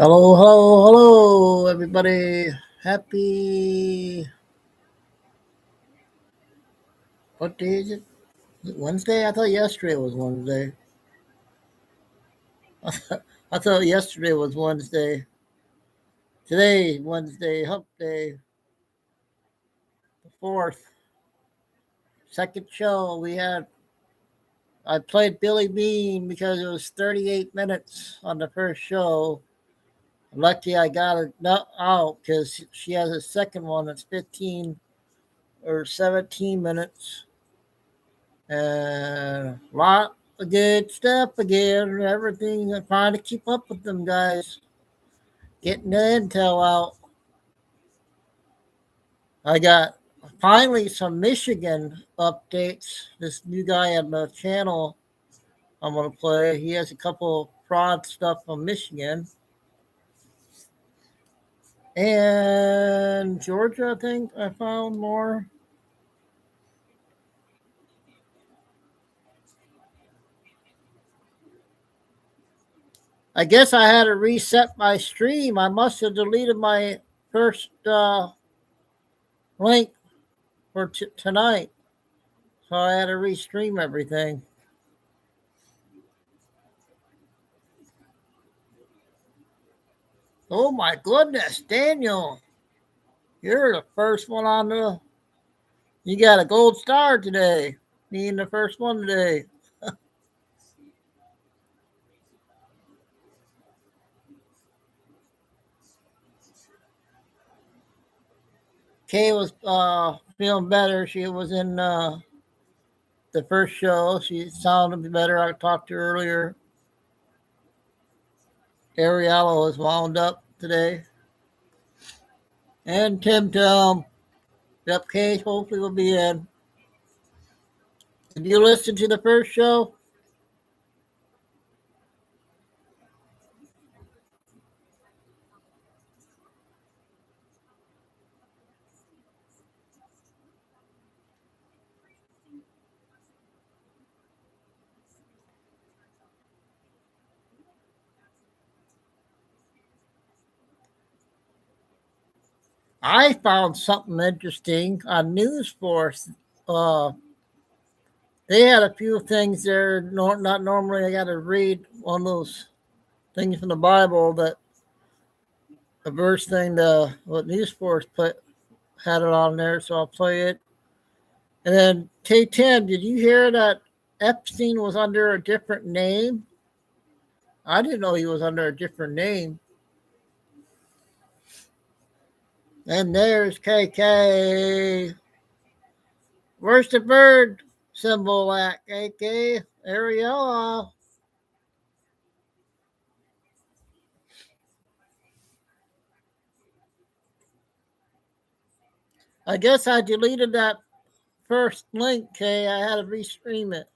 Hello, hello, hello, everybody. Happy. What day is it? Is it Wednesday? I thought yesterday was Wednesday. I thought yesterday was Wednesday. Today, Wednesday, hump day, the 4th. Second show we had. I played Billy Bean because it was 38 minutes on the first show. Lucky I got it not out because she has a second one that's 15 or 17 minutes. And a lot of good stuff again. Everything. I'm trying to keep up with them guys. Getting the intel out. I got finally some Michigan updates. This new guy on the channel I'm going to play. He has a couple fraud stuff from Michigan. And Georgia, I think I found more. I guess I had to reset my stream. I must have deleted my first link for tonight. So I had to restream everything. Oh my goodness, Daniel. You're the first one on the. You got a gold star today. Being the first one today. Kay was feeling better. She was in the first show. She sounded better. I talked to her earlier. Ariella was wound up today. And Tim Tom. Yep, Kay hopefully will be in. Did you listen to the first show? I found something interesting on News Force. They had a few things there. Not normally. I got to read one of those things from the Bible that the verse thing. What News Force put had it on there, so I'll play it. And then K10, did you hear that Epstein was under a different name? I didn't know he was under a different name. And there's KK. Where's the bird symbol at, KK? Ariella. I guess I deleted that first link, Kay. I had to restream it.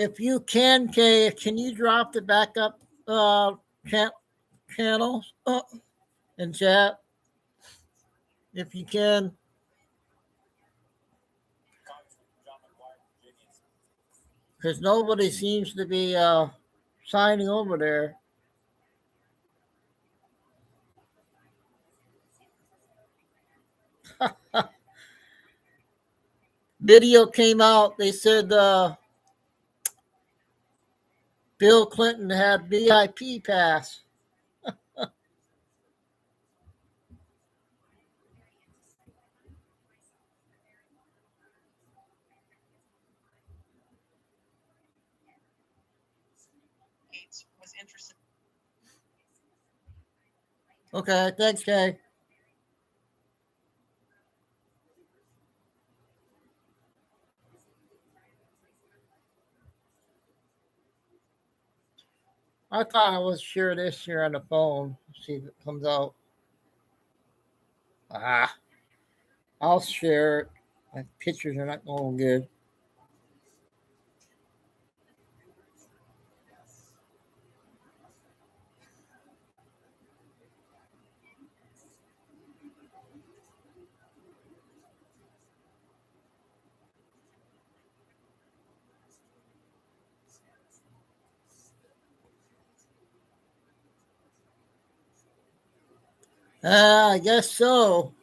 If you can, Kay, can you drop the backup channels in chat? If you can. Because nobody seems to be signing over there. Video came out. They said Bill Clinton had VIP pass. Okay, thanks, Kay. I thought I was sure this year on the phone. See if it comes out. I'll share it. My pictures are not going good. I guess so.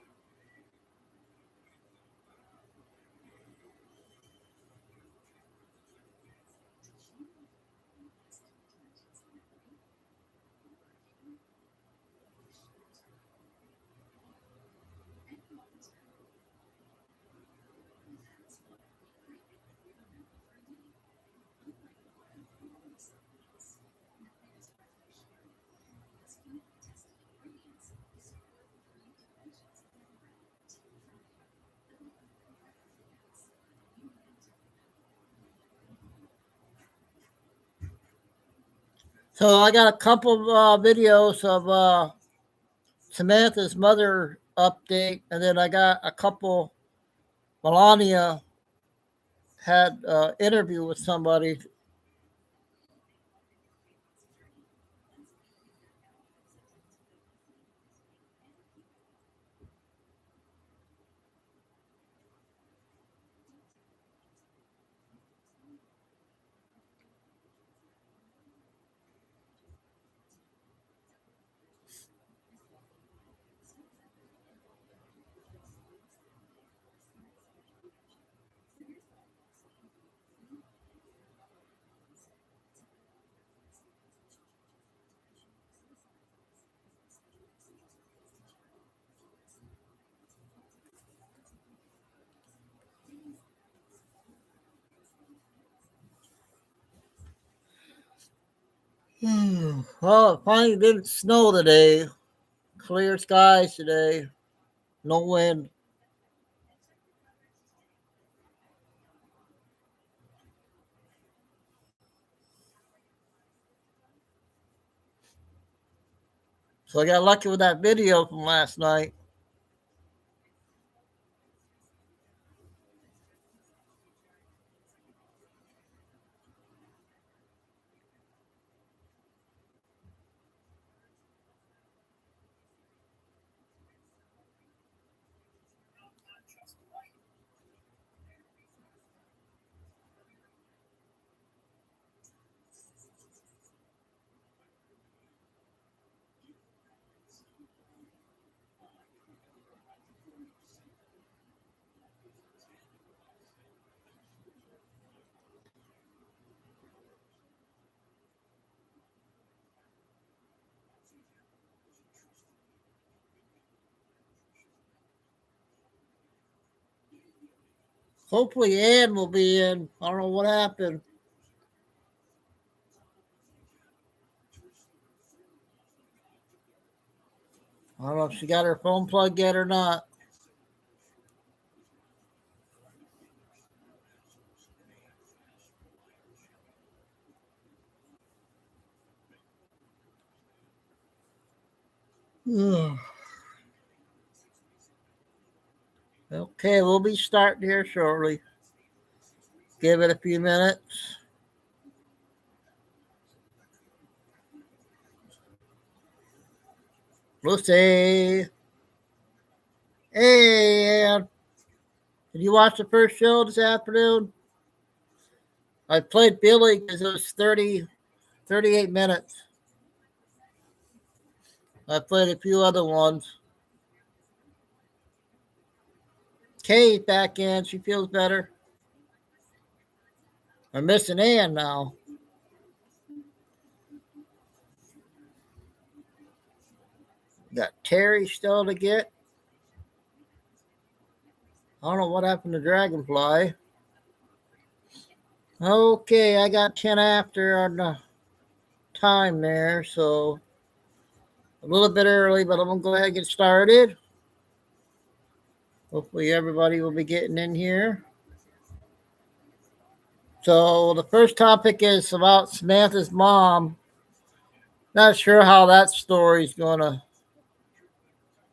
So I got a couple videos of Samantha's mother update, and then I got a couple. Melania had an interview with somebody. Well, it finally didn't snow today. Clear skies today. No wind. So I got lucky with that video from last night. Hopefully Ann will be in. I don't know what happened. I don't know if she got her phone plugged yet or not. Okay, we'll be starting here shortly. Give it a few minutes. Lucy. Hey, Ann. Did you watch the first show this afternoon? I played Billy because it was 38 minutes. I played a few other ones. Kay's back in. She feels better. I'm missing Ann now. Got Terry still to get. I don't know what happened to Dragonfly. Okay, I got 10 after on the time there, so a little bit early, but I'm going to go ahead and get started. Hopefully, everybody will be getting in here. So, the first topic is about Samantha's mom. Not sure how that story's going to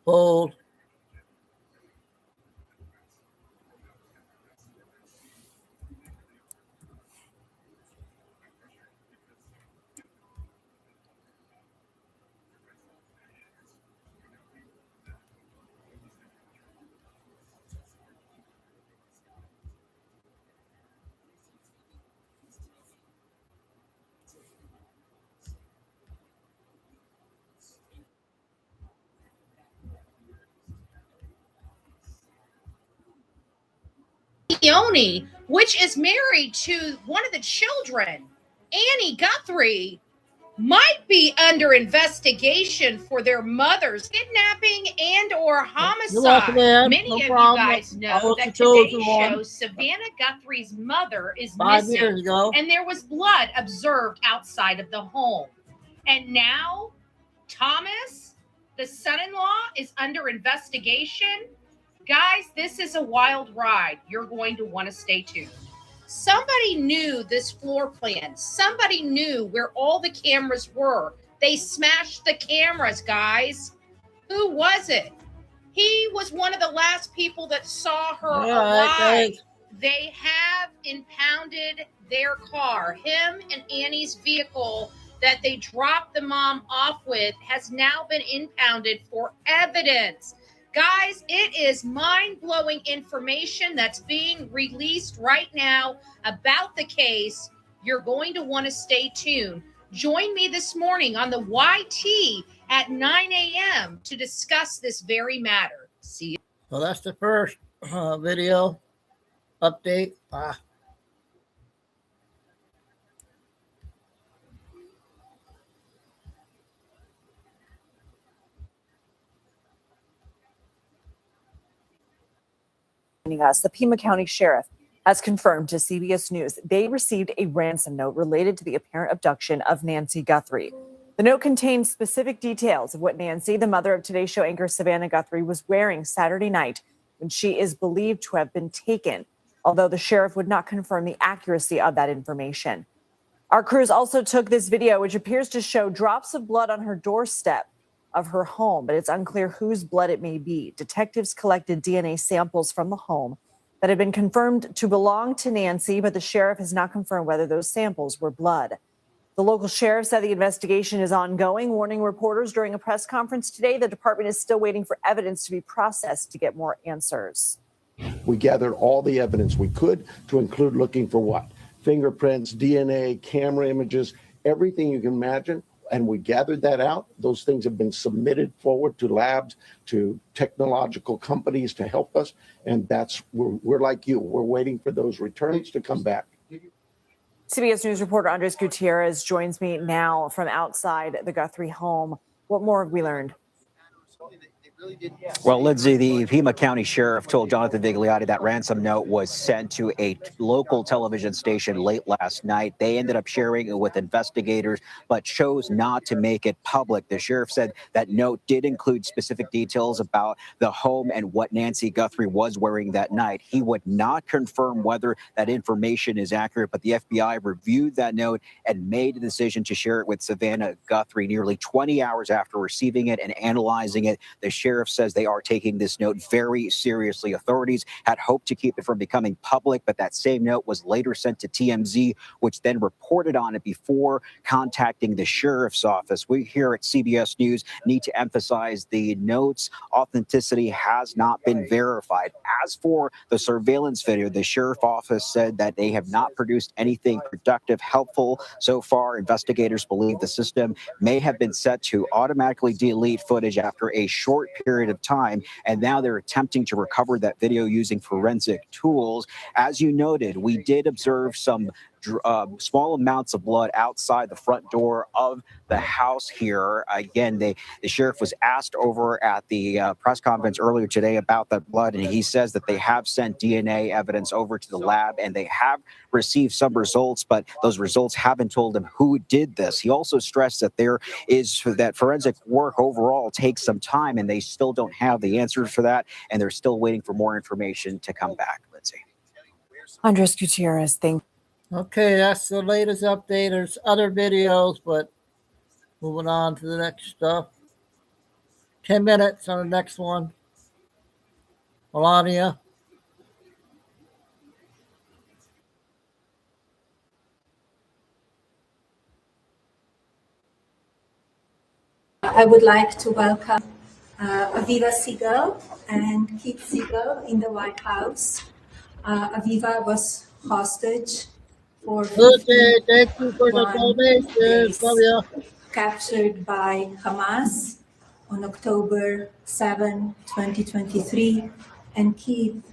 hold. Leone, which is married to one of the children, Annie Guthrie, might be under investigation for their mother's kidnapping and or homicide. Many of you guys know that today's show, Savannah Guthrie's mother is missing, and there was blood observed outside of the home. And now Thomas, the son-in-law, is under investigation. Guys, this is a wild ride. You're going to want to stay tuned. Somebody knew this floor plan. Somebody knew where all the cameras were. They smashed the cameras, guys. Who was it? He was one of the last people that saw her alive. They have impounded their car. Him and Annie's vehicle that they dropped the mom off with has now been impounded for evidence. Guys, it is mind-blowing information that's being released right now about the case. You're going to want to stay tuned. Join me this morning on the YT at 9 a.m. to discuss this very matter. See you. Well, that's the first video update. Us, the Pima County Sheriff has confirmed to CBS News they received a ransom note related to the apparent abduction of Nancy Guthrie. The note contains specific details of what Nancy, the mother of Today Show anchor Savannah Guthrie, was wearing Saturday night when she is believed to have been taken, although the sheriff would not confirm the accuracy of that information. Our crews also took this video, which appears to show drops of blood on her doorstep of her home, but it's unclear whose blood it may be. Detectives collected DNA samples from the home that had been confirmed to belong to Nancy, but the sheriff has not confirmed whether those samples were blood. The local sheriff said the investigation is ongoing, warning reporters during a press conference today the department is still waiting for evidence to be processed to get more answers. We gathered all the evidence we could, to include looking for what? Fingerprints, DNA, camera images, everything you can imagine. And we gathered that out. Those things have been submitted forward to labs, to technological companies to help us. And we're like you. We're waiting for those returns to come back. CBS News reporter Andres Gutierrez joins me now from outside the Guthrie home. What more have we learned? Well, Lindsay, the Pima County Sheriff told Jonathan Vigliotti that ransom note was sent to a local television station late last night. They ended up sharing it with investigators, but chose not to make it public. The sheriff said that note did include specific details about the home and what Nancy Guthrie was wearing that night. He would not confirm whether that information is accurate, but the FBI reviewed that note and made a decision to share it with Savannah Guthrie nearly 20 hours after receiving it and analyzing it. The sheriff says they are taking this note very seriously. Authorities had hoped to keep it from becoming public, but that same note was later sent to TMZ, which then reported on it before contacting the sheriff's office. We here at CBS News need to emphasize the note's authenticity has not been verified. As for the surveillance video, the sheriff's office said that they have not produced anything productive, helpful so far. Investigators believe the system may have been set to automatically delete footage after a short period of time, and now they're attempting to recover that video using forensic tools. As you noted, we did observe some small amounts of blood outside the front door of the house here. Again, the sheriff was asked over at the press conference earlier today about that blood, and he says that they have sent DNA evidence over to the lab and they have received some results, but those results haven't told him who did this. He also stressed that that forensic work overall takes some time and they still don't have the answers for that, and they're still waiting for more information to come back. Lindsay. Andres Gutierrez, thank you. Okay, that's the latest update. There's other videos, but moving on to the next stuff. 10 minutes on the next one. Melania. I would like to welcome Aviva Siegel and Keith Siegel in the White House. Aviva was hostage for 51 thank you for the donation, captured by Hamas on October 7, 2023, and Keith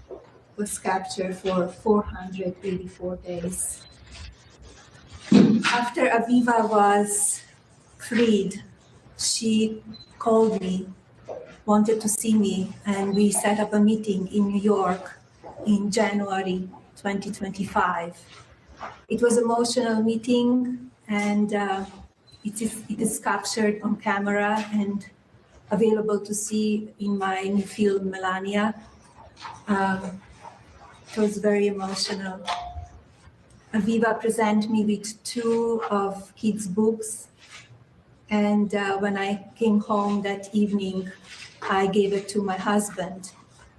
was captured for 484 days. After Aviva was freed, she called me, wanted to see me, and we set up a meeting in New York in January 2025. It was an emotional meeting, and it is captured on camera and available to see in my new film, Melania. It was very emotional. Aviva presented me with 2 of kids' books, and when I came home that evening, I gave it to my husband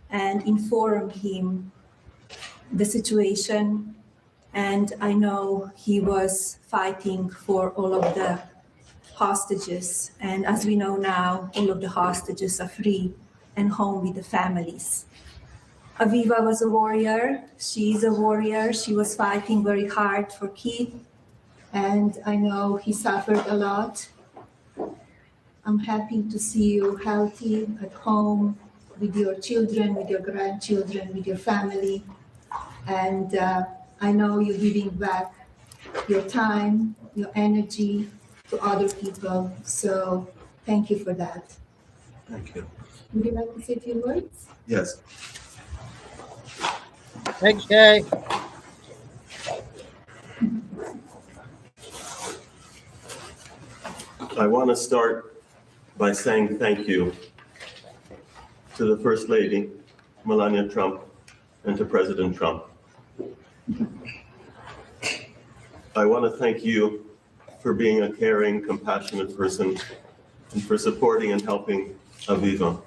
and informed him the situation. And I know he was fighting for all of the hostages. And as we know now, all of the hostages are free and home with the families. Aviva was a warrior. She is a warrior. She was fighting very hard for Keith. And I know he suffered a lot. I'm happy to see you healthy at home with your children, with your grandchildren, with your family. And I know you're giving back your time, your energy to other people. So thank you for that. Thank you. Would you like to say a few words? Yes. Thanks, Kay. I want to start by saying thank you to the First Lady, Melania Trump, and to President Trump. I want to thank you for being a caring, compassionate person and for supporting and helping Aviva.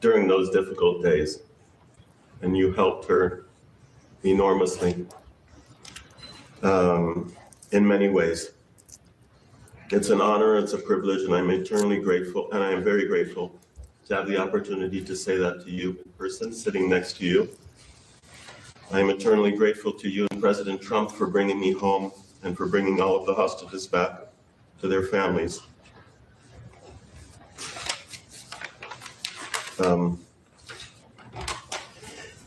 During those difficult days, and you helped her enormously in many ways. It's an honor, it's a privilege, and I'm eternally grateful, and I am very grateful to have the opportunity to say that to you in person, sitting next to you. I am eternally grateful to you and President Trump for bringing me home and for bringing all of the hostages back to their families.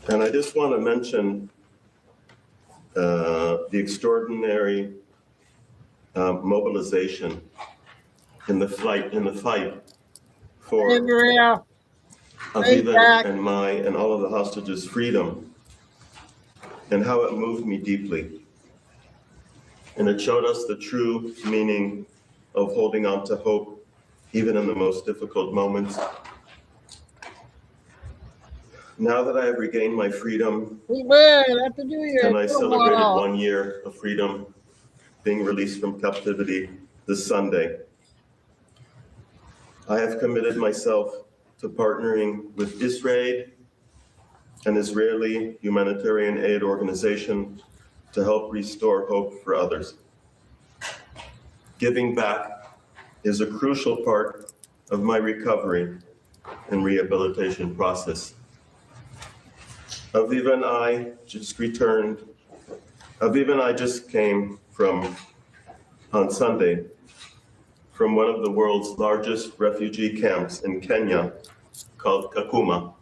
And I just want to mention the extraordinary mobilization in the fight for Aviva and all of the hostages' freedom, and how it moved me deeply. And it showed us the true meaning of holding on to hope, even in the most difficult moments. Now that I have regained my freedom, and I celebrated 1 year of freedom, being released from captivity this Sunday, I have committed myself to partnering with Israel, an Israeli humanitarian aid organization, to help restore hope for others. Giving back is a crucial part of my recovery and rehabilitation process. Aviva and I just came on Sunday from one of the world's largest refugee camps in Kenya called Kakuma.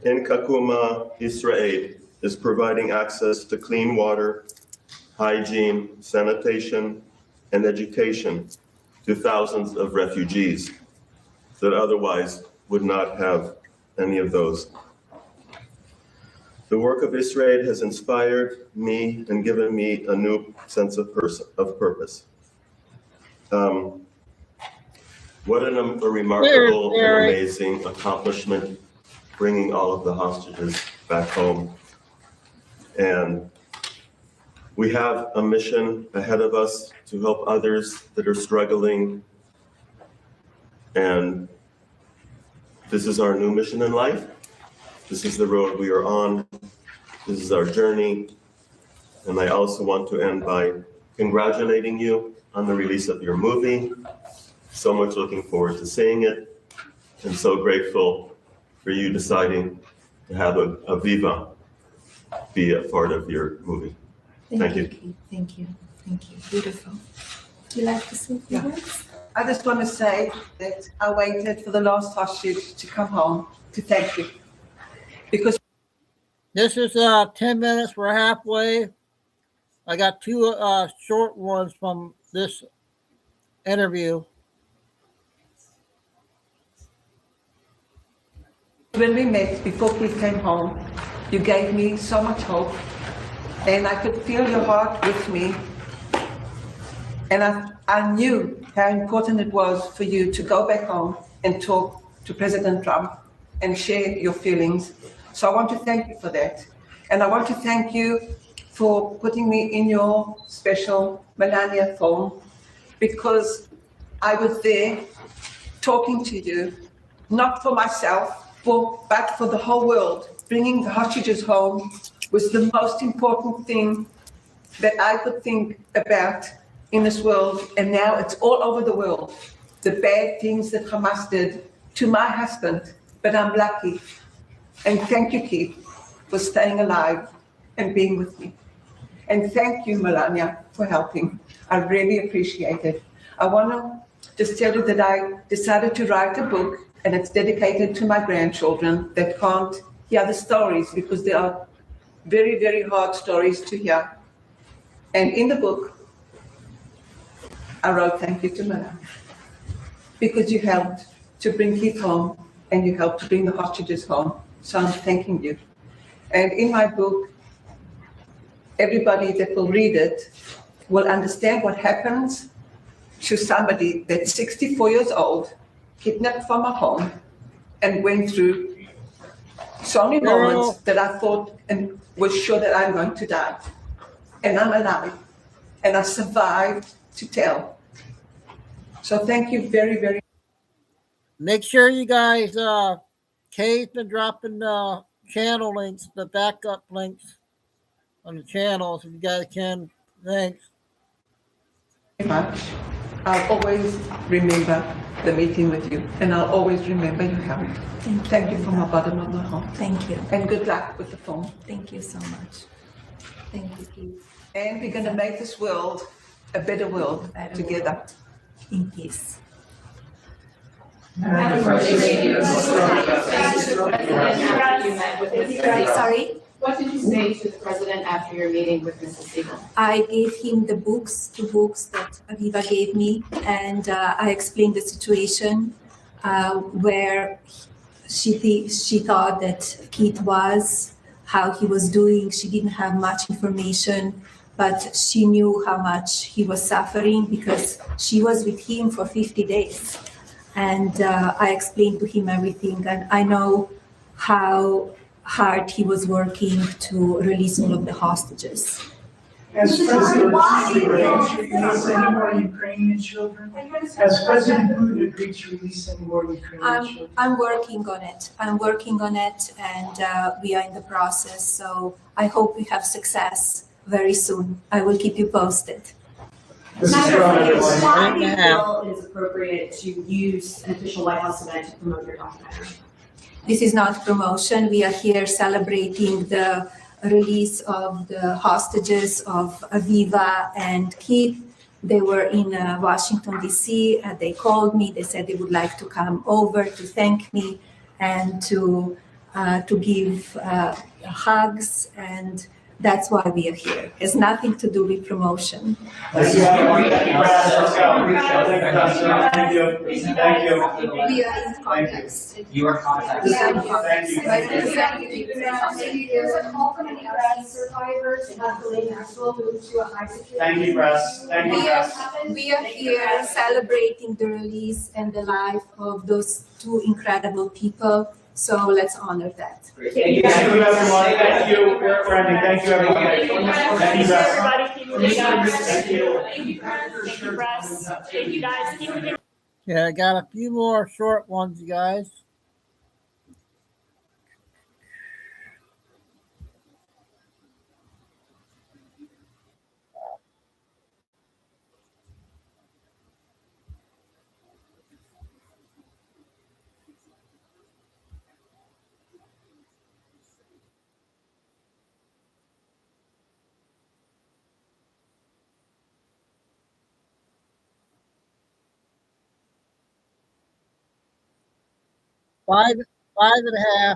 In Kakuma, Israel is providing access to clean water, hygiene, sanitation, and education to thousands of refugees that otherwise would not have any of those. The work of Israel has inspired me and given me a new sense of purpose. What a remarkable and amazing accomplishment, bringing all of the hostages back home. And we have a mission ahead of us to help others that are struggling. And this is our new mission in life. This is the road we are on. This is our journey. And I also want to end by congratulating you on the release of your movie. So much looking forward to seeing it. And so grateful for you deciding to have Aviva be a part of your movie. Thank you. Keith. Thank you. Thank you. Beautiful. Would you like to say a few words? I just want to say that I waited for the last hostage to come home to thank you. Because This is 10 minutes. We're halfway. I got two short ones from this interview. when we met before Keith came home, you gave me so much hope, and I could feel your heart with me. And I knew how important it was for you to go back home and talk to President Trump and share your feelings. So I want to thank you for that. And I want to thank you for putting me in your special Melania phone, because I was there talking to you, not for myself, but for the whole world. Bringing the hostages home was the most important thing that I could think about in this world, and now it's all over the world. The bad things that Hamas did to my husband, but I'm lucky. And thank you, Keith, for staying alive and being with me. And thank you, Melania, for helping. I really appreciate it. I want to just tell you that I decided to write a book, and it's dedicated to my grandchildren that can't hear the stories, because they are very, very hard stories to hear. And in the book, I wrote thank you to Melania, because you helped to bring Keith home and you helped to bring the hostages home. So I'm thanking you. And in my book, everybody that will read it will understand what happens to somebody that's 64 years old, kidnapped from a home, and went through so many moments that I thought and was sure that I'm going to die. And I'm alive. And I survived to tell. So thank you very, very much. Make sure you guys, Kay's been dropping channel links, the backup links on the channels if you guys can. Thanks. Much. I'll always remember the meeting with you, and I'll always remember your help. Thank you from the bottom of my heart. Thank you. And good luck with the phone. Thank you so much. Thank you, Keith. And we're going to make this world a better world together. In peace. Sorry? What did you say to the president after your meeting with Mrs. Siegel? I gave him the two books that Aviva gave me, and I explained the situation where she thought that Keith was, how he was doing. She didn't have much information, but she knew how much he was suffering because she was with him for 50 days. And I explained to him everything, and I know how hard he was working to release all of the hostages. As President Putin agreed to release any more Ukrainian children? Has President Putin agreed to release any more Ukrainian children? I'm working on it. And we are in the process. So I hope we have success very soon. I will keep you posted. This is Why Right do you now. feel it is appropriate to use an official White House event to promote your documentary? This is not promotion. We are here celebrating the release of the hostages of Aviva and Keith. They were in Washington, D.C. They called me. They said they would like to come over to thank me and to give hugs. And that's why we are here. It has nothing to do with promotion. Thank you. Thank you. We are in context. You are contacted. Thank you. There's a call from an Iraqi survivor to have Ghislaine Maxwell move to a high security. Thank you, press. Thank you, press. We are here celebrating the release and the life of those two incredible people. So let's honor that. Thank you, everyone. Thank you, Brandy. Thank you, everyone. Thank you, press. Thank you. Thank you, guys. Yeah, I got a few more short ones, you guys. five, 5.5.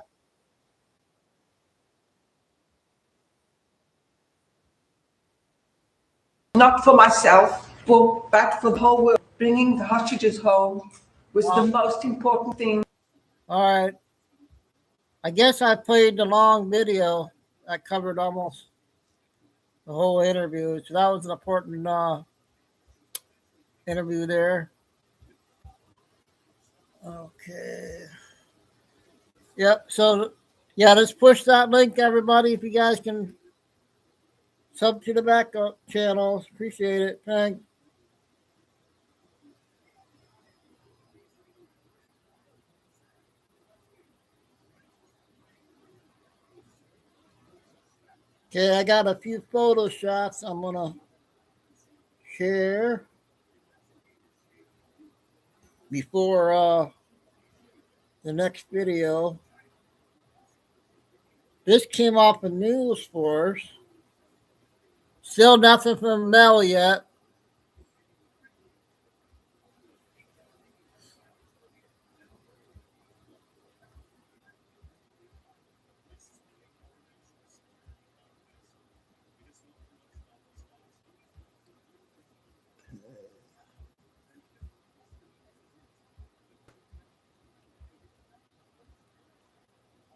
Not for myself, but for the whole world. Bringing the hostages home was the most important thing. All right. I guess I played the long video that covered almost the whole interview. So that was an important interview there. Okay. Yep. So, yeah, let's push that link, everybody. If you guys can sub to the backup channels, appreciate it. Thanks. Okay, I got a few photo shots I'm gonna share before the next video. This came off of News Force. Still nothing from Mel yet.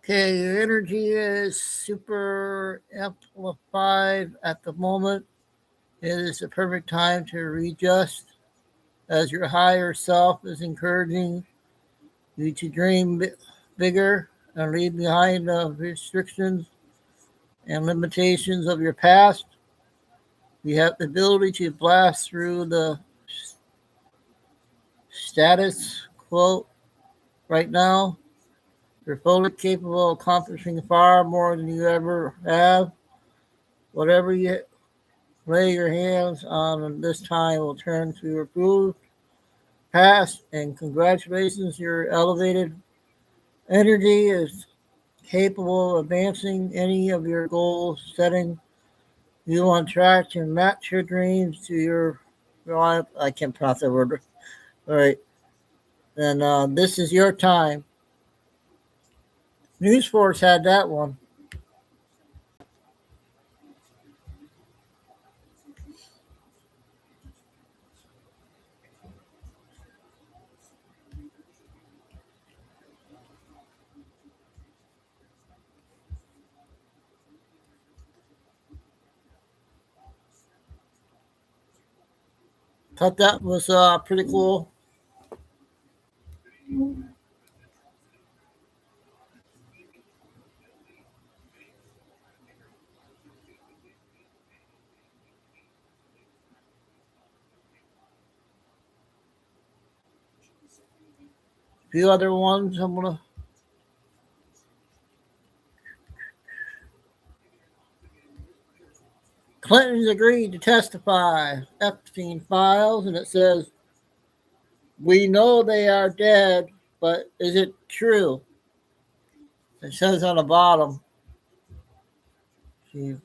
Okay, your energy is super amplified at the moment. It is the perfect time to readjust as your higher self is encouraging you to dream bigger and leave behind the restrictions and limitations of your past. You have the ability to blast through the status quo right now. You're fully capable of accomplishing far more than you ever have. Whatever you lay your hands on this time will turn to your approved past, and congratulations, your elevated energy is capable of advancing any of your goals, setting you on track to match your dreams to your life. I can't pronounce that word. All right. And this is your time. News Force had that one. Thought that was pretty cool. A few other ones I'm gonna. Clinton's agreed to testify Epstein files, and it says, "We know they are dead, but is it true?" It says on the bottom. See,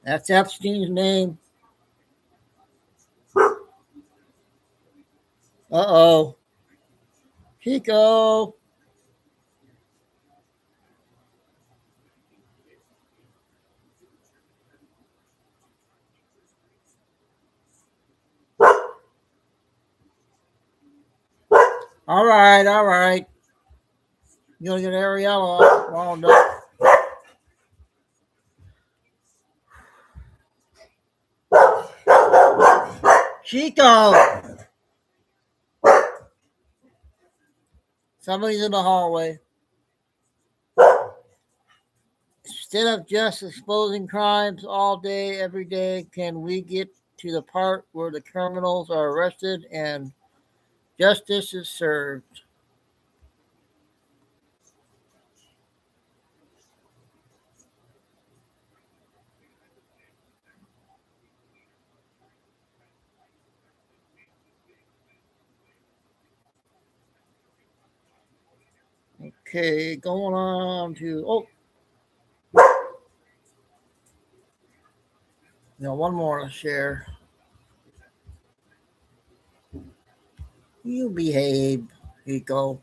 that's Epstein's name. Uh-oh. Chico. All right, all right. You're gonna get Ariella wound up. Chico. Somebody's in the hallway. Instead of just exposing crimes all day, every day, can we get to the part where the criminals are arrested and justice is served? Okay, going on to one more to share. You behave, Chico.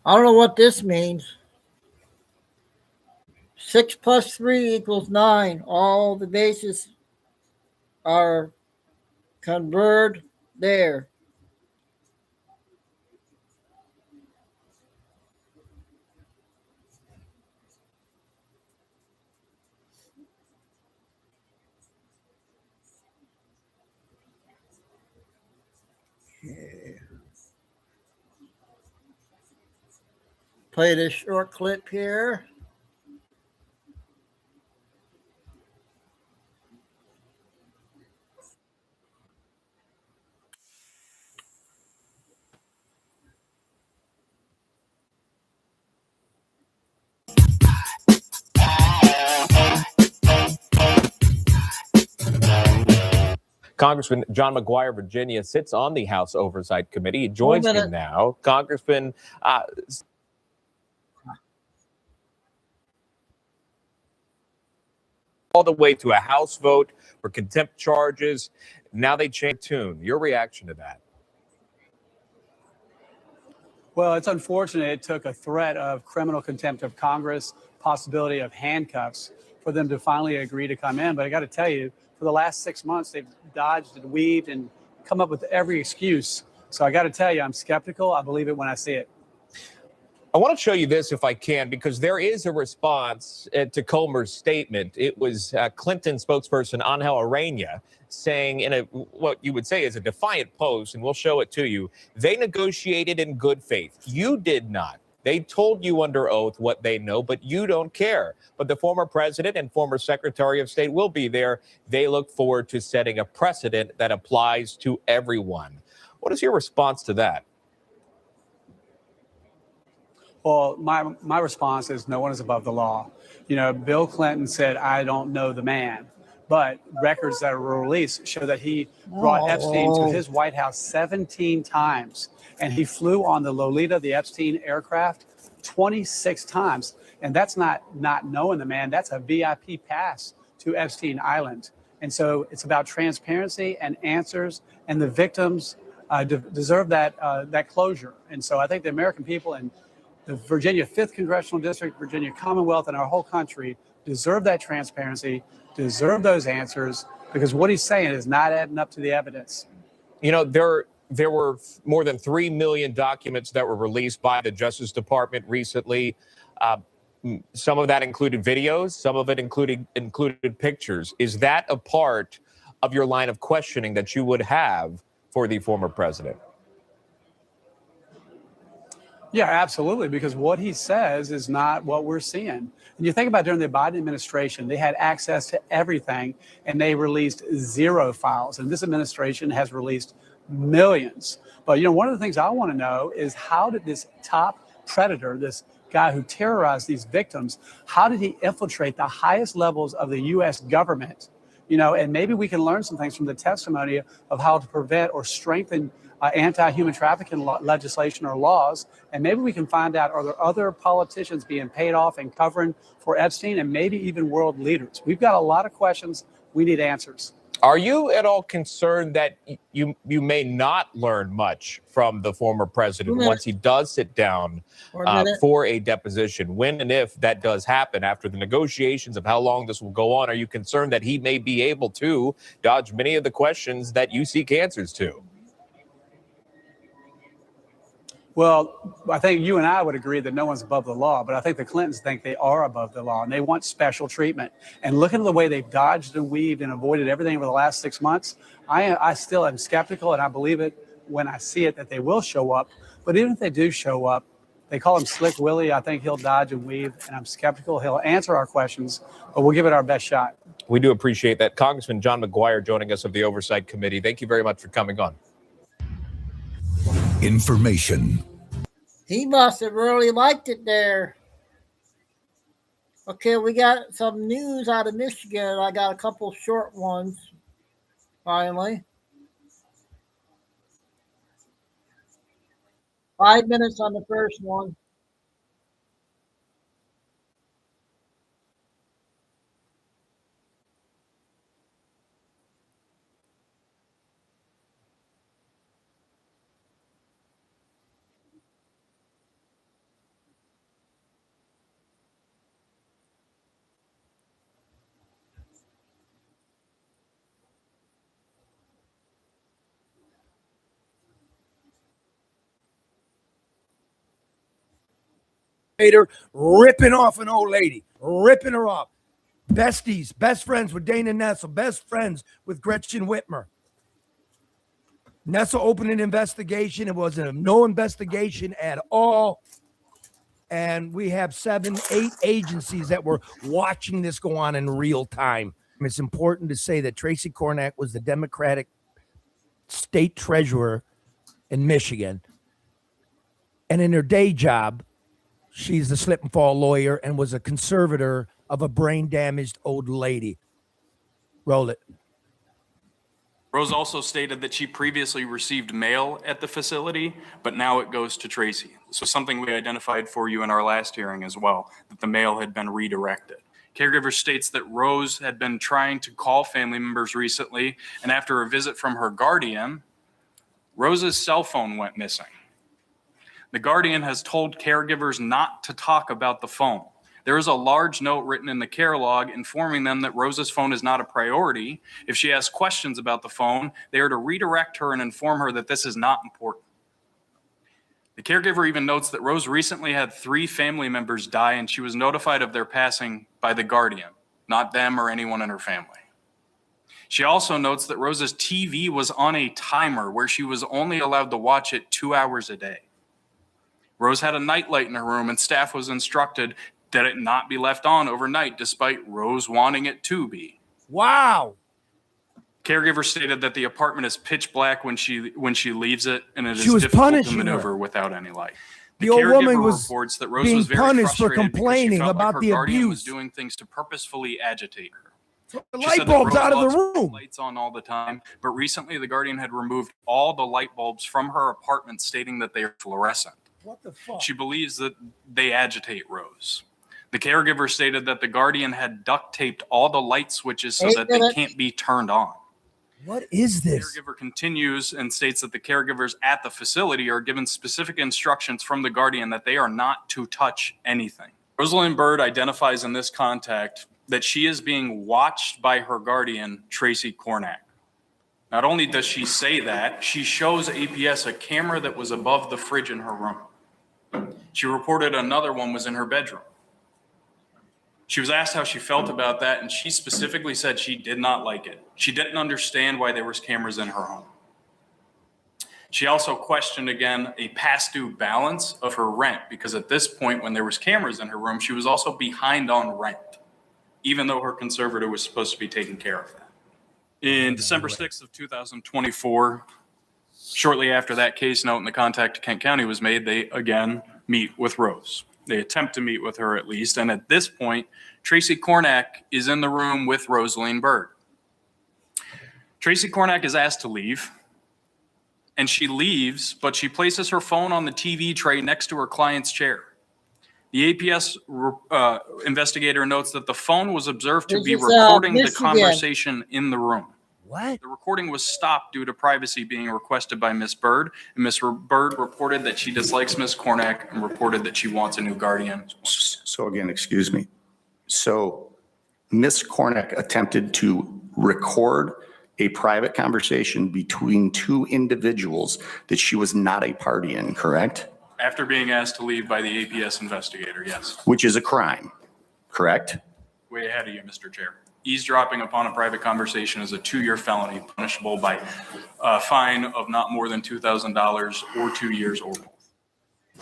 I don't know what this means. 6 plus 3 equals 9. All the bases are converged there. Okay. Play this short clip here. Congressman John McGuire of Virginia sits on the House Oversight Committee. He joins me now. Congressman, all the way to a House vote for contempt charges. Now they change tune. Your reaction to that? Well, it's unfortunate it took a threat of criminal contempt of Congress, possibility of handcuffs for them to finally agree to come in. But I got to tell you, for the last 6 months, they've dodged and weaved and come up with every excuse. So I got to tell you, I'm skeptical. I believe it when I see it. I want to show you this if I can, because there is a response to Comer's statement. It was Clinton spokesperson Angel Arena saying in what you would say is a defiant post, and we'll show it to you. They negotiated in good faith. You did not. They told you under oath what they know, but you don't care. But the former president and former secretary of state will be there. They look forward to setting a precedent that applies to everyone. What is your response to that? Well, my response is no one is above the law. You know, Bill Clinton said, I don't know the man. But records that were released show that he brought Epstein to his White House 17 times. And he flew on the Lolita, the Epstein aircraft, 26 times. And that's not knowing the man. That's a VIP pass to Epstein Island. And so it's about transparency and answers. And the victims deserve that closure. And so I think the American people and the Virginia 5th Congressional District, Virginia Commonwealth, and our whole country deserve that transparency, deserve those answers, because what he's saying is not adding up to the evidence. You know, there were more than 3 million documents that were released by the Justice Department recently. Some of that included videos, some of it included pictures. Is that a part of your line of questioning that you would have for the former president? Yeah, absolutely, because what he says is not what we're seeing. And you think about during the Biden administration, they had access to everything and they released 0 files. And this administration has released millions. But, you know, one of the things I want to know is how did this top predator, this guy who terrorized these victims, how did he infiltrate the highest levels of the U.S. government? You know, and maybe we can learn some things from the testimony of how to prevent or strengthen anti-human trafficking legislation or laws. And maybe we can find out, are there other politicians being paid off and covering for Epstein, and maybe even world leaders? We've got a lot of questions. We need answers. Are you at all concerned that you may not learn much from the former president once he does sit down for a deposition? When and if that does happen after the negotiations of how long this will go on, are you concerned that he may be able to dodge many of the questions that you seek answers to? Well, I think you and I would agree that no one's above the law, but I think the Clintons think they are above the law and they want special treatment. And looking at the way they've dodged and weaved and avoided everything over the last 6 months, I still am skeptical, and I believe it when I see it that they will show up. But even if they do show up, they call him Slick Willie. I think he'll dodge and weave, and I'm skeptical he'll answer our questions, but we'll give it our best shot. We do appreciate that. Congressman John McGuire joining us of the Oversight Committee. Thank you very much for coming on. Information. He must have really liked it there. Okay, we got some news out of Michigan. I got a couple short ones, finally. 5 minutes on the first one. Ripping off an old lady, ripping her off. Besties, best friends with Dana Nessel, best friends with Gretchen Whitmer. Nessel opened an investigation. It was no investigation at all. And we have 7, 8 agencies that were watching this go on in real time. It's important to say that Tracy Kornak was the Democratic state treasurer in Michigan. And in her day job, she's the slip and fall lawyer and was a conservator of a brain damaged old lady. Roll it. Rose also stated that she previously received mail at the facility, but now it goes to Tracy. This was something we identified for you in our last hearing as well, that the mail had been redirected. Caregiver states that Rose had been trying to call family members recently, and after a visit from her guardian, Rose's cell phone went missing. The guardian has told caregivers not to talk about the phone. There is a large note written in the care log informing them that Rose's phone is not a priority. If she asks questions about the phone, they are to redirect her and inform her that this is not important. The caregiver even notes that Rose recently had 3 family members die, and she was notified of their passing by the guardian, not them or anyone in her family. She also notes that Rose's TV was on a timer where she was only allowed to watch it 2 hours a day. Rose had a nightlight in her room, and staff was instructed that it not be left on overnight, despite Rose wanting it to be. Wow. Caregiver stated that the apartment is pitch black when she leaves it, and it is was difficult to punishing maneuver her. without any light. The old woman was reports that Rose being was very punished for frustrated because she complaining felt like about her the guardian was abuse. doing things to purposefully agitate her. The She light said that bulbs Rose out of the loves room. lights on all the time, but recently the guardian had removed all the light bulbs from her apartment, stating that they are fluorescent. What the fuck? She believes that they agitate Rose. The caregiver stated that the guardian had duct taped all the light switches so that they can't be turned on. What is this? The caregiver continues and states that the caregivers at the facility are given specific instructions from the guardian that they are not to touch anything. Rosalind Byrd identifies in this contact that she is being watched by her guardian, Tracy Kornak. Not only does she say that, she shows APS a camera that was above the fridge in her room. She reported another one was in her bedroom. She was asked how she felt about that, and she specifically said she did not like it. She didn't understand why there was cameras in her home. She also questioned again a past due balance of her rent, because at this point when there was cameras in her room, she was also behind on rent, even though her conservator was supposed to be taking care of that. In December 6th of 2024, shortly after that case note in the contact to Kent County was made, they again meet with Rose. They attempt to meet with her at least. And at this point, Tracy Kornak is in the room with Rosalind Byrd. Tracy Kornak is asked to leave, and she leaves, but she places her phone on the TV tray next to her client's chair. The APS investigator notes that the phone was observed to be recording the conversation in the room. What? The recording was stopped due to privacy being requested by Ms. Byrd, and Ms. Byrd reported that she dislikes Ms. Kornak and reported that she wants a new guardian. So again, excuse me. So Ms. Kornak attempted to record a private conversation between 2 individuals that she was not a party in, correct? After being asked to leave by the APS investigator, yes. Which is a crime, correct? Way ahead of you, Mr. Chair. Eavesdropping upon a private conversation is a 2-year felony punishable by a fine of not more than $2,000 or 2 years or both.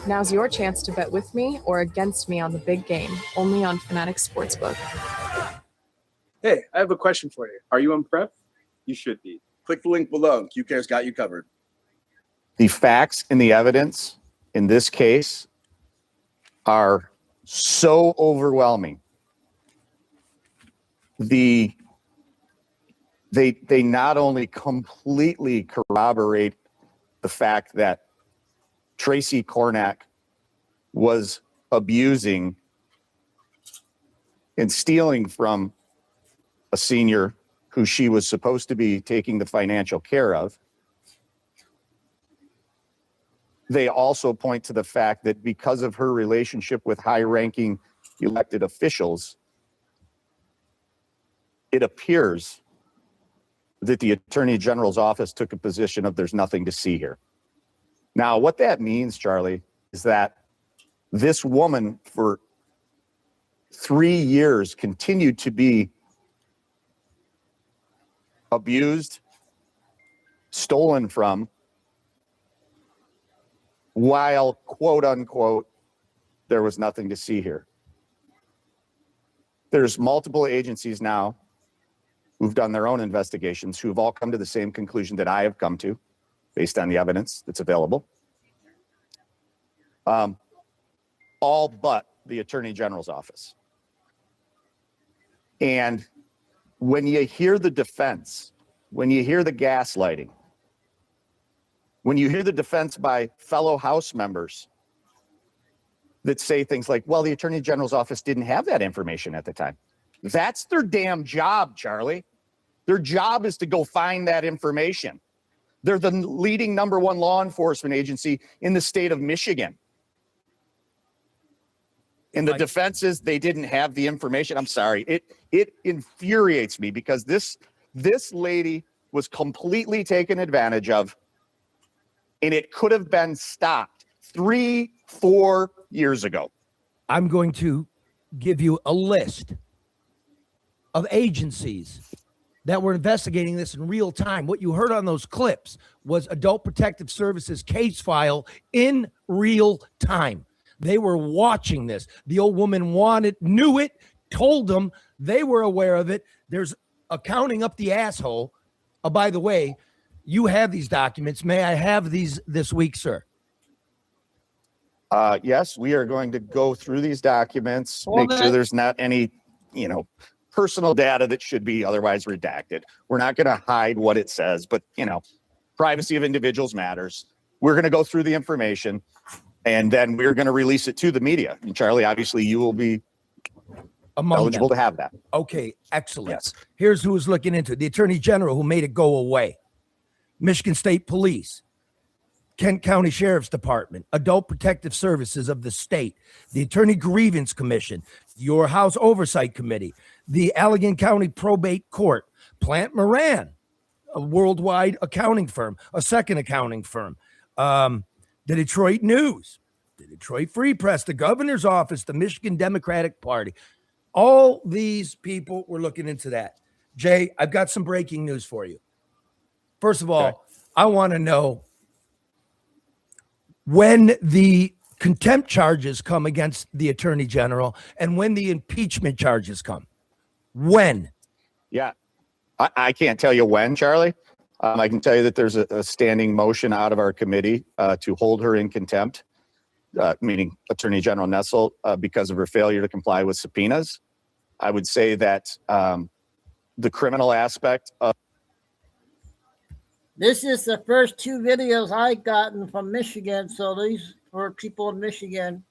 Now's your chance to bet with me or against me on the big game, only on Fanatics Sportsbook. Hey, I have a question for you. Are you on prep? You should be. Click the link below. QCare's got you covered. The facts and the evidence in this case are so overwhelming. They not only completely corroborate the fact that Tracy Cornack was abusing and stealing from a senior who she was supposed to be taking the financial care of. They also point to the fact that because of her relationship with high-ranking elected officials, it appears that the Attorney General's office took a position of there's nothing to see here. Now, what that means, Charlie, is that this woman for 3 years continued to be abused, stolen from, while, quote unquote, there was nothing to see here. There's multiple agencies now who've done their own investigations, who've all come to the same conclusion that I have come to, based on the evidence that's available. All but the Attorney General's office. And when you hear the defense, when you hear the gaslighting, when you hear the defense by fellow House members that say things like, well, the Attorney General's office didn't have that information at the time. That's their damn job, Charlie. Their job is to go find that information. They're the leading #1 law enforcement agency in the state of Michigan. And the defense is they didn't have the information. I'm sorry. It infuriates me because this lady was completely taken advantage of, and it could have been stopped 3-4 years ago. I'm going to give you a list of agencies that were investigating this in real time. What you heard on those clips was Adult Protective Services case file in real time. They were watching this. The old woman knew it, told them, they were aware of it. There's accounting up the asshole. Oh, by the way, you have these documents. May I have these this week, sir? Yes, we are going to go through these documents, make sure there's not any, personal data that should be otherwise redacted. We're not going to hide what it says, but, privacy of individuals matters. We're going to go through the information, and then we're going to release it to the media. And Charlie, obviously, you will be eligible to have that. Okay, excellent. Yes. Here's who was looking into it. The Attorney General who made it go away. Michigan State Police, Kent County Sheriff's Department, Adult Protective Services of the state, the Attorney Grievance Commission, your House Oversight Committee, the Allegan County Probate Court, Plant Moran, a worldwide accounting firm, a second accounting firm, the Detroit News, the Detroit Free Press, the governor's office, the Michigan Democratic Party. All these people were looking into that. Jay, I've got some breaking news for you. First of all, I want to know when the contempt charges come against the Attorney General and when the impeachment charges come. When? Yeah, I can't tell you when, Charlie. I can tell you that there's a standing motion out of our committee to hold her in contempt, meaning Attorney General Nessel, because of her failure to comply with subpoenas. I would say that the criminal aspect of This is the first 2 videos I gotten from Michigan, so these were people in Michigan.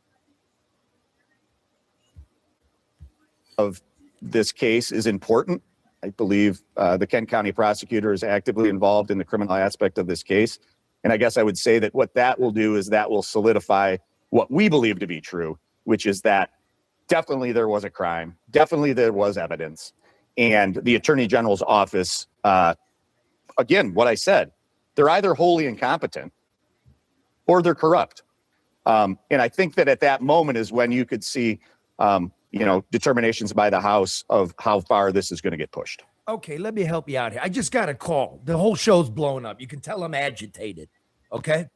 of this case is important. I believe the Kent County prosecutor is actively involved in the criminal aspect of this case. And I guess I would say that what that will do is that will solidify what we believe to be true, which is that definitely there was a crime. Definitely there was evidence. And the Attorney General's office, again, what I said, they're either wholly incompetent or they're corrupt. And I think that at that moment is when you could see, determinations by the House of how far this is going to get pushed. Okay, let me help you out here. I just got a call. The whole show's blown up. You can tell I'm agitated. Okay?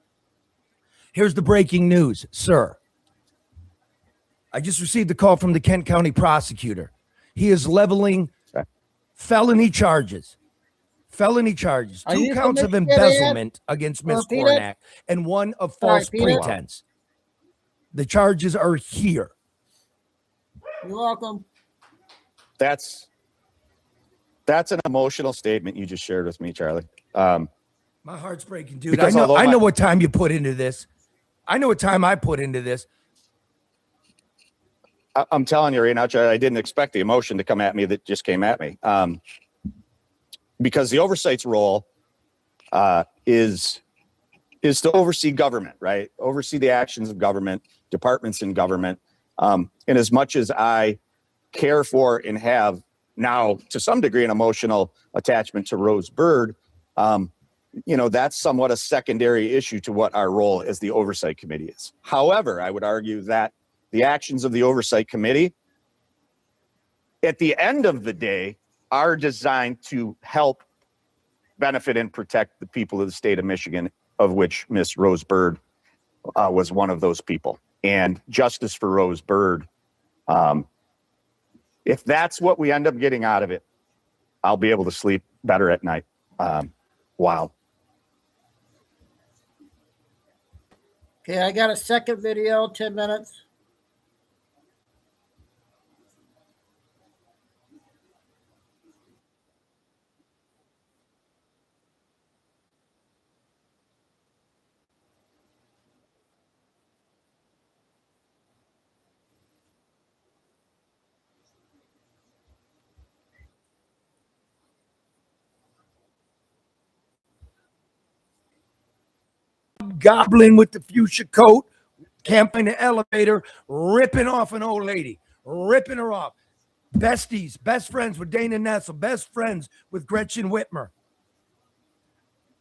Here's the breaking news, sir. I just received a call from the Kent County prosecutor. He is leveling felony charges. Felony charges. Are 2 you counts of from Michigan, embezzlement against Miss Peter? Cornack and 1 of false Peter. pretense. The charges are here. You're welcome. That's an emotional statement you just shared with me, Charlie. My heart's breaking, dude. I Because know although I know my- what time you put into this. I know what time I put into this. I'm telling you right now, Chad, I didn't expect the emotion to come at me that just came at me. Because the oversight's role is to oversee government, right? Oversee the actions of government, departments in government. And as much as I care for and have now, to some degree, an emotional attachment to Rose Bird, that's somewhat a secondary issue to what our role as the Oversight Committee is. However, I would argue that the actions of the Oversight Committee, at the end of the day, are designed to help benefit and protect the people of the state of Michigan, of which Miss Rose Bird was one of those people. And justice for Rose Bird, if that's what we end up getting out of it, I'll be able to sleep better at night. Wow. Okay, I got a second video, 10 minutes. Goblin with the fuchsia coat, camping the elevator, ripping off an old lady, ripping her off. Besties, best friends with Dana Nessel, best friends with Gretchen Whitmer.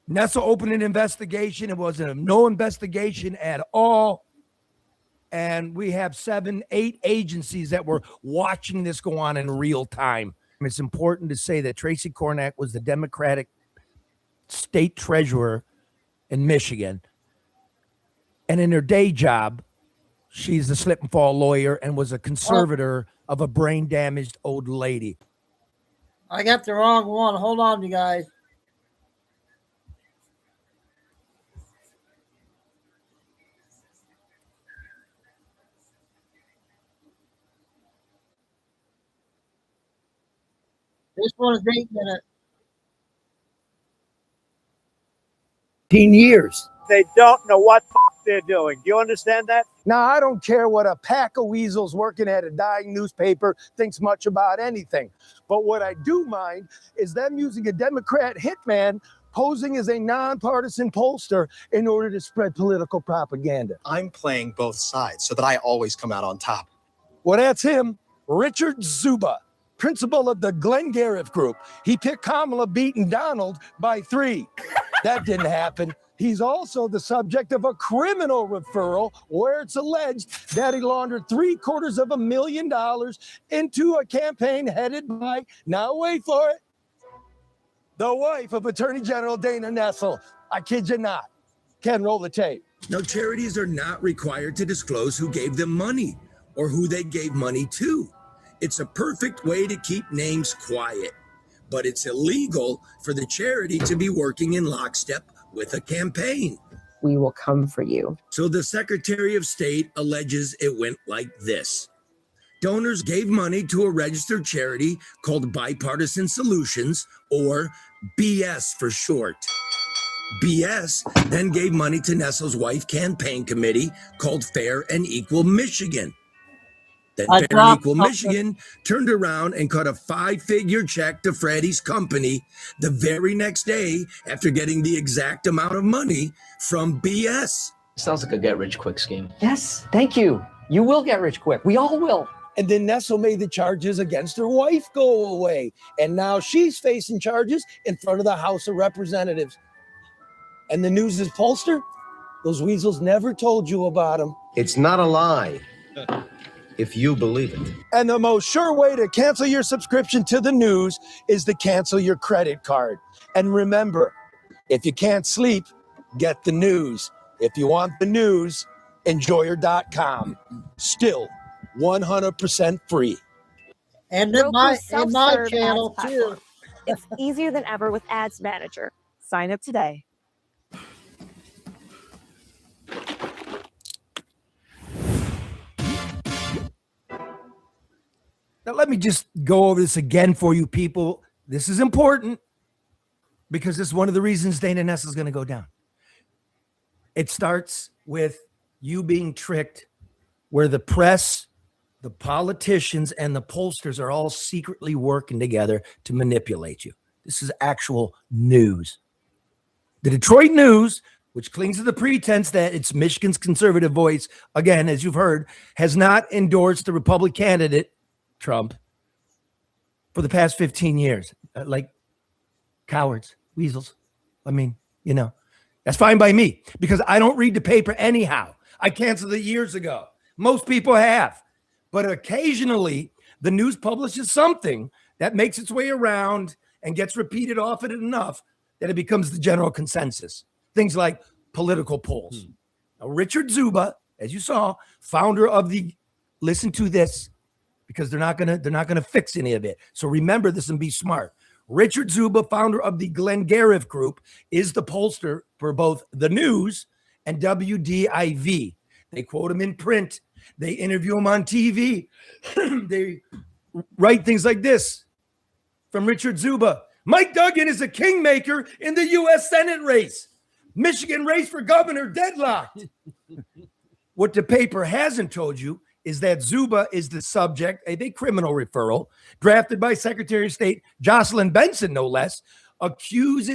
Nessel opened an investigation. It was no investigation at all. And we have 7, 8 agencies that were watching this go on in real time. It's important to say that Tracy Kornak was the Democratic state treasurer in Michigan. And in her day job, she's a slip and fall lawyer and was a conservator of a brain damaged old lady. I got the wrong one. Hold on, you guys. This one is 8 minutes. 10 years. They don't know what they're doing. Do you understand that? Now, I don't care what a pack of weasels working at a dying newspaper thinks much about anything. But what I do mind is them using a Democrat hitman posing as a nonpartisan pollster in order to spread political propaganda. I'm playing both sides so that I always come out on top. Well, that's him, Richard Zuba, principal of the Glenn Garrett Group. He picked Kamala beating Donald by 3. That didn't happen. He's also the subject of a criminal referral where it's alleged that he laundered $750,000 into a campaign headed by, now wait for it, the wife of Attorney General Dana Nessel. I kid you not. Ken, roll the tape. Now, charities are not required to disclose who gave them money or who they gave money to. It's a perfect way to keep names quiet, but it's illegal for the charity to be working in lockstep with a campaign. We will come for you. So the Secretary of State alleges it went like this. Donors gave money to a registered charity called Bipartisan Solutions, or BS for short. BS then gave money to Nessel's wife campaign committee called Fair and Equal Michigan. Then Fair and Equal Michigan turned around and cut a 5-figure check to Freddie's company the very next day after getting the exact amount of money from BS. Sounds like a get-rich-quick scheme. Yes, thank you. You will get rich quick. We all will. And then Nessel made the charges against her wife go away. And now she's facing charges in front of the House of Representatives. And the news is pollster? Those weasels never told you about them. It's not a lie, if you believe it. And the most sure way to cancel your subscription to the news is to cancel your credit card. And remember, if you can't sleep, get the news. If you want the news, enjoyer.com. Still 100% free. And in my channel ads too. It's easier than ever with Ads Manager. Sign up today. Now, let me just go over this again for you people. This is important because this is one of the reasons Dana Nessel is going to go down. It starts with you being tricked, where the press, the politicians, and the pollsters are all secretly working together to manipulate you. This is actual news. The Detroit News, which clings to the pretense that it's Michigan's conservative voice, again, as you've heard, has not endorsed the Republican candidate, Trump, for the past 15 years. Like cowards, weasels. I mean, you know, that's fine by me because I don't read the paper anyhow. I canceled it years ago. Most people have. But occasionally, the news publishes something that makes its way around and gets repeated often enough that it becomes the general consensus. Things like political polls. Now, Richard Zuba, as you saw, founder of the, listen to this, because they're not gonna fix any of it. So remember this and be smart. Richard Zuba, founder of the Glengarriff Group, is the pollster for both the News and WDIV. They quote him in print. They interview him on TV. They write things like this from Richard Zuba. Mike Duggan is a kingmaker in the U.S. Senate race. Michigan race for governor deadlocked. What the paper hasn't told you is that Zuba is the subject of a criminal referral drafted by Secretary of State Jocelyn Benson, no less, accused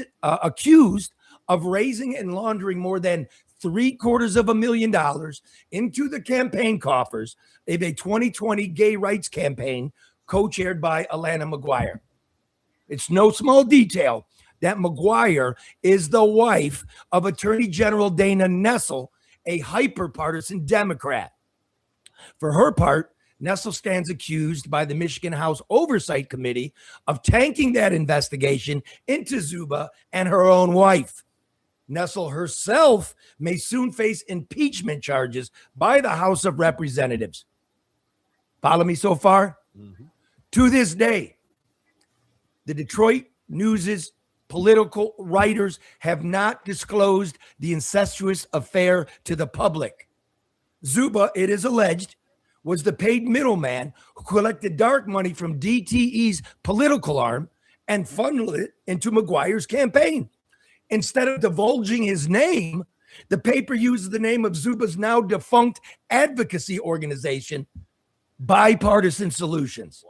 of raising and laundering more than $750,000 into the campaign coffers of a 2020 gay rights campaign co-chaired by Alana McGuire. It's no small detail that McGuire is the wife of Attorney General Dana Nessel, a hyper-partisan Democrat. For her part, Nessel stands accused by the Michigan House Oversight Committee of tanking that investigation into Zuba and her own wife. Nessel herself may soon face impeachment charges by the House of Representatives. Follow me so far? To this day, the Detroit News's political writers have not disclosed the incestuous affair to the public. Zuba, it is alleged, was the paid middleman who collected dark money from DTE's political arm and funneled it into McGuire's campaign. Instead of divulging his name, the paper uses the name of Zuba's now defunct advocacy organization, Bipartisan Solutions.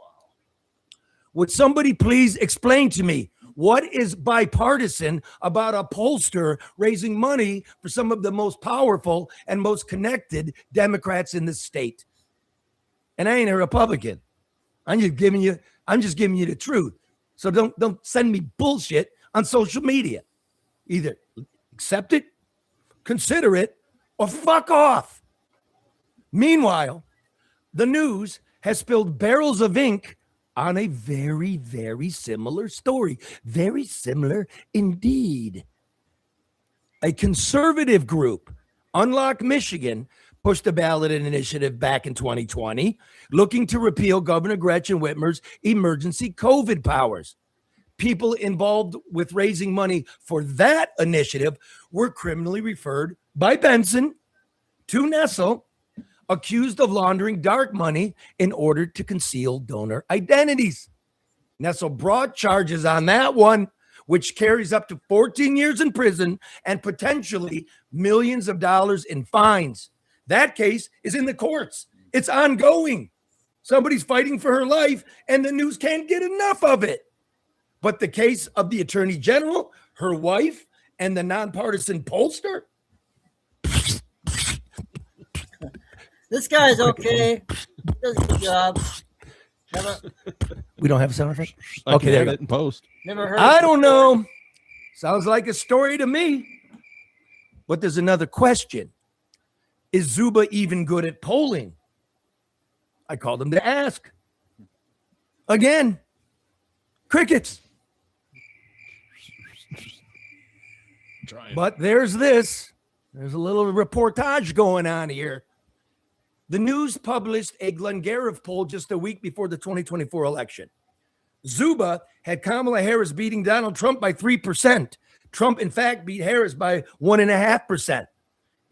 Would somebody please explain to me what is bipartisan about a pollster raising money for some of the most powerful and most connected Democrats in the state? And I ain't a Republican. I'm just giving you the truth. So don't send me bullshit on social media. Either accept it, consider it, or fuck off. Meanwhile, the News has spilled barrels of ink on a very, very similar story. Very similar indeed. A conservative group, Unlock Michigan, pushed a ballot initiative back in 2020, looking to repeal Governor Gretchen Whitmer's emergency COVID powers. People involved with raising money for that initiative were criminally referred by Benson to Nessel, accused of laundering dark money in order to conceal donor identities. Nessel brought charges on that one, which carries up to 14 years in prison and potentially millions of dollars in fines. That case is in the courts. It's ongoing. Somebody's fighting for her life, and the News can't get enough of it. But the case of the Attorney General, her wife, and the nonpartisan pollster? This guy's okay. Does a good job. We don't have a sound effect? I Okay, can there edit you go. and post. Never heard. I don't know. Sounds like a story to me. But there's another question. Is Zuba even good at polling? I called him to ask. Again, crickets. But there's this. There's a little reportage going on here. The News published a Glengarriff poll just a week before the 2024 election. Zuba had Kamala Harris beating Donald Trump by 3%. Trump, in fact, beat Harris by 1.5%.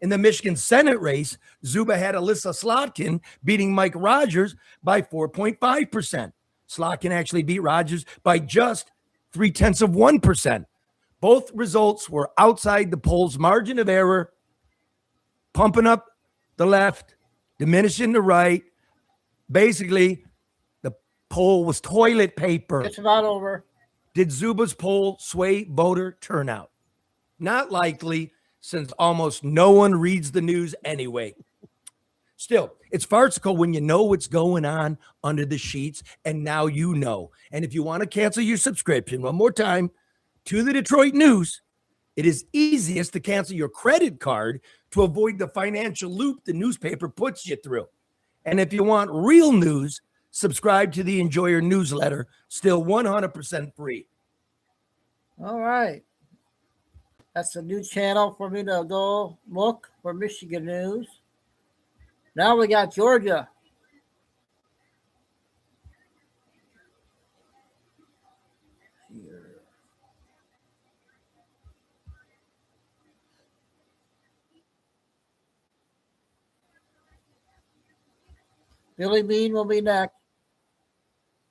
In the Michigan Senate race, Zuba had Alyssa Slotkin beating Mike Rogers by 4.5%. Slotkin actually beat Rogers by just 0.3%. Both results were outside the poll's margin of error, pumping up the left, diminishing the right. Basically, the poll was toilet paper. It's about over. Did Zuba's poll sway voter turnout? Not likely, since almost no one reads the news anyway. Still, it's farcical when you know what's going on under the sheets, and now you know. And if you want to cancel your subscription, one more time, to the Detroit News, it is easiest to cancel your credit card to avoid the financial loop the newspaper puts you through. And if you want real news, subscribe to the Enjoyer newsletter, still 100% free. All right. That's a new channel for me to go look for Michigan news. Now we got Georgia. Billy Bean will be next.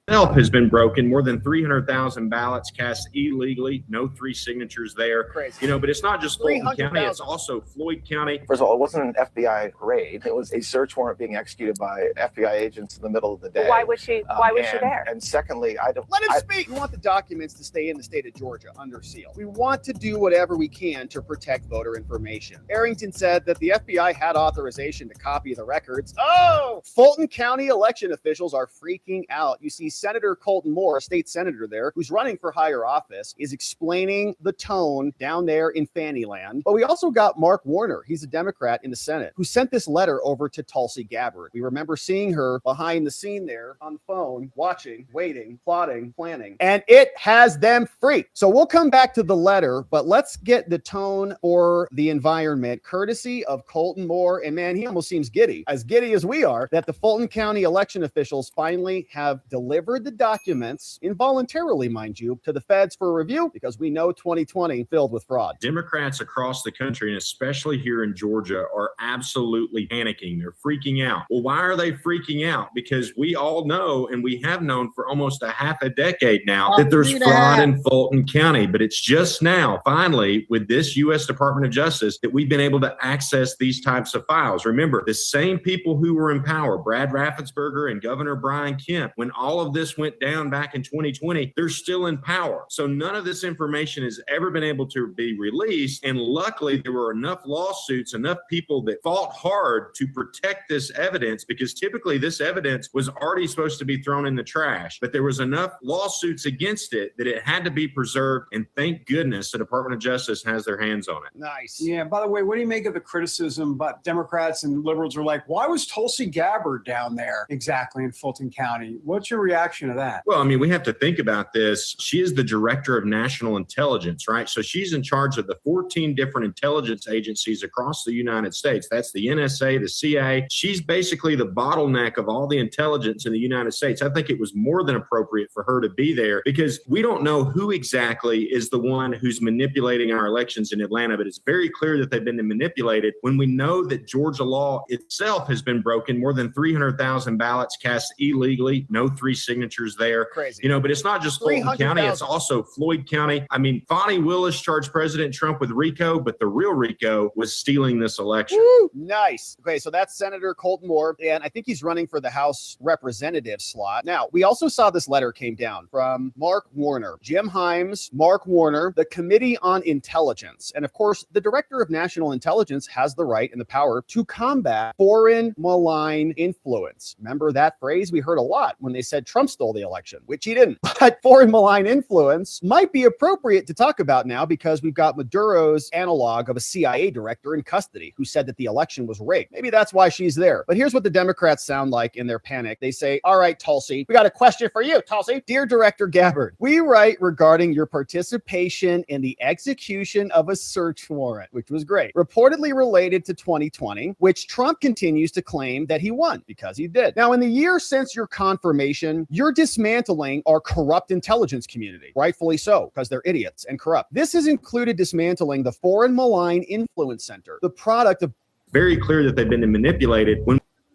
Has been broken. More than 300,000 ballots cast illegally. No 3 signatures there. Crazy. You know, but it's not just Fulton County. 300,000. It's also Floyd County. First of all, it wasn't an FBI raid. It was a search warrant being executed by FBI agents in the middle of the day. Why was she and, there? And secondly, I don't Let him speak. We want the documents to stay in the state of Georgia under seal. We want to do whatever we can to protect voter information. Arrington said that the FBI had authorization to copy the records. Oh, Fulton County election officials are freaking out. You see, Senator Colton Moore, a state senator there, who's running for higher office, is explaining the tone down there in Fannyland. But we also got Mark Warner. He's a Democrat in the Senate who sent this letter over to Tulsi Gabbard. We remember seeing her behind the scene there on the phone, watching, waiting, plotting, planning, and it has them freaked. So we'll come back to the letter, but let's get the tone or the environment courtesy of Colton Moore. And man, he almost seems giddy as we are, that the Fulton County election officials finally have delivered the documents, involuntarily, mind you, to the feds for review, because we know 2020 filled with fraud. Democrats across the country, and especially here in Georgia, are absolutely panicking. They're freaking out. Well, why are they freaking out? Because we all know, and we have known for almost a half a decade now, that there's fraud in Fulton County. But it's just now, finally, with this U.S. Department of Justice, that we've been able to access these types of files. Remember, the same people who were in power, Brad Raffensperger and Governor Brian Kemp, when all of this went down back in 2020, they're still in power. So none of this information has ever been able to be released. And luckily, there were enough lawsuits, enough people that fought hard to protect this evidence, because typically this evidence was already supposed to be thrown in the trash. But there was enough lawsuits against it that it had to be preserved. And thank goodness the Department of Justice has their hands on it. Nice. Yeah, by the way, what do you make of the criticism about Democrats and liberals are like, why was Tulsi Gabbard down there exactly in Fulton County? What's your reaction to that? Well, I mean, we have to think about this. She is the director of national intelligence, right? So she's in charge of the 14 different intelligence agencies across the United States. That's the NSA, the CIA. She's basically the bottleneck of all the intelligence in the United States. I think it was more than appropriate for her to be there, because we don't know who exactly is the one who's manipulating our elections in Atlanta, but it's very clear that they've been manipulated when we know that Georgia law itself has been broken. More than 300,000 ballots cast illegally, no 3 signatures there. Crazy. You know, but it's not just Fulton County, it's also Floyd County. I mean, Fonnie Willis charged President Trump with RICO, but the real RICO was stealing this election. Woo, nice. Okay, so that's Senator Colton Moore, and I think he's running for the House Representative slot. Now, we also saw this letter came down from Mark Warner, Jim Himes, Mark Warner, the Committee on Intelligence. And of course, the Director of National Intelligence has the right and the power to combat foreign malign influence. Remember that phrase we heard a lot when they said Trump stole the election, which he didn't. But foreign malign influence might be appropriate to talk about now, because we've got Maduro's analog of a CIA director in custody who said that the election was rigged. Maybe that's why she's there. But here's what the Democrats sound like in their panic. They say, all right, Tulsi, we got a question for you, Tulsi. Dear Director Gabbard, we write regarding your participation in the execution of a search warrant, which was great, reportedly related to 2020, which Trump continues to claim that he won, because he did. Now, in the year since your confirmation, you're dismantling our corrupt intelligence community, rightfully so, because they're idiots and corrupt. This has included dismantling the Foreign Malign Influence Center, the product of... Very clear that they've been manipulated.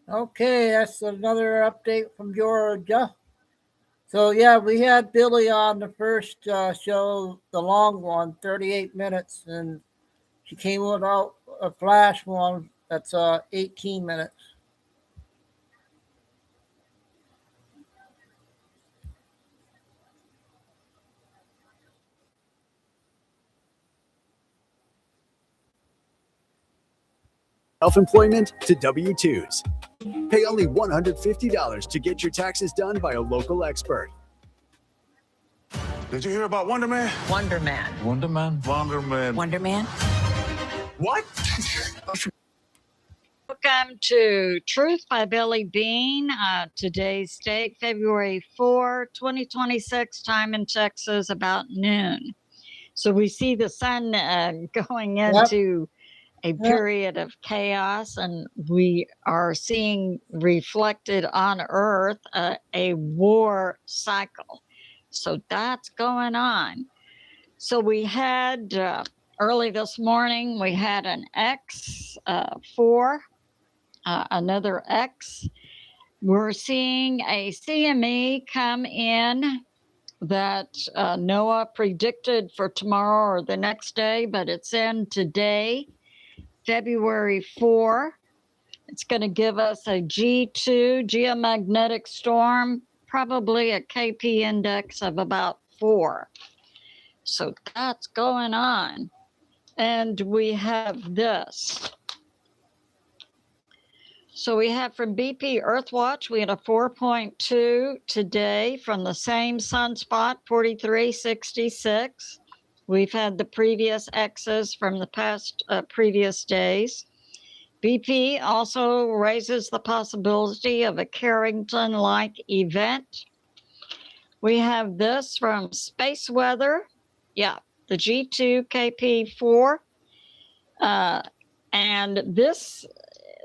Okay, that's another update from Georgia. So yeah, we had Billy on the first show, the long one, 38 minutes, and she came without a flash one That's 18 minutes. Self-employment to W-2s. Pay only $150 to get your taxes done by a local expert. Did you hear about Wonder Man? Wonder Man. Wonder Man? Wonder Man. Wonder Man. What? Welcome to Truth by Billy Bean. Today's date, February 4, 2026, time in Texas, about noon. So we see the sun going into a period of chaos, and we are seeing reflected on Earth a war cycle. So that's going on. So we had early this morning, we had an X4, another X. We're seeing a CME come in that NOAA predicted for tomorrow or the next day, but it's in today, February 4. It's going to give us a G2 geomagnetic storm, probably a KP index of about 4. So that's going on. And we have this. So we have from BP Earthwatch, we had a 4.2 today from the same sunspot, 4366. We've had the previous X's from the past previous days. BP also raises the possibility of a Carrington-like event. We have this from Space Weather. Yeah, the G2 KP4. And this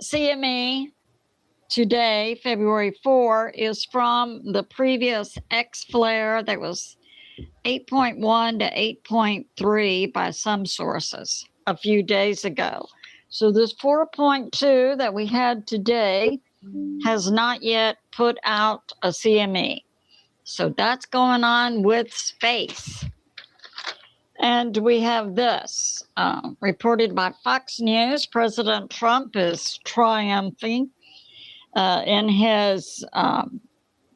CME today, February 4, is from the previous X flare that was 8.1 to 8.3 by some sources a few days ago. So this 4.2 that we had today has not yet put out a CME. So that's going on with space. And we have this reported by Fox News. President Trump is triumphing in his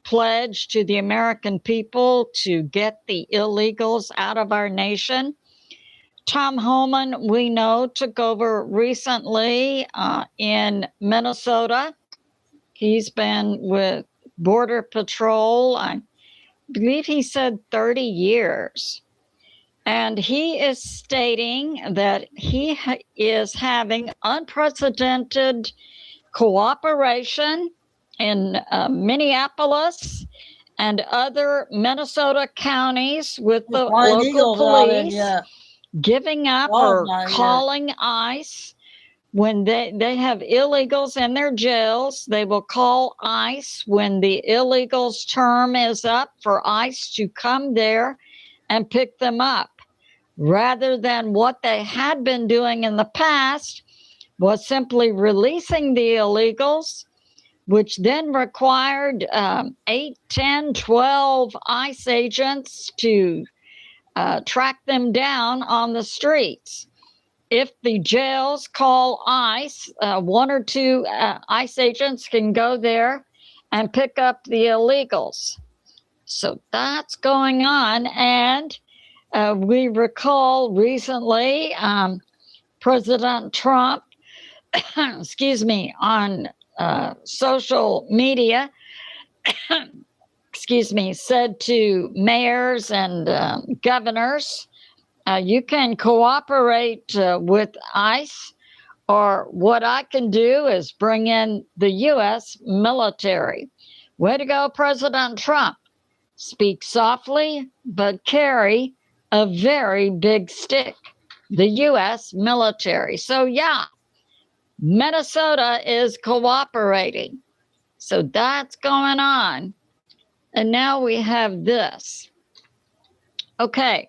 pledge to the American people to get the illegals out of our nation. Tom Homan, we know, took over recently in Minnesota. He's been with Border Patrol, I believe he said 30 years. And he is stating that he is having unprecedented cooperation in Minneapolis and other Minnesota counties with the local police, giving up or calling ICE. When they have illegals in their jails, they will call ICE when the illegals' term is up for ICE to come there and pick them up, rather than what they had been doing in the past was simply releasing the illegals, which then required 8, 10, 12 ICE agents to track them down on the streets. If the jails call ICE, 1 or 2 ICE agents can go there and pick up the illegals. So that's going on. And we recall recently President Trump, excuse me, on social media, excuse me, said to mayors and governors, you can cooperate with ICE, or what I can do is bring in the U.S. military. Way to go, President Trump. Speak softly, but carry a very big stick, the U.S. military. So, yeah, Minnesota is cooperating. So that's going on. And now we have this. Okay.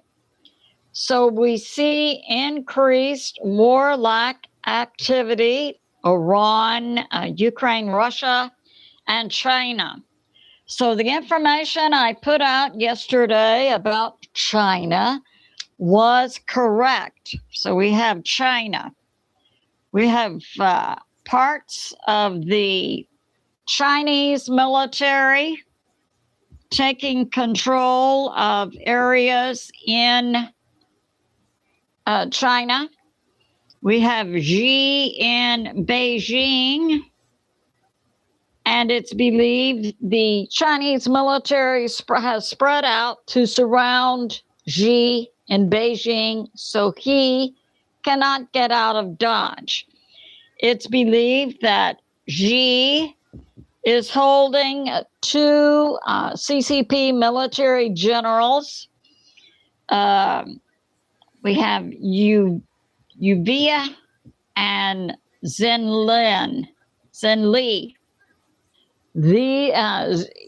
So we see increased warlike activity, Iran, Ukraine, Russia, and China. So the information I put out yesterday about China was correct. So we have China. We have parts of the Chinese military taking control of areas in China. We have Xi in Beijing, and it's believed the Chinese military has spread out to surround Xi in Beijing so he cannot get out of Dodge. It's believed that Xi is holding two CCP military generals. We have Yuvia and Zen Li. The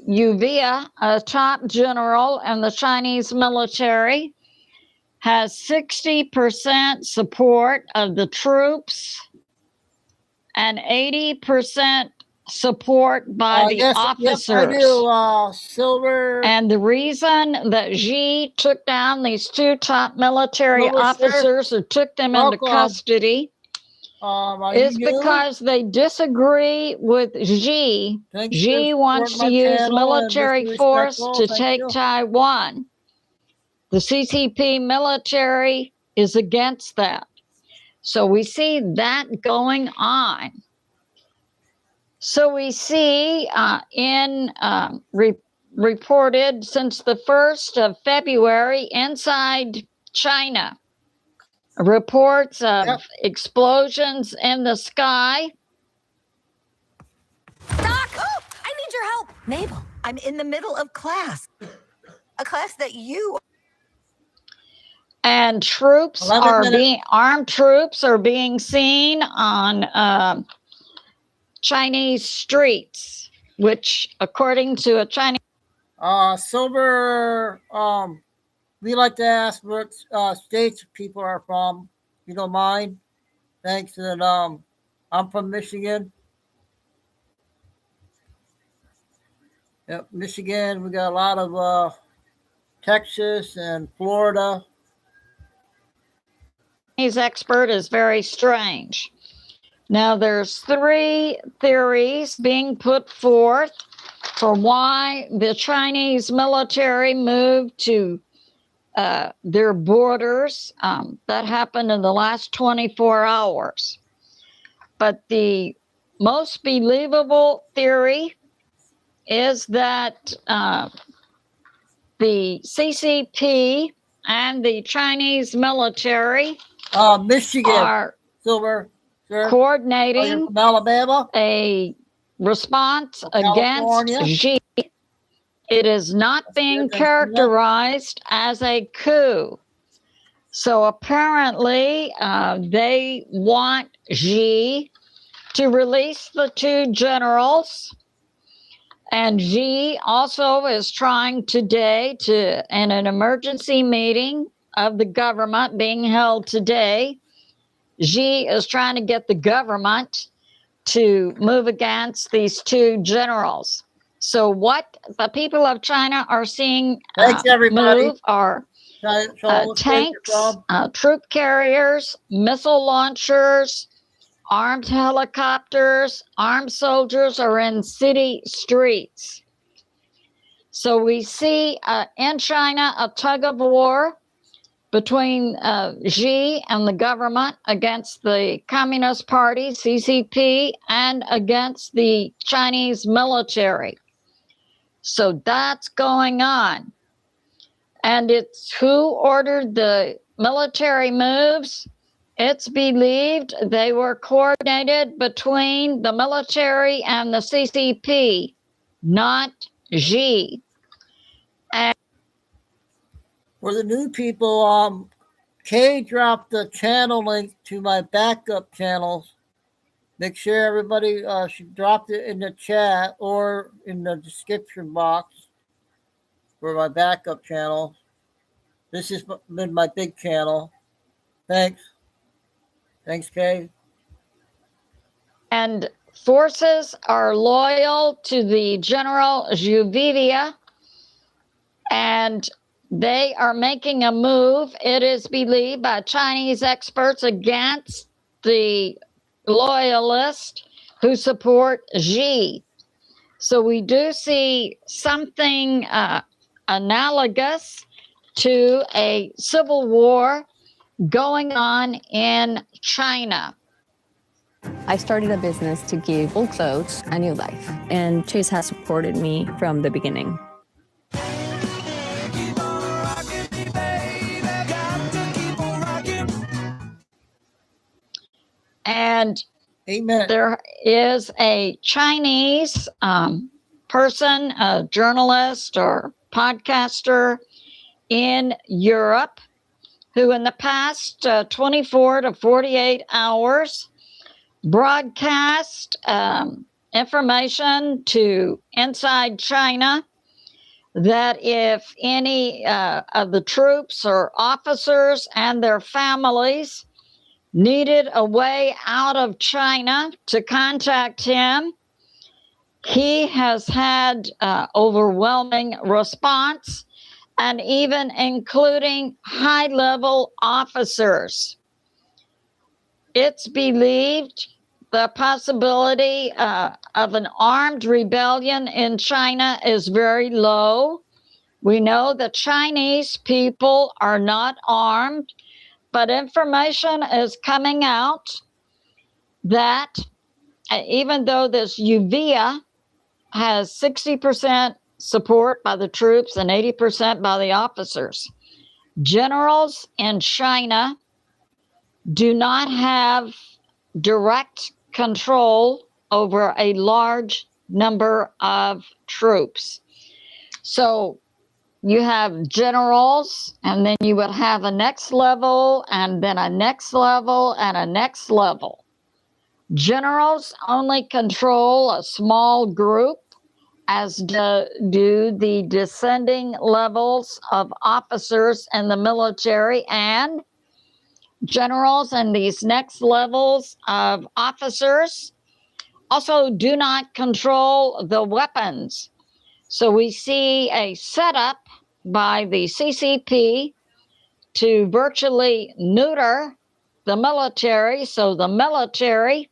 Yuvia, a top general in the Chinese military, has 60% support of the troops and 80% support by the officers. Yes, I do, Silver. And the reason that Xi took down these two top military officers or took them into custody is because they disagree with Xi. Xi wants to use military force to take Taiwan. The CCP military is against that. So we see that going on. So we see reported since the 1st of February inside China, reports of explosions in the sky. Doc! Oh, I need your help. Mabel, I'm in the middle of class. A class that you... And troops armed troops are being seen on Chinese streets, which according to a Chinese Silver, we like to ask what states people are from. You don't mind? Thanks. And I'm from Michigan. Yep, Michigan. We got a lot of Texas and Florida. Chinese expert is very strange. Now, there's 3 theories being put forth for why the Chinese military moved to their borders. That happened in the last 24 hours. But the most believable theory is that the CCP and the Chinese military Michigan are Silver. Coordinating from Alabama, a response against Xi. It is not being characterized as a coup. So apparently they want Xi to release the 2 generals. And Xi also is trying today in an emergency meeting of the government being held today, Xi is trying to get the government to move against these 2 generals. So what the people of China are seeing move are tanks, troop carriers, missile launchers, armed helicopters, armed soldiers are in city streets. So we see in China a tug of war between Xi and the government against the Communist Party, CCP, and against the Chinese military. So that's going on. And it's who ordered the military moves. It's believed they were coordinated between the military and the CCP, not Xi. And for the new people, Kay dropped the channel link to my backup channels. Make sure everybody she dropped it in the chat or in the description box for my backup channel. This has been my big channel. Thanks. Thanks, Kay. And forces are loyal to the General Zhuvia, and they are making a move, it is believed by Chinese experts, against the loyalists who support Xi. So we do see something analogous to a civil war going on in China. I started a business to give old clothes a new life, and Chase has supported me from the beginning. And Amen. There is a Chinese person, a journalist or podcaster in Europe who in the past 24 to 48 hours broadcast information to inside China that if any of the troops or officers and their families needed a way out of China, to contact him. He has had overwhelming response, and even including high-level officers. It's believed the possibility of an armed rebellion in China is very low. We know the Chinese people are not armed, but information is coming out that even though this UVIA has 60% support by the troops and 80% by the officers, generals in China do not have direct control over a large number of troops. So you have generals, and then you would have a next level, and then a next level, and a next level. Generals only control a small group, as do the descending levels of officers in the military, and generals and these next levels of officers also do not control the weapons. So we see a setup by the CCP to virtually neuter the military, so the military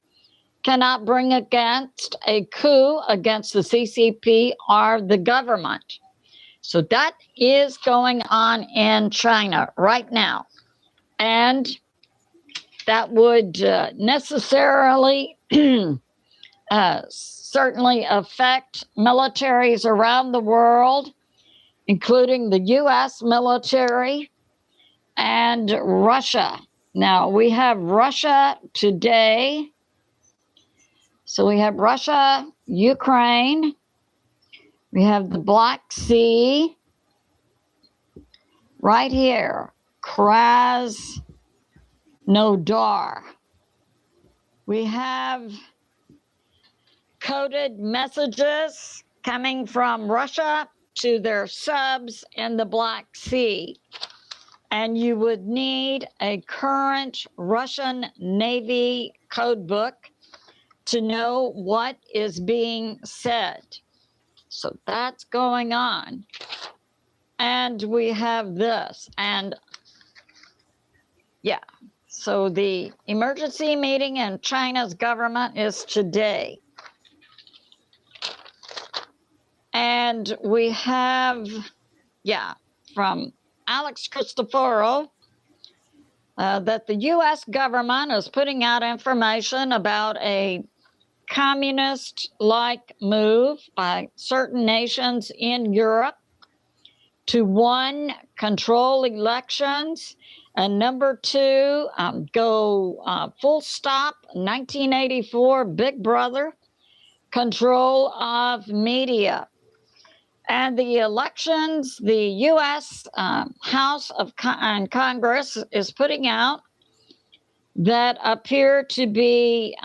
cannot bring against a coup against the CCP or the government. So that is going on in China right now. And that would necessarily certainly affect militaries around the world, including the U.S. military and Russia. Now, we have Russia today. So we have Russia, Ukraine. We have the Black Sea right here, Krasnodar. We have coded messages coming from Russia to their subs in the Black Sea. And you would need a current Russian Navy code book to know what is being said. So that's going on. And we have this. And yeah, so the emergency meeting in China's government is today. And we have, from Alex Cristoforo, that the U.S. government is putting out information about a communist-like move by certain nations in Europe to, one, control elections, and number two, go full stop 1984 Big Brother control of media. And the elections, the U.S. House of Congress is putting out that appear to be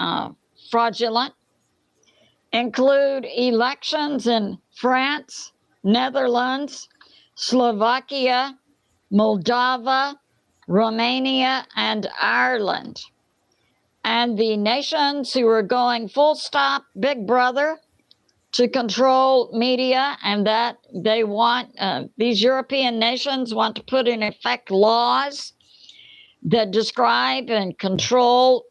fraudulent, include elections in France, Netherlands, Slovakia, Moldova, Romania, and Ireland. And the nations who are going full stop Big Brother to control media, and that they want, these European nations want to put in effect laws that describe and control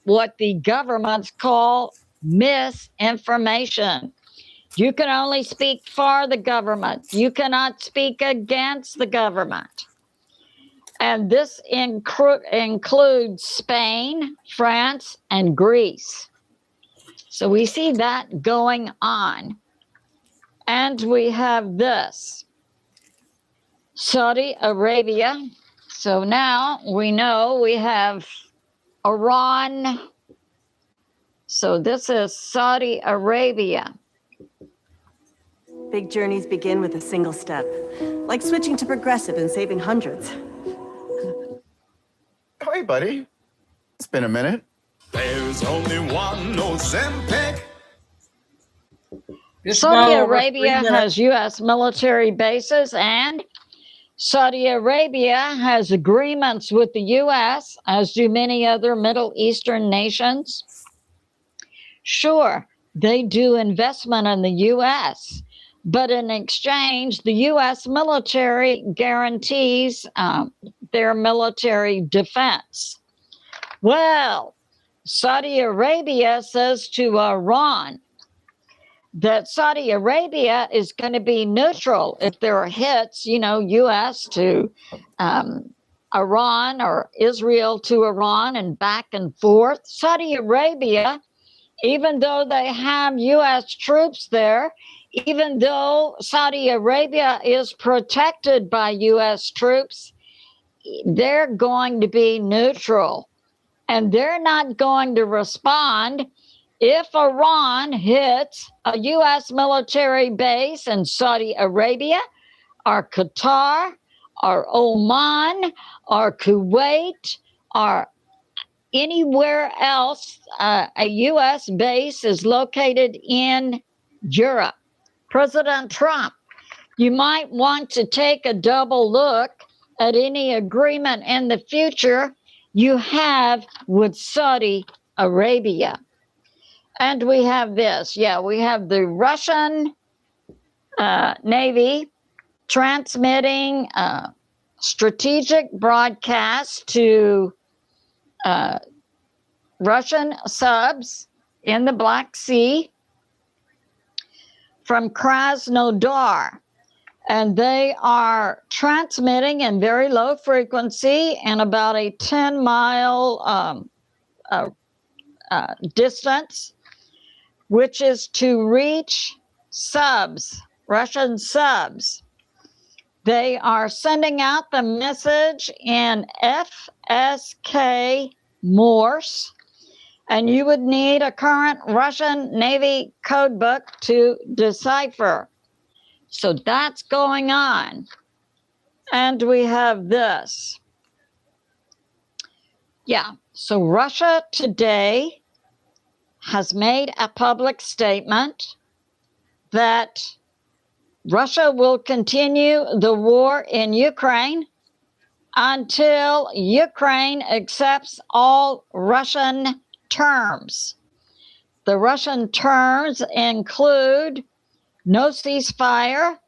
what the governments call misinformation. You can only speak for the government. You cannot speak against the government. And this includes Spain, France, and Greece. So we see that going on. And we have this, Saudi Arabia. So now we know we have Iran. So this is Saudi Arabia. Big journeys begin with a single step, like switching to Progressive and saving hundreds. Hey, buddy. It's been a minute. There's only one Ozempic. Saudi Arabia has U.S. military bases, and Saudi Arabia has agreements with the U.S., as do many other Middle Eastern nations. Sure, they do investment in the U.S., but in exchange, the U.S. military guarantees their military defense. Well, Saudi Arabia says to Iran that Saudi Arabia is going to be neutral if there are hits, U.S. to Iran or Israel to Iran and back and forth. Saudi Arabia, even though they have U.S. troops there, even though Saudi Arabia is protected by U.S. troops, they're going to be neutral. And they're not going to respond if Iran hits a U.S. military base in Saudi Arabia or Qatar or Oman or Kuwait or anywhere else a U.S. base is located in Europe. President Trump, you might want to take a double look at any agreement in the future you have with Saudi Arabia. And we have this. We have the Russian Navy transmitting strategic broadcasts to Russian subs in the Black Sea from Krasnodar. And they are transmitting in very low frequency and about a 10-mile distance, which is to reach subs, Russian subs. They are sending out the message in FSK Morse, and you would need a current Russian Navy code book to decipher. So that's going on. And we have this. So Russia today has made a public statement that Russia will continue the war in Ukraine until Ukraine accepts all Russian terms. The Russian terms include no ceasefire,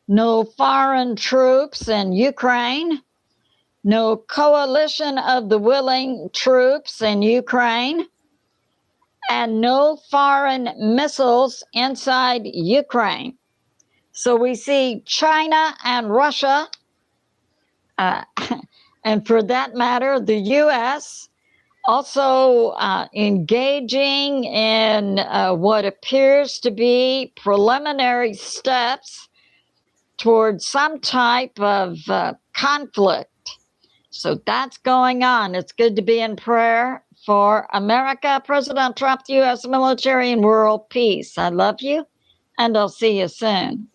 no foreign troops in Ukraine, no coalition of the willing troops in Ukraine, and no foreign missiles inside Ukraine. So we see China and Russia, and for that matter, the U.S., also engaging in what appears to be preliminary steps towards some type of conflict. So that's going on. It's good to be in prayer for America, President Trump, the U.S. military, and world peace. I love you, and I'll see you soon.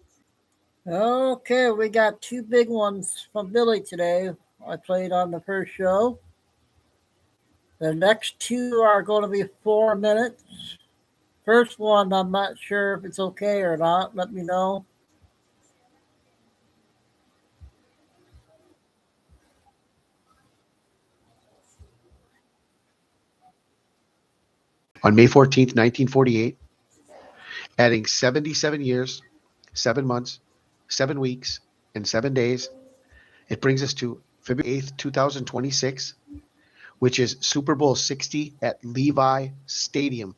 Okay, we got two big ones from Billy today. I played on the first show. The next two are going to be 4 minutes. First one, I'm not sure if it's okay or not. Let me know. On May 14th, 1948, adding 77 years, 7 months, 7 weeks, and 7 days, it brings us to February 8th, 2026, which is Super Bowl 60 at Levi Stadium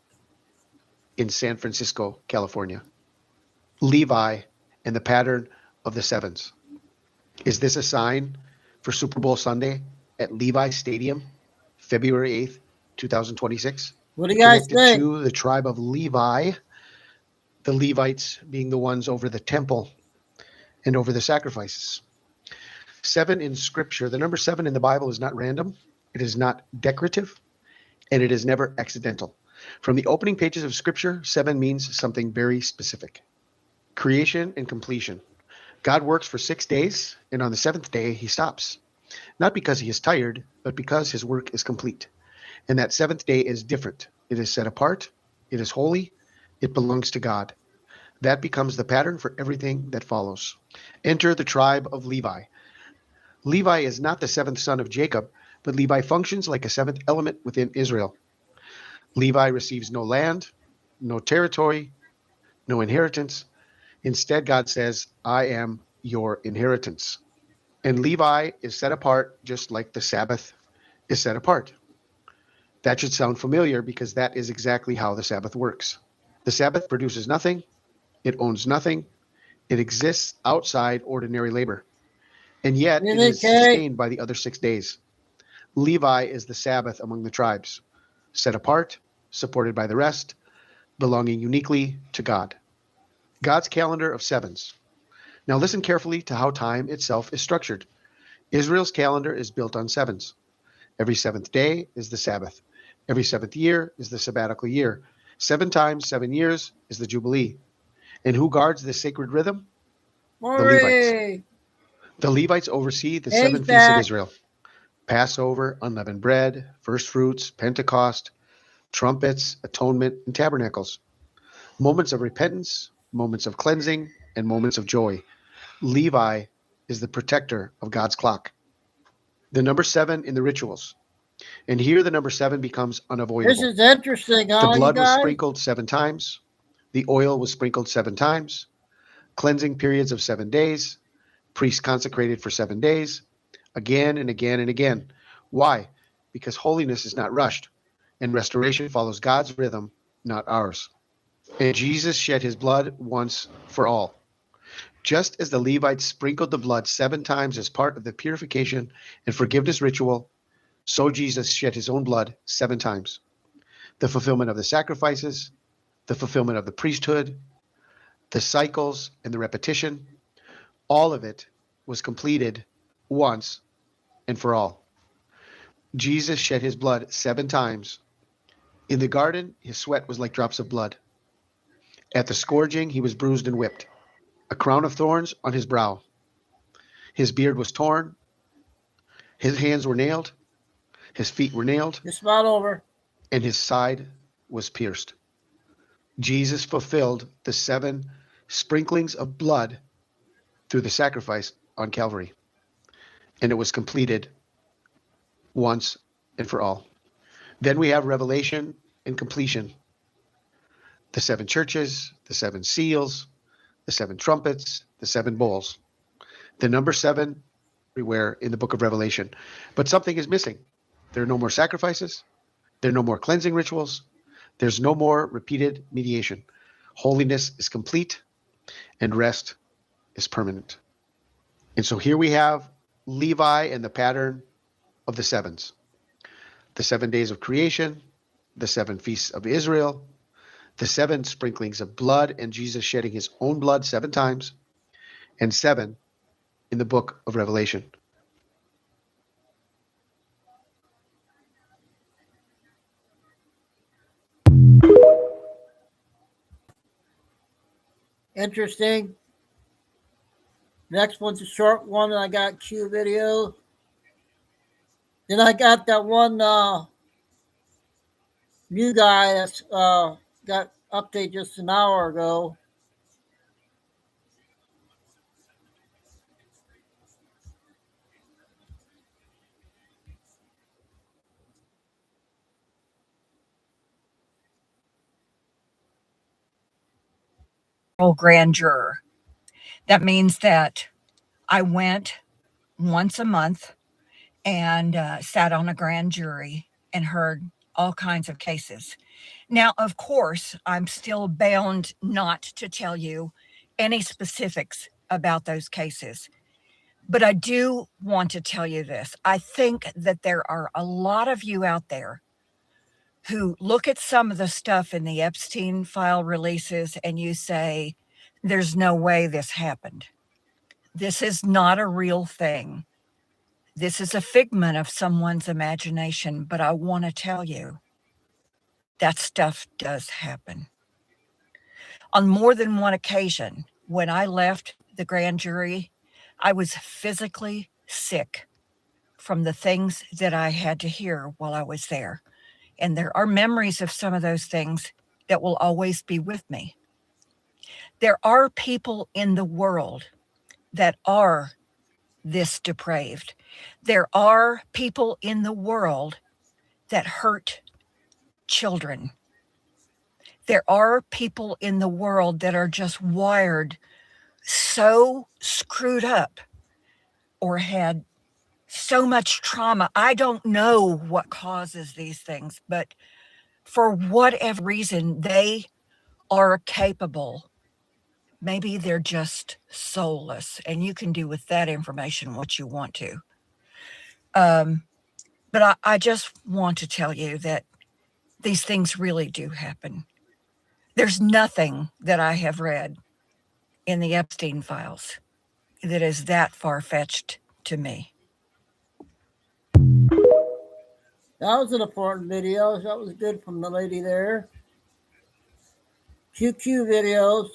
in San Francisco, California. Levi and the pattern of the sevens. Is this a sign for Super Bowl Sunday at Levi Stadium, February 8th, 2026? What do you guys Connected think? to the tribe of Levi, the Levites being the ones over the temple and over the sacrifices. 7 in Scripture, the number 7 in the Bible is not random, it is not decorative, and it is never accidental. From the opening pages of Scripture, 7 means something very specific. Creation and completion. God works for 6 days, and on the 7th day, he stops. Not because he is tired, but because his work is complete. And that 7th day is different. It is set apart, it is holy, it belongs to God. That becomes the pattern for everything that follows. Enter the tribe of Levi. Levi is not the 7th son of Jacob, but Levi functions like a 7th element within Israel. Levi receives no land, no territory, no inheritance. Instead, God says, I am your inheritance. And Levi is set apart just like the Sabbath is set apart. That should sound familiar because that is exactly how the Sabbath works. The Sabbath produces nothing, it owns nothing, it exists outside ordinary labor. And yet it is sustained by the other 6 days. Levi is the Sabbath among the tribes, set apart, supported by the rest, belonging uniquely to God. God's calendar of sevens. Now listen carefully to how time itself is structured. Israel's calendar is built on sevens. Every 7th day is the Sabbath. Every 7th year is the sabbatical year. 7 times 7 years is the Jubilee. And who guards this sacred rhythm? The Levites. The Levites oversee the 7 feasts of Israel. Passover, unleavened bread, first fruits, Pentecost, trumpets, atonement, and tabernacles. Moments of repentance, moments of cleansing, and moments of joy. Levi is the protector of God's clock. The number 7 in the rituals. And here the number 7 becomes unavoidable. This is interesting, huh, The blood you was guys? sprinkled 7 times. The oil was sprinkled 7 times. Cleansing periods of 7 days. Priests consecrated for 7 days. Again and again and again. Why? Because holiness is not rushed, and restoration follows God's rhythm, not ours. And Jesus shed his blood once for all. Just as the Levites sprinkled the blood 7 times as part of the purification and forgiveness ritual, so Jesus shed his own blood 7 times. The fulfillment of the sacrifices, the fulfillment of the priesthood, the cycles and the repetition, all of it was completed once and for all. Jesus shed his blood 7 times. In the garden, his sweat was like drops of blood. At the scourging, he was bruised and whipped. A crown of thorns on his brow. His beard was torn. His hands were nailed. His feet were nailed. It's not over. And his side was pierced. Jesus fulfilled the 7 sprinklings of blood through the sacrifice on Calvary. And it was completed once and for all. Then we have revelation and completion. The 7 churches, the 7 seals, the 7 trumpets, the 7 bowls. The number 7 everywhere in the book of Revelation. But something is missing. There are no more sacrifices. There are no more cleansing rituals. There's no more repeated mediation. Holiness is complete and rest is permanent. And so here we have Levi and the pattern of the sevens. The 7 days of creation, the 7 feasts of Israel, the 7 sprinklings of blood and Jesus shedding his own blood 7 times, and 7 in the book of Revelation. Interesting. Next one's a short one, and I got Q video. Then I got that one new guy that's got update just an hour ago. Grand juror. That means that I went once a month and sat on a grand jury and heard all kinds of cases. Now, of course, I'm still bound not to tell you any specifics about those cases. But I do want to tell you this. I think that there are a lot of you out there who look at some of the stuff in the Epstein file releases and you say, there's no way this happened. This is not a real thing. This is a figment of someone's imagination, but I want to tell you that stuff does happen. On more than one occasion, when I left the grand jury, I was physically sick from the things that I had to hear while I was there. And there are memories of some of those things that will always be with me. There are people in the world that are this depraved. There are people in the world that hurt children. There are people in the world that are just wired so screwed up or had so much trauma. I don't know what causes these things, but for whatever reason, they are capable. Maybe they're just soulless, and you can do with that information what you want to. But I just want to tell you that these things really do happen. There's nothing that I have read in the Epstein files that is that far-fetched to me. That was an important video. That was good from the lady there. QQ videos.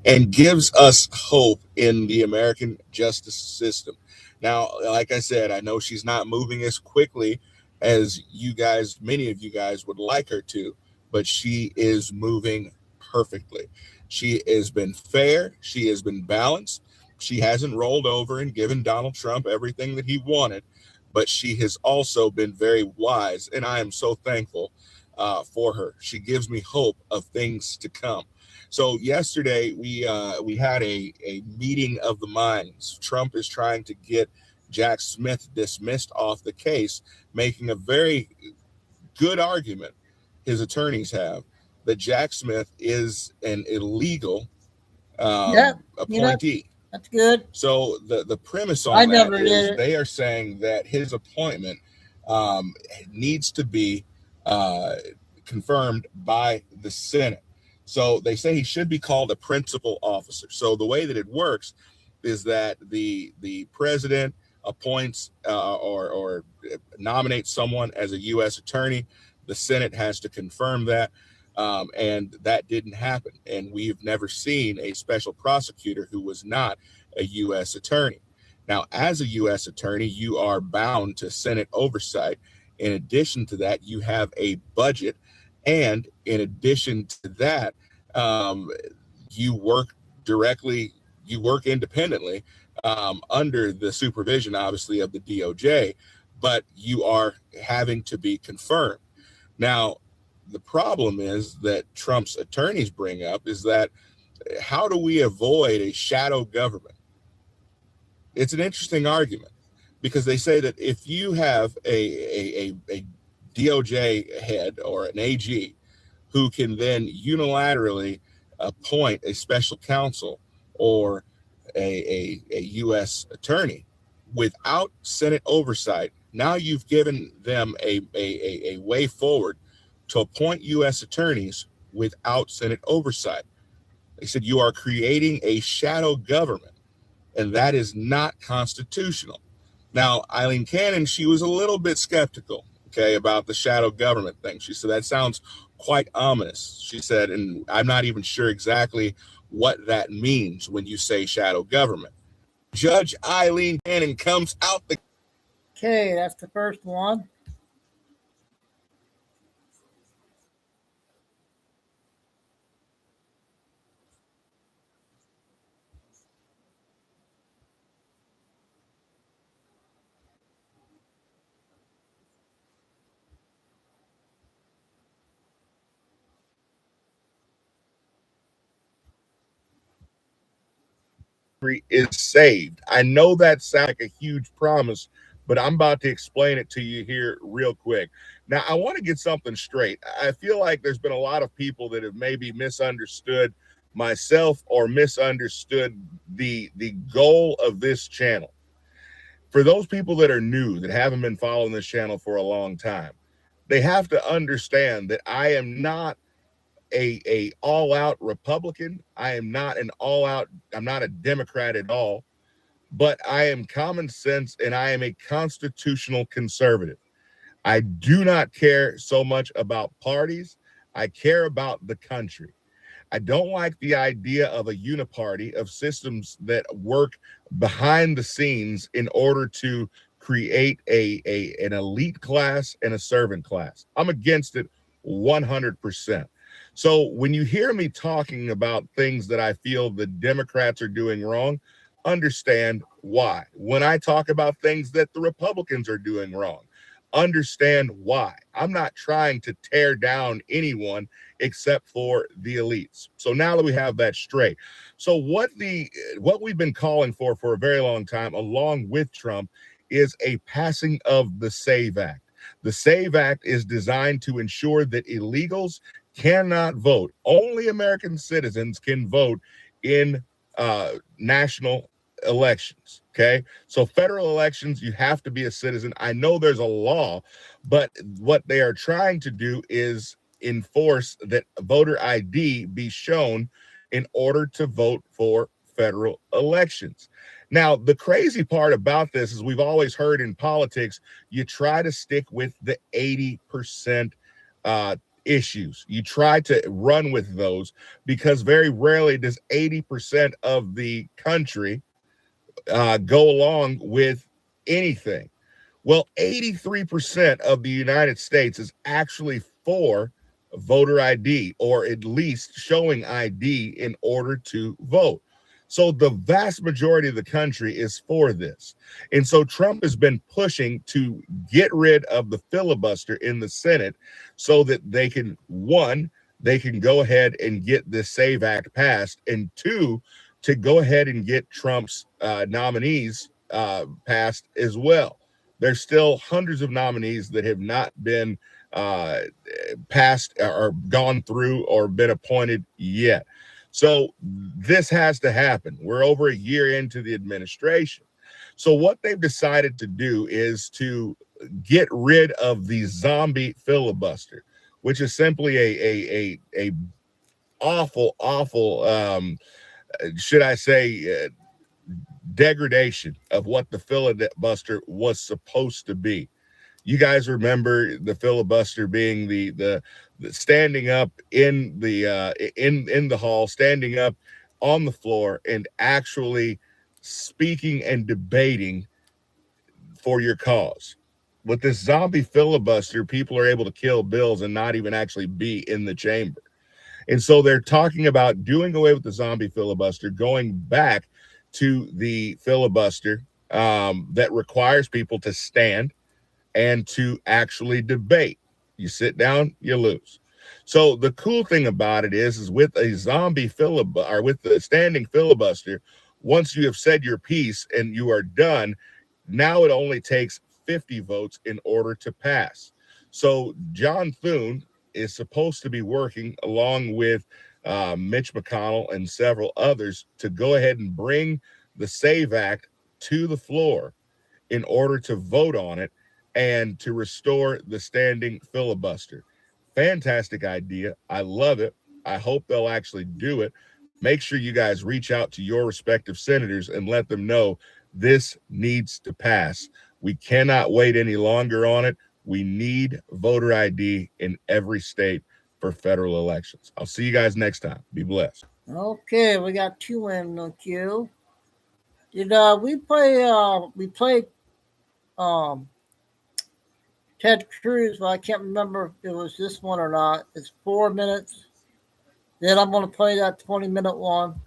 And gives us hope in the American justice system. Now, like I said, I know she's not moving as quickly as you guys, many of you guys would like her to, but she is moving perfectly. She has been fair. She has been balanced. She hasn't rolled over and given Donald Trump everything that he wanted, but she has also been very wise, and I am so thankful for her. She gives me hope of things to come. So yesterday we had a meeting of the minds. Trump is trying to get Jack Smith dismissed off the case, making a very good argument, his attorneys have, that Jack Smith is an illegal appointee. That's good. So the premise on that is they are saying that his appointment needs to be confirmed by the Senate. So they say he should be called a principal officer. So the way that it works is that the president appoints or nominates someone as a U.S. attorney. The Senate has to confirm that. And that didn't happen. And we've never seen a special prosecutor who was not a U.S. attorney. Now, as a U.S. attorney, you are bound to Senate oversight. In addition to that, you have a budget. And in addition to that, you work independently under the supervision, obviously, of the DOJ, but you are having to be confirmed. Now, the problem is that Trump's attorneys bring up is that how do we avoid a shadow government? It's an interesting argument because they say that if you have a DOJ head or an AG who can then unilaterally appoint a special counsel or a U.S. attorney without Senate oversight, now you've given them a way forward to appoint U.S. attorneys without Senate oversight. They said you are creating a shadow government, and that is not constitutional. Now, Eileen Cannon, she was a little bit skeptical, about the shadow government thing. She said that sounds quite ominous. She said, and I'm not even sure exactly what that means when you say shadow government. Judge Eileen Cannon comes out the... Okay, that's the first one. is saved. I know that sounds like a huge promise, but I'm about to explain it to you here real quick. Now, I want to get something straight. I feel like there's been a lot of people that have maybe misunderstood myself or misunderstood the goal of this channel. For those people that are new, that haven't been following this channel for a long time, they have to understand that I am not a all-out Republican. I am not an all-out, I'm not a Democrat at all, but I am common sense and I am a constitutional conservative. I do not care so much about parties. I care about the country. I don't like the idea of a uniparty, of systems that work behind the scenes in order to create an elite class and a servant class. I'm against it 100%. So when you hear me talking about things that I feel the Democrats are doing wrong, understand why. When I talk about things that the Republicans are doing wrong, understand why. I'm not trying to tear down anyone except for the elites. So now that we have that straight, so what we've been calling for a very long time, along with Trump, is a passing of the SAVE Act. The SAVE Act is designed to ensure that illegals cannot vote. Only American citizens can vote in national elections. Okay, so federal elections, you have to be a citizen. I know there's a law, but what they are trying to do is enforce that voter ID be shown in order to vote for federal elections. Now, the crazy part about this is we've always heard in politics, you try to stick with the 80% issues. You try to run with those because very rarely does 80% of the country go along with anything. Well, 83% of the United States is actually for voter ID, or at least showing ID in order to vote. So the vast majority of the country is for this. And so Trump has been pushing to get rid of the filibuster in the Senate so that they can, one, they can go ahead and get this SAVE Act passed, and two, to go ahead and get Trump's nominees passed as well. There's still hundreds of nominees that have not been passed or gone through or been appointed yet. So this has to happen. We're over a year into the administration. So what they've decided to do is to get rid of the zombie filibuster, which is simply a awful, should I say, degradation of what the filibuster was supposed to be. You guys remember the filibuster being the standing up in the hall, standing up on the floor, and actually speaking and debating for your cause. With this zombie filibuster, people are able to kill bills and not even actually be in the chamber. And so they're talking about doing away with the zombie filibuster, going back to the filibuster that requires people to stand and to actually debate. You sit down, you lose. So the cool thing about it is with a zombie filibuster, or with the standing filibuster, once you have said your piece and you are done, now it only takes 50 votes in order to pass. So John Thune is supposed to be working along with Mitch McConnell and several others to go ahead and bring the SAVE Act to the floor in order to vote on it and to restore the standing filibuster. Fantastic idea. I love it. I hope they'll actually do it. Make sure you guys reach out to your respective senators and let them know this needs to pass. We cannot wait any longer on it. We need voter ID in every state for federal elections. I'll see you guys next time. Be blessed. Okay, we got two in the queue. Did we played Ted Cruz, but I can't remember if it was this one or not. It's 4 minutes. Then I'm going to play that 20-minute one.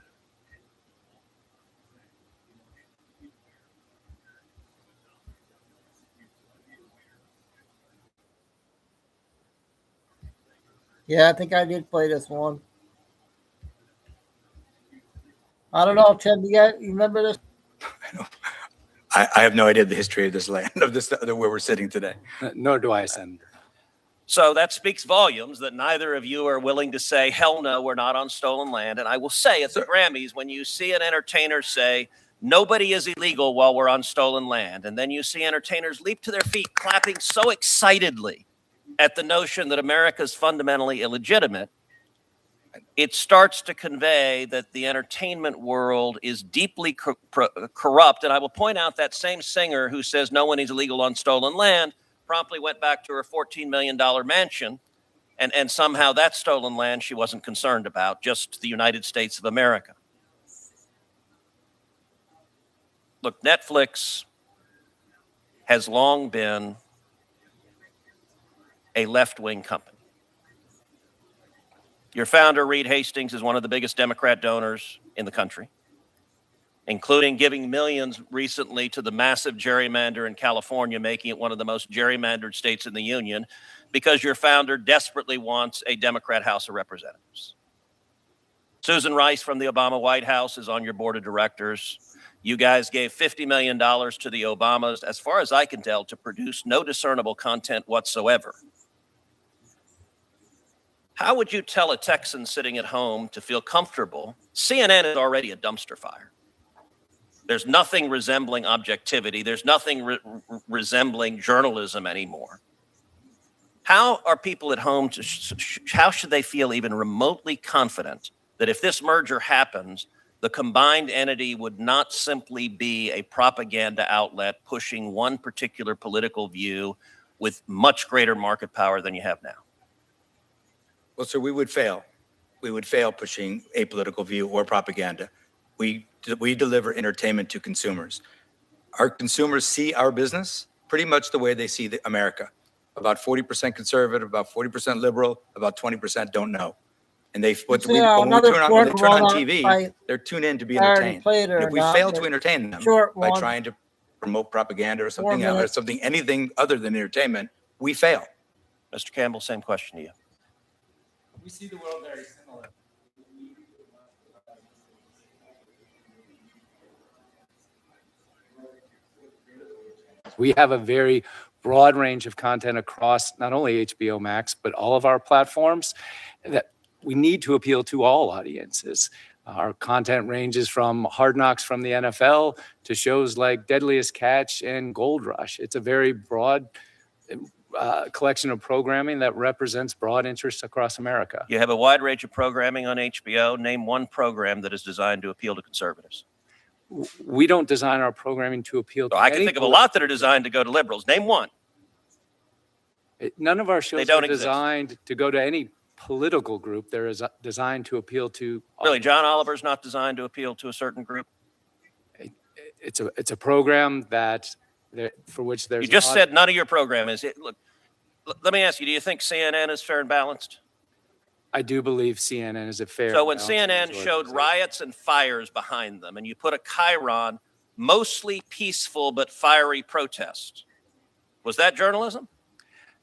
Yeah, I think I did play this one. I don't know, Ted. You remember this? I have no idea the history of this land, of this where we're sitting today. Nor do I, Senator. So that speaks volumes that neither of you are willing to say, hell no, we're not on stolen land. And I will say at the Grammys, when you see an entertainer say, nobody is illegal while we're on stolen land, and then you see entertainers leap to their feet clapping so excitedly at the notion that America is fundamentally illegitimate, it starts to convey that the entertainment world is deeply corrupt. And I will point out that same singer who says no one is illegal on stolen land promptly went back to her $14 million mansion, and somehow that stolen land she wasn't concerned about, just the United States of America. Look, Netflix has long been a left-wing company. Your founder, Reed Hastings, is one of the biggest Democrat donors in the country, including giving millions recently to the massive gerrymander in California, making it one of the most gerrymandered states in the union, because your founder desperately wants a Democrat House of Representatives. Susan Rice from the Obama White House is on your board of directors. You guys gave $50 million to the Obamas, as far as I can tell, to produce no discernible content whatsoever. How would you tell a Texan sitting at home to feel comfortable? CNN is already a dumpster fire. There's nothing resembling objectivity. There's nothing resembling journalism anymore. How are people at home how should they feel even remotely confident that if this merger happens, the combined entity would not simply be a propaganda outlet pushing one particular political view with much greater market power than you have now? Well, sir, we would fail. We would fail pushing a political view or propaganda. We deliver entertainment to consumers. Our consumers see our business pretty much the way they see America. About 40% conservative, about 40% liberal, about 20% don't know. And when they turn on TV, they're tuned in to be entertained. And if we fail to entertain them by trying to promote propaganda or something else, or anything other than entertainment, we fail. Mr. Campbell, same question to you. We see the world very similar. We have a very broad range of content across not only HBO Max, but all of our platforms that we need to appeal to all audiences. Our content ranges from Hard Knocks from the NFL to shows like Deadliest Catch and Gold Rush. It's a very broad collection of programming that represents broad interests across America. You have a wide range of programming on HBO. Name one program that is designed to appeal to conservatives. We don't design our programming to appeal to I can think of a lot that are designed to go to liberals. Name one. None of our shows are designed to go to any political group. They're designed to appeal to. Really, John Oliver's not designed to appeal to a certain group? It's a program for which there's. You just said none of your program is it. Look, let me ask you, do you think CNN is fair and balanced? I do believe CNN is a fair. So when CNN showed riots and fires behind them, and you put a chyron, mostly peaceful but fiery protest, was that journalism?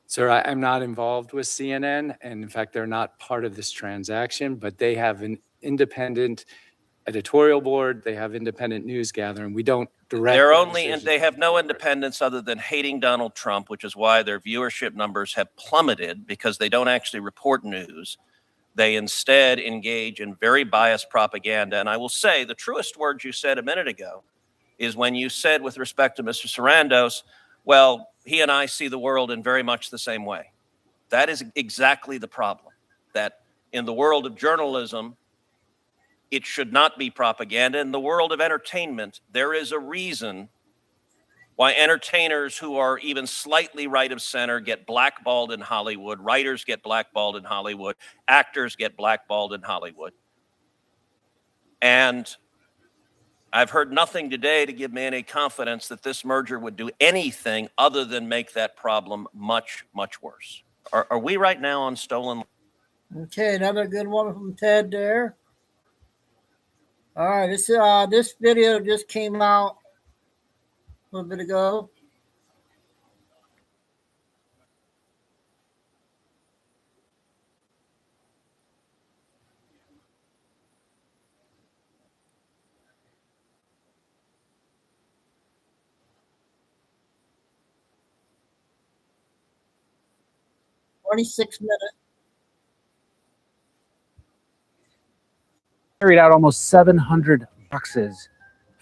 Sir, I'm not involved with CNN, and in fact, they're not part of this transaction, but they have an independent editorial board. They have independent news gathering. We don't direct. They have no independence other than hating Donald Trump, which is why their viewership numbers have plummeted, because they don't actually report news. They instead engage in very biased propaganda. And I will say the truest words you said a minute ago is when you said, with respect to Mr. Sarandos, well, he and I see the world in very much the same way. That is exactly the problem, that in the world of journalism, it should not be propaganda. In the world of entertainment, there is a reason why entertainers who are even slightly right of center get blackballed in Hollywood, writers get blackballed in Hollywood, actors get blackballed in Hollywood. And I've heard nothing today to give me any confidence that this merger would do anything other than make that problem much, much worse. Are we right now on stolen? Okay, another good one from Ted there. All right, this video just came out a little bit ago. 26 minutes. Carried out almost 700 boxes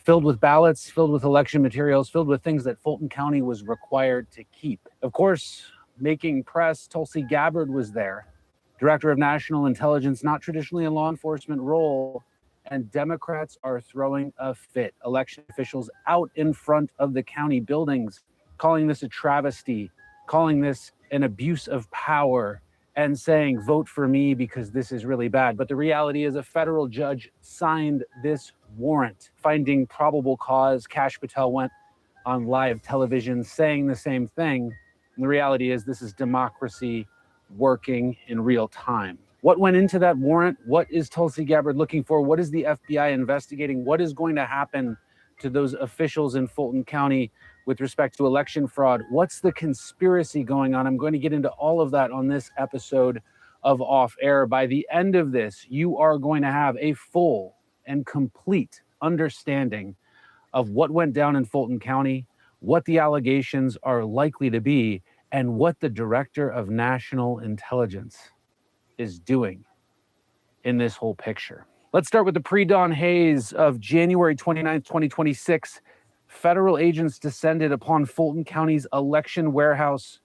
filled with ballots, filled with election materials, filled with things that Fulton County was required to keep. Of course, making press, Tulsi Gabbard was there, Director of National Intelligence, not traditionally a law enforcement role, and Democrats are throwing a fit. Election officials out in front of the county buildings, calling this a travesty, calling this an abuse of power, and saying, vote for me because this is really bad. But the reality is a federal judge signed this warrant, finding probable cause. Kash Patel went on live television saying the same thing. And the reality is this is democracy working in real time. What went into that warrant? What is Tulsi Gabbard looking for? What is the FBI investigating? What is going to happen to those officials in Fulton County with respect to election fraud? What's the conspiracy going on? I'm going to get into all of that on this episode of Off Air. By the end of this, you are going to have a full and complete understanding of what went down in Fulton County, what the allegations are likely to be, and what the Director of National Intelligence is doing in this whole picture. Let's start with the pre-dawn haze of January 29th, 2026. Federal agents descended upon Fulton County's election warehouse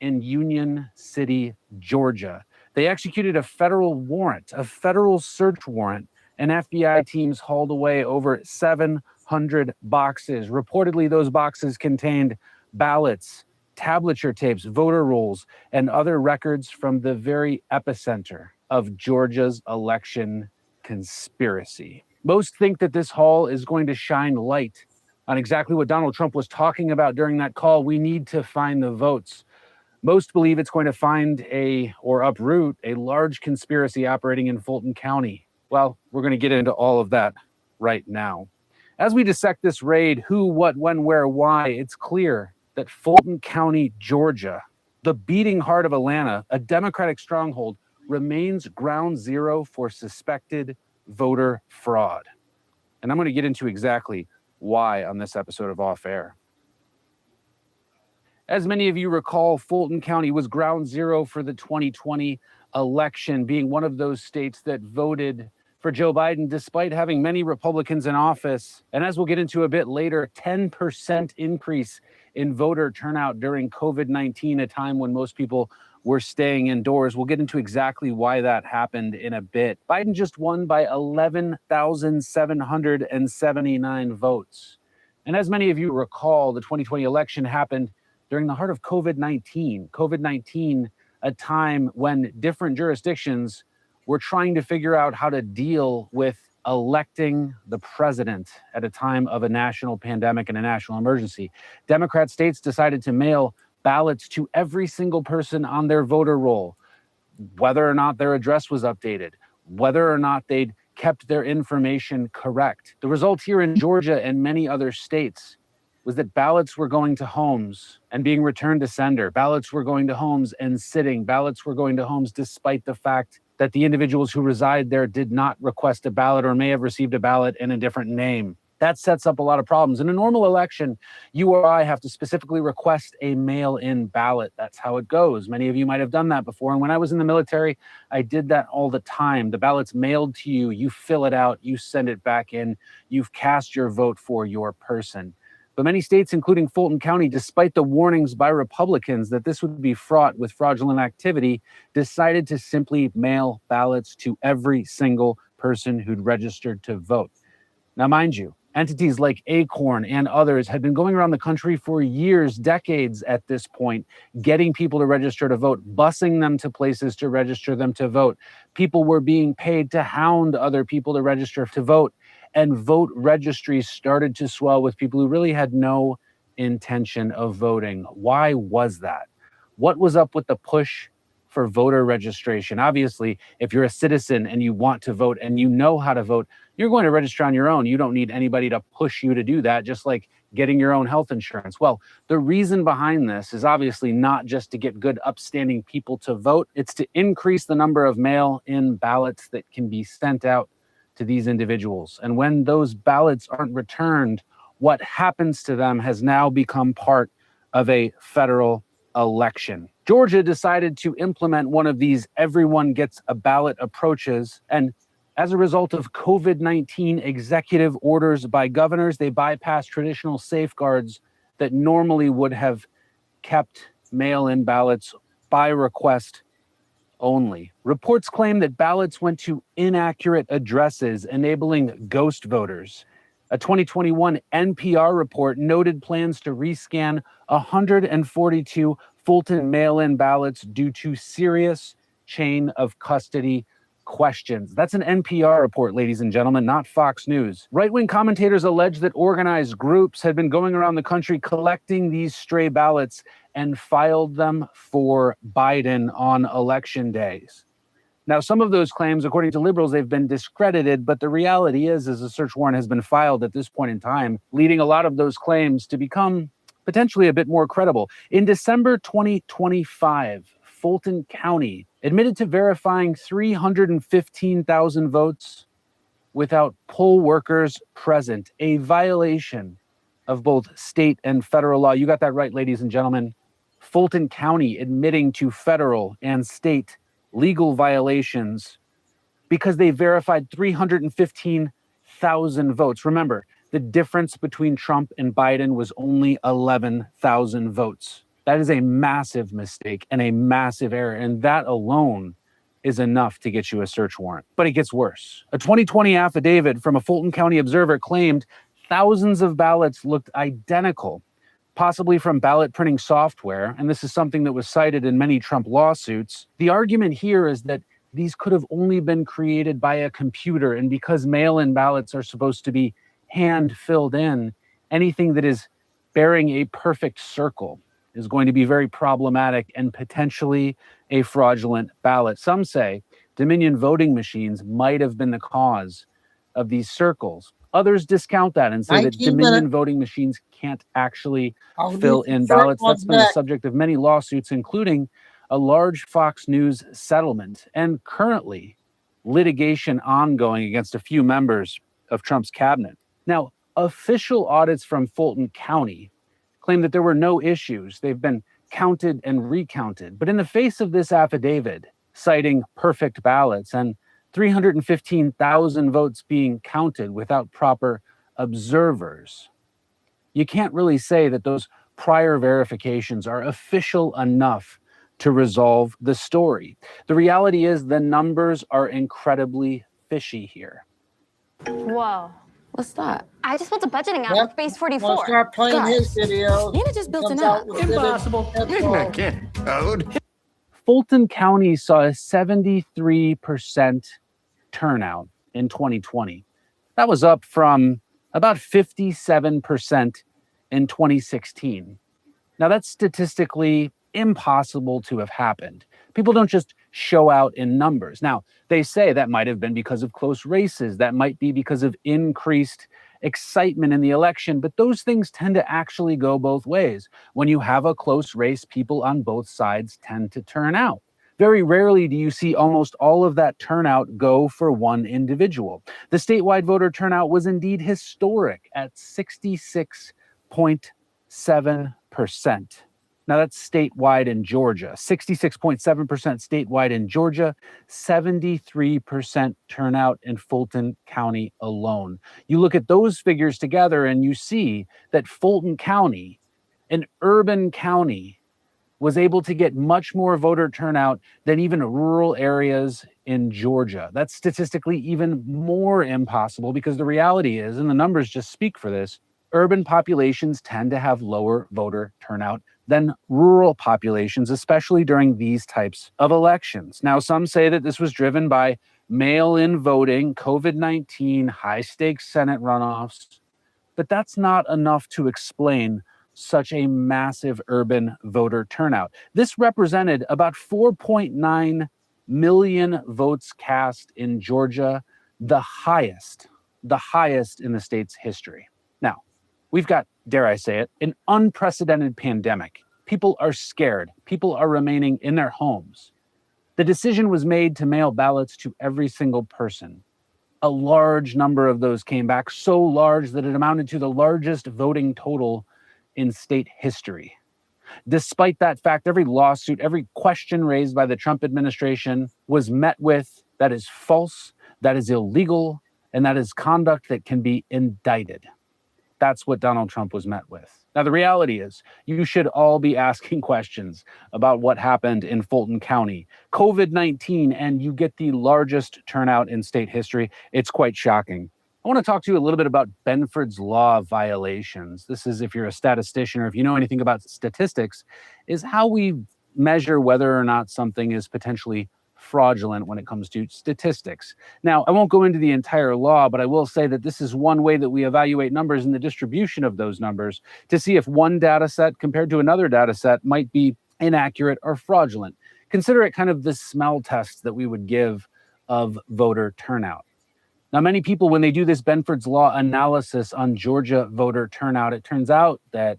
in Union City, Georgia. They executed a federal warrant, a federal search warrant, and FBI teams hauled away over 700 boxes. Reportedly, those boxes contained ballots, tablature tapes, voter rolls, and other records from the very epicenter of Georgia's election conspiracy. Most think that this haul is going to shine light on exactly what Donald Trump was talking about during that call. We need to find the votes. Most believe it's going to find or uproot a large conspiracy operating in Fulton County. Well, we're going to get into all of that right now. As we dissect this raid, who, what, when, where, why, it's clear that Fulton County, Georgia, the beating heart of Atlanta, a Democratic stronghold, remains ground zero for suspected voter fraud. And I'm going to get into exactly why on this episode of Off Air. As many of you recall, Fulton County was ground zero for the 2020 election, being one of those states that voted for Joe Biden despite having many Republicans in office. And as we'll get into a bit later, 10% increase in voter turnout during COVID-19, a time when most people were staying indoors. We'll get into exactly why that happened in a bit. Biden just won by 11,779 votes. And as many of you recall, the 2020 election happened during the heart of COVID-19. COVID-19, a time when different jurisdictions were trying to figure out how to deal with electing the president at a time of a national pandemic and a national emergency. Democrat states decided to mail ballots to every single person on their voter roll, whether or not their address was updated, whether or not they'd kept their information correct. The result here in Georgia and many other states was that ballots were going to homes and being returned to sender. Ballots were going to homes and sitting. Ballots were going to homes despite the fact that the individuals who reside there did not request a ballot or may have received a ballot in a different name. That sets up a lot of problems. In a normal election, you or I have to specifically request a mail-in ballot. That's how it goes. Many of you might have done that before. And when I was in the military, I did that all the time. The ballot's mailed to you. You fill it out. You send it back in. You've cast your vote for your person. But many states, including Fulton County, despite the warnings by Republicans that this would be fraught with fraudulent activity, decided to simply mail ballots to every single person who'd registered to vote. Now, mind you, entities like Acorn and others had been going around the country for years, decades at this point, getting people to register to vote, busing them to places to register them to vote. People were being paid to hound other people to register to vote. And vote registries started to swell with people who really had no intention of voting. Why was that? What was up with the push for voter registration? Obviously, if you're a citizen and you want to vote and you know how to vote, you're going to register on your own. You don't need anybody to push you to do that, just like getting your own health insurance. Well, the reason behind this is obviously not just to get good, upstanding people to vote. It's to increase the number of mail-in ballots that can be sent out to these individuals. And when those ballots aren't returned, what happens to them has now become part of a federal election. Georgia decided to implement one of these everyone gets a ballot approaches, and as a result of COVID-19 executive orders by governors, they bypassed traditional safeguards that normally would have kept mail-in ballots by request only. Reports claim that ballots went to inaccurate addresses, enabling ghost voters. A 2021 NPR report noted plans to rescan 142 Fulton mail-in ballots due to serious chain of custody questions. That's an NPR report, ladies and gentlemen, not Fox News. Right-wing commentators allege that organized groups had been going around the country collecting these stray ballots and filed them for Biden on election days. Now, some of those claims, according to liberals, they've been discredited, but the reality is a search warrant has been filed at this point in time, leading a lot of those claims to become potentially a bit more credible. In December 2025, Fulton County admitted to verifying 315,000 votes without poll workers present, a violation of both state and federal law. You got that right, ladies and gentlemen. Fulton County admitting to federal and state legal violations because they verified 315,000 votes. Remember, the difference between Trump and Biden was only 11,000 votes. That is a massive mistake and a massive error, and that alone is enough to get you a search warrant. But it gets worse. A 2020 affidavit from a Fulton County observer claimed thousands of ballots looked identical, possibly from ballot printing software, and this is something that was cited in many Trump lawsuits. The argument here is that these could have only been created by a computer, and because mail-in ballots are supposed to be hand-filled in, anything that is bearing a perfect circle is going to be very problematic and potentially a fraudulent ballot. Some say Dominion voting machines might have been the cause of these circles. Others discount that and say that Dominion voting machines can't actually fill in ballots. That's been the subject of many lawsuits, including a large Fox News settlement and currently litigation ongoing against a few members of Trump's cabinet. Now, official audits from Fulton County claim that there were no issues. They've been counted and recounted. But in the face of this affidavit citing perfect ballots and 315,000 votes being counted without proper observers, you can't really say that those prior verifications are official enough to resolve the story. The reality is the numbers are incredibly fishy here. Whoa. What's that? I just built a budgeting app with Base 44. We'll start playing his video. Nina just built an Comes out app. with Impossible. I can't code. Fulton County saw a 73% turnout in 2020. That was up from about 57% in 2016. Now, that's statistically impossible to have happened. People don't just show out in numbers. Now, they say that might have been because of close races. That might be because of increased excitement in the election, but those things tend to actually go both ways. When you have a close race, people on both sides tend to turn out. Very rarely do you see almost all of that turnout go for one individual. The statewide voter turnout was indeed historic at 66.7%. Now that's statewide in Georgia, 66.7% statewide in Georgia, 73% turnout in Fulton County alone. You look at those figures together and you see that Fulton County, an urban county, was able to get much more voter turnout than even rural areas in Georgia. That's statistically even more impossible because the reality is, and the numbers just speak for this, urban populations tend to have lower voter turnout than rural populations, especially during these types of elections. Now, some say that this was driven by mail-in voting, COVID-19, high-stakes Senate runoffs, but that's not enough to explain such a massive urban voter turnout. This represented about 4.9 million votes cast in Georgia, the highest in the state's history. Now, we've got, dare I say it, an unprecedented pandemic. People are scared. People are remaining in their homes. The decision was made to mail ballots to every single person. A large number of those came back, so large that it amounted to the largest voting total in state history. Despite that fact, every lawsuit, every question raised by the Trump administration was met with, that is false, that is illegal, and that is conduct that can be indicted. That's what Donald Trump was met with. Now, the reality is you should all be asking questions about what happened in Fulton County. COVID-19, and you get the largest turnout in state history. It's quite shocking. I want to talk to you a little bit about Benford's Law violations. This is, if you're a statistician or if you know anything about statistics, is how we measure whether or not something is potentially fraudulent when it comes to statistics. Now, I won't go into the entire law, but I will say that this is one way that we evaluate numbers and the distribution of those numbers to see if one data set compared to another data set might be inaccurate or fraudulent. Consider it kind of the smell test that we would give of voter turnout. Now, many people, when they do this Benford's Law analysis on Georgia voter turnout, it turns out that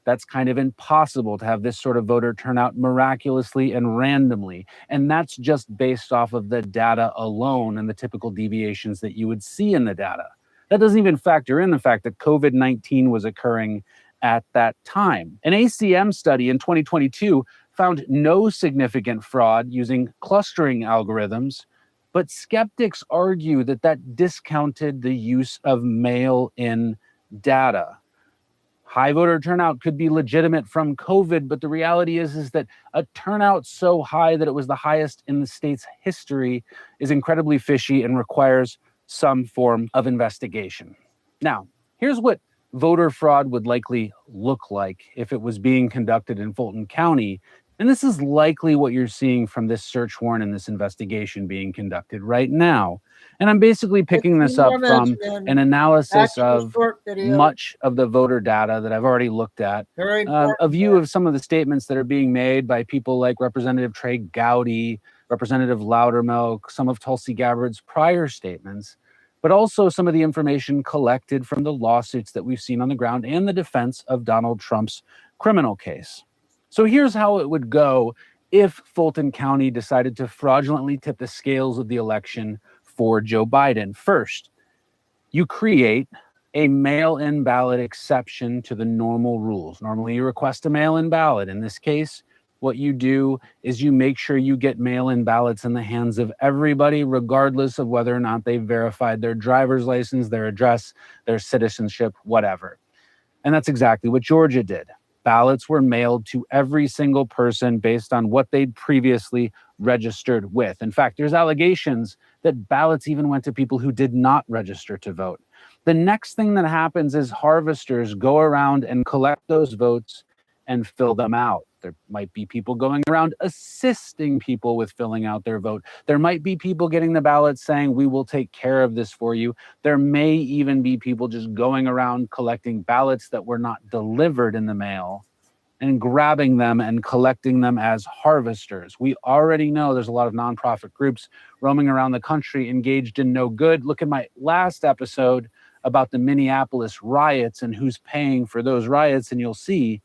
that's kind of impossible to have this sort of voter turnout miraculously and randomly. And that's just based off of the data alone and the typical deviations that you would see in the data. That doesn't even factor in the fact that COVID-19 was occurring at that time. An ACM study in 2022 found no significant fraud using clustering algorithms, but skeptics argue that that discounted the use of mail-in data. High voter turnout could be legitimate from COVID, but the reality is that a turnout so high that it was the highest in the state's history is incredibly fishy and requires some form of investigation. Now, here's what voter fraud would likely look like if it was being conducted in Fulton County. And this is likely what you're seeing from this search warrant and this investigation being conducted right now. And I'm basically picking this up from an analysis of much of the voter data that I've already looked at, a view of some of the statements that are being made by people like Representative Trey Gowdy, Representative Loudermilk, some of Tulsi Gabbard's prior statements, but also some of the information collected from the lawsuits that we've seen on the ground and the defense of Donald Trump's criminal case. So here's how it would go if Fulton County decided to fraudulently tip the scales of the election for Joe Biden. First, you create a mail-in ballot exception to the normal rules. Normally, you request a mail-in ballot. In this case, what you do is you make sure you get mail-in ballots in the hands of everybody, regardless of whether or not they've verified their driver's license, their address, their citizenship, whatever. And that's exactly what Georgia did. Ballots were mailed to every single person based on what they'd previously registered with. In fact, there's allegations that ballots even went to people who did not register to vote. The next thing that happens is harvesters go around and collect those votes and fill them out. There might be people going around assisting people with filling out their vote. There might be people getting the ballots saying, we will take care of this for you. There may even be people just going around collecting ballots that were not delivered in the mail and grabbing them and collecting them as harvesters. We already know there's a lot of nonprofit groups roaming around the country engaged in no good. Look at my last episode about the Minneapolis riots and who's paying for those riots, and you'll see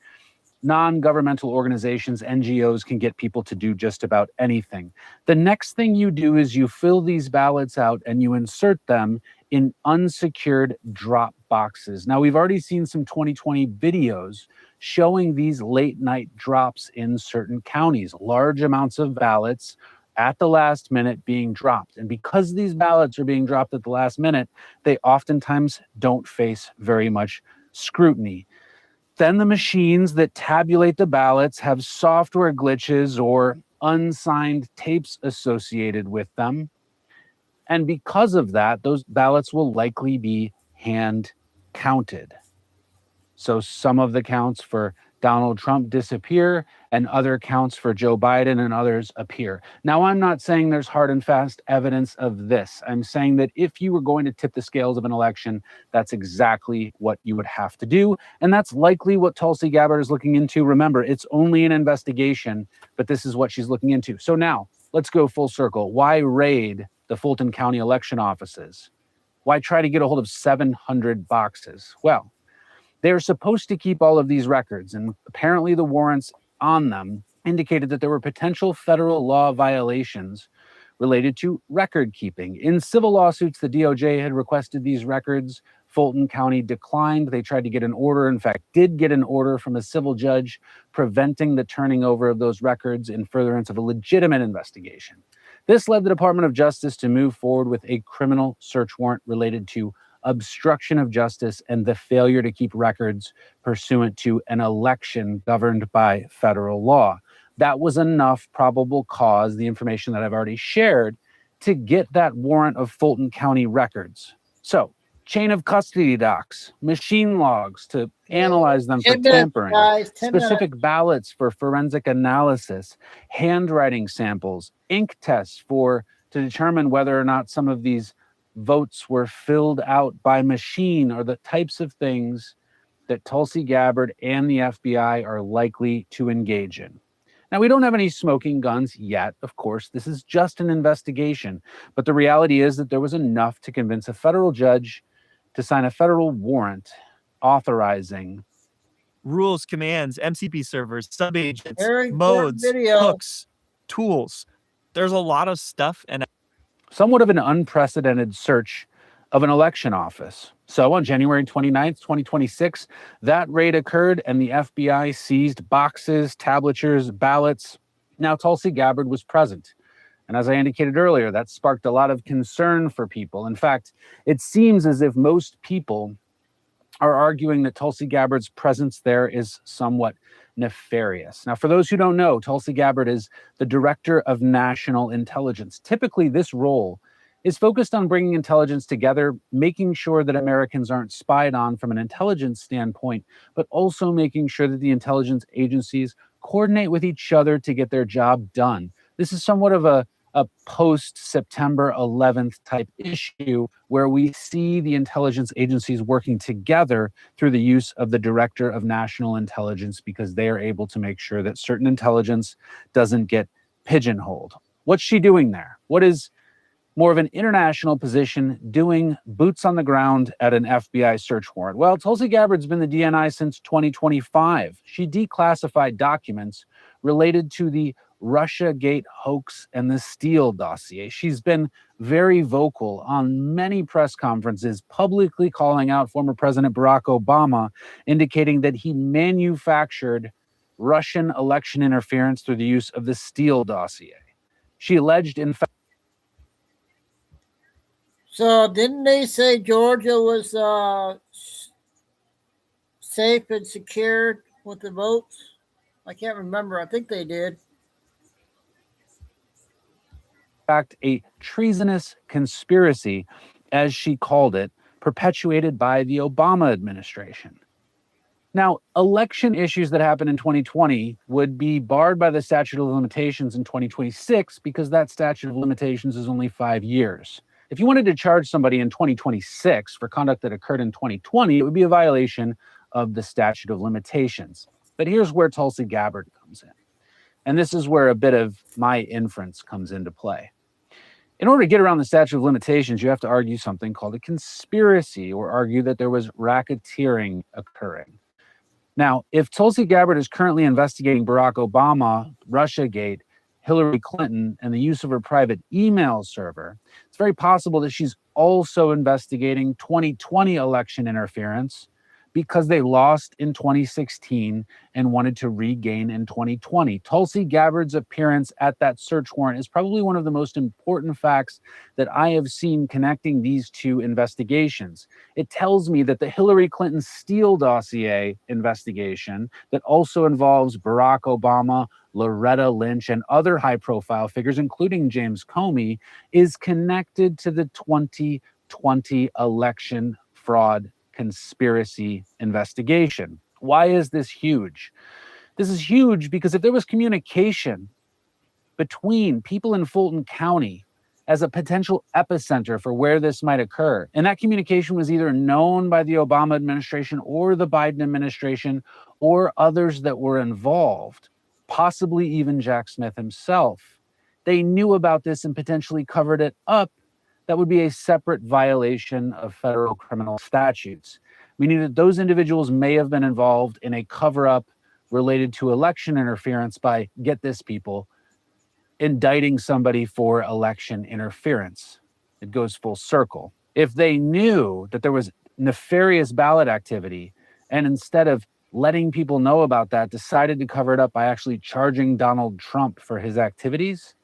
non-governmental organizations, NGOs, can get people to do just about anything. The next thing you do is you fill these ballots out and you insert them in unsecured drop boxes. Now, we've already seen some 2020 videos showing these late night drops in certain counties, large amounts of ballots at the last minute being dropped. And because these ballots are being dropped at the last minute, they oftentimes don't face very much scrutiny. Then the machines that tabulate the ballots have software glitches or unsigned tapes associated with them. And because of that, those ballots will likely be hand counted. So some of the counts for Donald Trump disappear and other counts for Joe Biden and others appear. Now, I'm not saying there's hard and fast evidence of this. I'm saying that if you were going to tip the scales of an election, that's exactly what you would have to do. And that's likely what Tulsi Gabbard is looking into. Remember, it's only an investigation, but this is what she's looking into. So now let's go full circle. Why raid the Fulton County election offices? Why try to get a hold of 700 boxes? Well, they're supposed to keep all of these records, and apparently the warrants on them indicated that there were potential federal law violations related to record keeping. In civil lawsuits, the DOJ had requested these records Fulton County declined. They tried to get an order, in fact, did get an order from a civil judge preventing the turning over of those records in furtherance of a legitimate investigation. This led the Department of Justice to move forward with a criminal search warrant related to obstruction of justice and the failure to keep records pursuant to an election governed by federal law. That was enough probable cause, the information that I've already shared, to get that warrant of Fulton County records. So, chain of custody docs, machine logs to analyze them for 10 minutes, tampering, guys, 10 specific minutes. ballots for forensic analysis, handwriting samples, ink tests to determine whether or not some of these votes were filled out by machine, are the types of things that Tulsi Gabbard and the FBI are likely to engage in. Now, we don't have any smoking guns yet, of course. This is just an investigation. But the reality is that there was enough to convince a federal judge to sign a federal warrant authorizing rules, commands, MCP servers, subagents, Very important modes, video. hooks, tools. There's a lot of stuff, and somewhat of an unprecedented search of an election office. So on January 29th, 2026, that raid occurred and the FBI seized boxes, tablatures, ballots. Now, Tulsi Gabbard was present. And as I indicated earlier, that sparked a lot of concern for people. In fact, it seems as if most people are arguing that Tulsi Gabbard's presence there is somewhat nefarious. Now, for those who don't know, Tulsi Gabbard is the Director of National Intelligence. Typically, this role is focused on bringing intelligence together, making sure that Americans aren't spied on from an intelligence standpoint, but also making sure that the intelligence agencies coordinate with each other to get their job done. This is somewhat of a post-September 11th type issue where we see the intelligence agencies working together through the use of the Director of National Intelligence because they are able to make sure that certain intelligence doesn't get pigeonholed. What's she doing there? What is more of an international position doing boots on the ground at an FBI search warrant? Well, Tulsi Gabbard's been the DNI since 2025. She declassified documents related to the Russiagate hoax and the Steele dossier. She's been very vocal on many press conferences, publicly calling out former President Barack Obama, indicating that he manufactured Russian election interference through the use of the Steele dossier. She alleged, in fact, So didn't they say Georgia was safe and secured with the votes? I can't remember. I think they did. fact, a treasonous conspiracy, as she called it, perpetuated by the Obama administration. Now, election issues that happened in 2020 would be barred by the statute of limitations in 2026 because that statute of limitations is only 5 years. If you wanted to charge somebody in 2026 for conduct that occurred in 2020, it would be a violation of the statute of limitations. But here's where Tulsi Gabbard comes in. And this is where a bit of my inference comes into play. In order to get around the statute of limitations, you have to argue something called a conspiracy or argue that there was racketeering occurring. Now, if Tulsi Gabbard is currently investigating Barack Obama, Russiagate, Hillary Clinton, and the use of her private email server, it's very possible that she's also investigating 2020 election interference because they lost in 2016 and wanted to regain in 2020. Tulsi Gabbard's appearance at that search warrant is probably one of the most important facts that I have seen connecting these two investigations. It tells me that the Hillary Clinton Steele dossier investigation that also involves Barack Obama, Loretta Lynch, and other high-profile figures, including James Comey, is connected to the 2020 election fraud conspiracy investigation. Why is this huge? This is huge because if there was communication between people in Fulton County as a potential epicenter for where this might occur, and that communication was either known by the Obama administration or the Biden administration or others that were involved, possibly even Jack Smith himself, they knew about this and potentially covered it up, that would be a separate violation of federal criminal statutes, meaning that those individuals may have been involved in a cover-up related to election interference by, get this people, indicting somebody for election interference. It goes full circle. If they knew that there was nefarious ballot activity, and instead of letting people know about that, decided to cover it up by actually charging Donald Trump for his activities,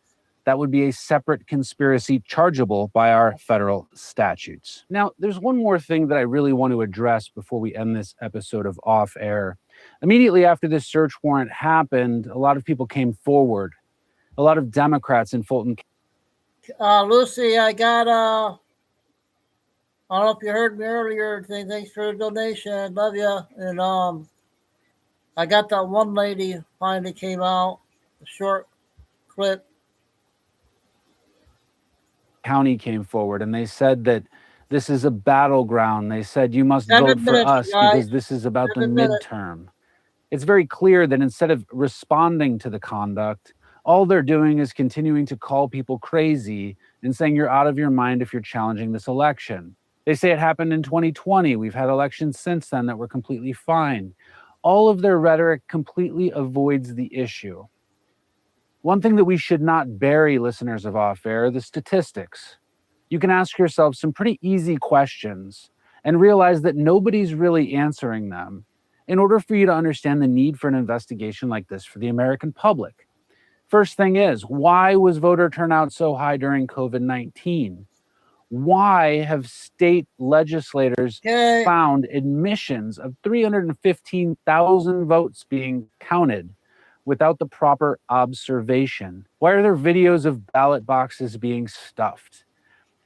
that would be a separate conspiracy chargeable by our federal statutes. Now, there's one more thing that I really want to address before we end this episode of Off Air. Immediately after this search warrant happened, a lot of people came forward. A lot of Democrats in Fulton. Lucy, I got, I don't know if you heard me earlier. Thanks for the donation. Love you. And I got that one lady finally came out, a short clip. County came forward and they said that this is a battleground. They said you must vote for us because this is about the midterm. It's very clear that instead of responding to the conduct, all they're doing is continuing to call people crazy and saying you're out of your mind if you're challenging this election. They say it happened in 2020. We've had elections since then that were completely fine. All of their rhetoric completely avoids the issue. One thing that we should not bury, listeners of Off Air, are the statistics. You can ask yourself some pretty easy questions and realize that nobody's really answering them in order for you to understand the need for an investigation like this for the American public. First thing is, why was voter turnout so high during COVID-19? Why have state legislators found admissions of 315,000 votes being counted without the proper observation? Why are there videos of ballot boxes being stuffed?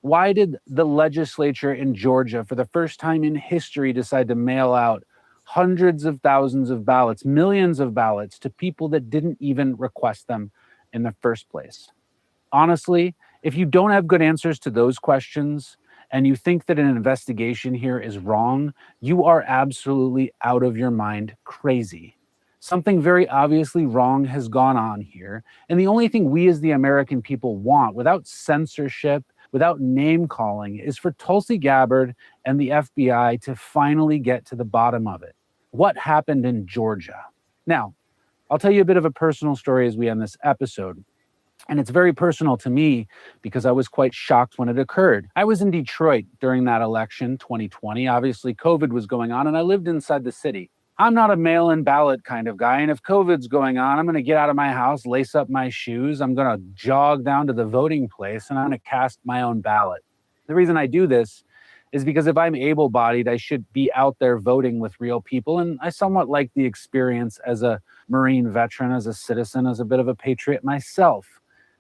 Why did the legislature in Georgia, for the first time in history, decide to mail out hundreds of thousands of ballots, millions of ballots to people that didn't even request them in the first place? Honestly, if you don't have good answers to those questions and you think that an investigation here is wrong, you are absolutely out of your mind crazy. Something very obviously wrong has gone on here. And the only thing we as the American people want, without censorship, without name calling, is for Tulsi Gabbard and the FBI to finally get to the bottom of it. What happened in Georgia? Now, I'll tell you a bit of a personal story as we end this episode. And it's very personal to me because I was quite shocked when it occurred. I was in Detroit during that election, 2020. Obviously, COVID was going on, and I lived inside the city. I'm not a mail-in ballot kind of guy, and if COVID's going on, I'm going to get out of my house, lace up my shoes, I'm going to jog down to the voting place, and I'm going to cast my own ballot. The reason I do this is because if I'm able-bodied, I should be out there voting with real people, and I somewhat like the experience as a Marine veteran, as a citizen, as a bit of a patriot myself.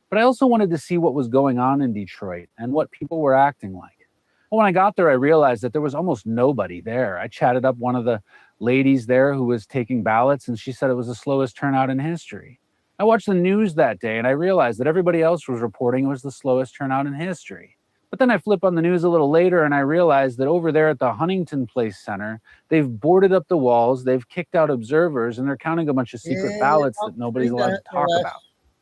But I also wanted to see what was going on in Detroit and what people were acting like. Well, when I got there, I realized that there was almost nobody there. I chatted up one of the ladies there who was taking ballots, and she said it was the slowest turnout in history. I watched the news that day, and I realized that everybody else was reporting it was the slowest turnout in history. But then I flip on the news a little later, and I realized that over there at the Huntington Place Center, they've boarded up the walls, they've kicked out observers, and they're counting a bunch of secret ballots that nobody's allowed to talk about.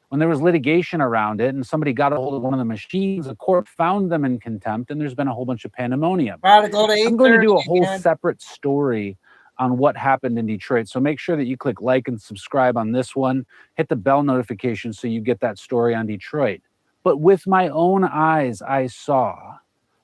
When there was litigation around it and somebody got a hold of one of the machines, the court found them in contempt, and there's been a whole bunch of pandemonium. I'm going to do a whole separate story on what happened in Detroit. So make sure that you click like and subscribe on this one. Hit the bell notification so you get that story on Detroit. But with my own eyes, I saw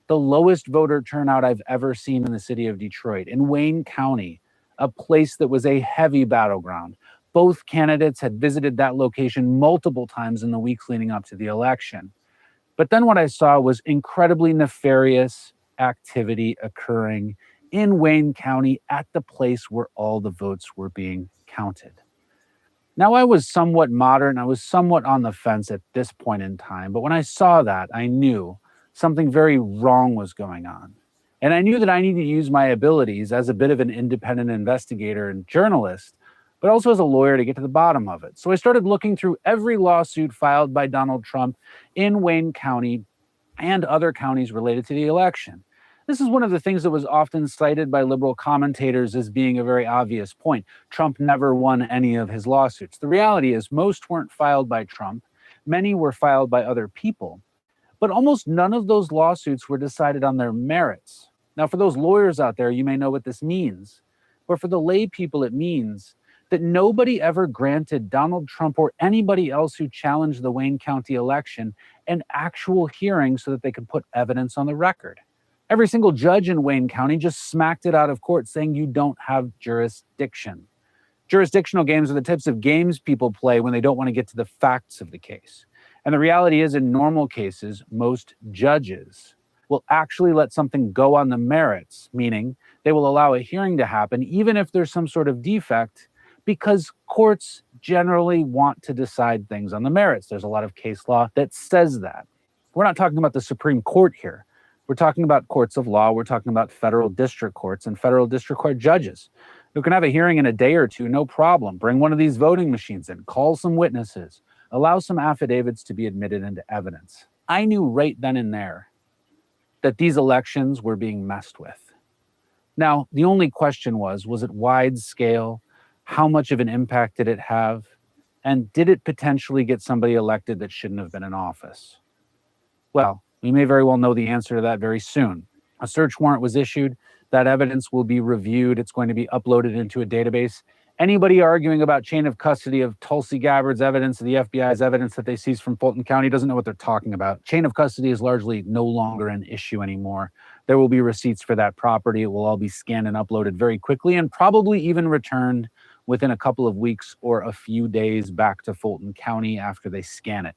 the lowest voter turnout I've ever seen in the city of Detroit, in Wayne County, a place that was a heavy battleground. Both candidates had visited that location multiple times in the weeks leading up to the election. But then what I saw was incredibly nefarious activity occurring in Wayne County at the place where all the votes were being counted. Now, I was somewhat modern. I was somewhat on the fence at this point in time. But when I saw that, I knew something very wrong was going on. And I knew that I needed to use my abilities as a bit of an independent investigator and journalist, but also as a lawyer to get to the bottom of it. So I started looking through every lawsuit filed by Donald Trump in Wayne County and other counties related to the election. This is one of the things that was often cited by liberal commentators as being a very obvious point. Trump never won any of his lawsuits. The reality is most weren't filed by Trump. Many were filed by other people. But almost none of those lawsuits were decided on their merits. Now, for those lawyers out there, you may know what this means. But for the lay people, it means that nobody ever granted Donald Trump or anybody else who challenged the Wayne County election an actual hearing so that they could put evidence on the record. Every single judge in Wayne County just smacked it out of court, saying you don't have jurisdiction. Jurisdictional games are the types of games people play when they don't want to get to the facts of the case. And the reality is, in normal cases, most judges will actually let something go on the merits, meaning they will allow a hearing to happen even if there's some sort of defect, because courts generally want to decide things on the merits. There's a lot of case law that says that. We're not talking about the Supreme Court here. We're talking about courts of law. We're talking about federal district courts and federal district court judges who can have a hearing in a day or two, no problem. Bring one of these voting machines in, call some witnesses, allow some affidavits to be admitted into evidence. I knew right then and there that these elections were being messed with. Now, the only question was it wide scale? How much of an impact did it have? And did it potentially get somebody elected that shouldn't have been in office? Well, we may very well know the answer to that very soon. A search warrant was issued. That evidence will be reviewed. It's going to be uploaded into a database. Anybody arguing about chain of custody of Tulsi Gabbard's evidence, the FBI's evidence that they seized from Fulton County, doesn't know what they're talking about. Chain of custody is largely no longer an issue anymore. There will be receipts for that property. It will all be scanned and uploaded very quickly and probably even returned within a couple of weeks or a few days back to Fulton County after they scan it.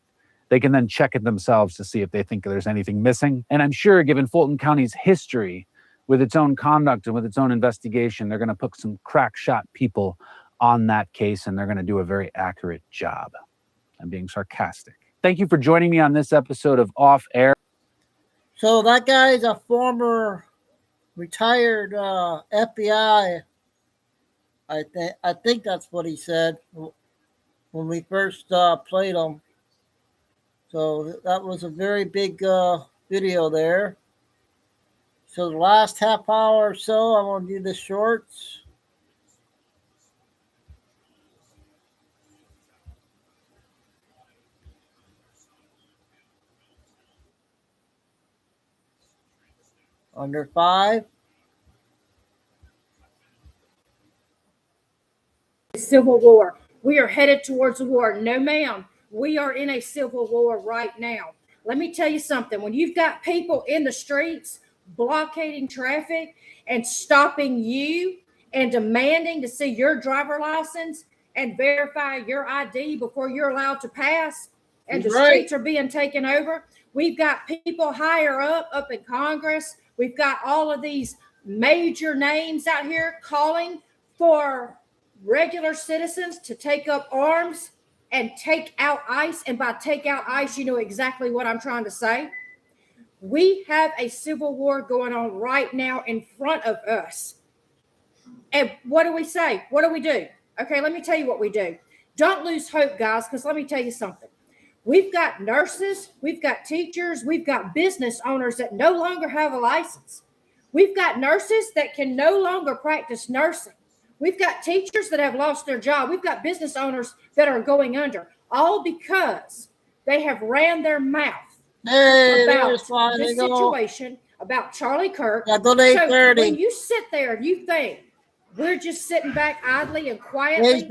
They can then check it themselves to see if they think there's anything missing. And I'm sure, given Fulton County's history with its own conduct and with its own investigation, they're going to put some crack shot people on that case, and they're going to do a very accurate job. I'm being sarcastic. Thank you for joining me on this episode of Off Air. So that guy's a former retired FBI. I think that's what he said when we first played him. So that was a very big video there. So the last half hour or so, I want to do the shorts. Under 5. Civil war. We are headed towards a war. No, ma'am. We are in a civil war right now. Let me tell you something. When you've got people in the streets blockading traffic and stopping you and demanding to see your driver license and verify your ID before you're allowed to pass, and the streets are being taken over. We've got people higher up in Congress. We've got all of these major names out here calling for regular citizens to take up arms and take out ICE. And by take out ICE, you know exactly what I'm trying to say. We have a civil war going on right now in front of us. And what do we say? What do we do? Okay, let me tell you what we do. Don't lose hope, guys, because let me tell you something. We've got nurses, we've got teachers, we've got business owners that no longer have a license. We've got nurses that can no longer practice nursing. We've got teachers that have lost their job. We've got business owners that are going under, all because they have ran their mouth about this situation, about Charlie Kirk. So when you sit there and you think we're just sitting back idly and quietly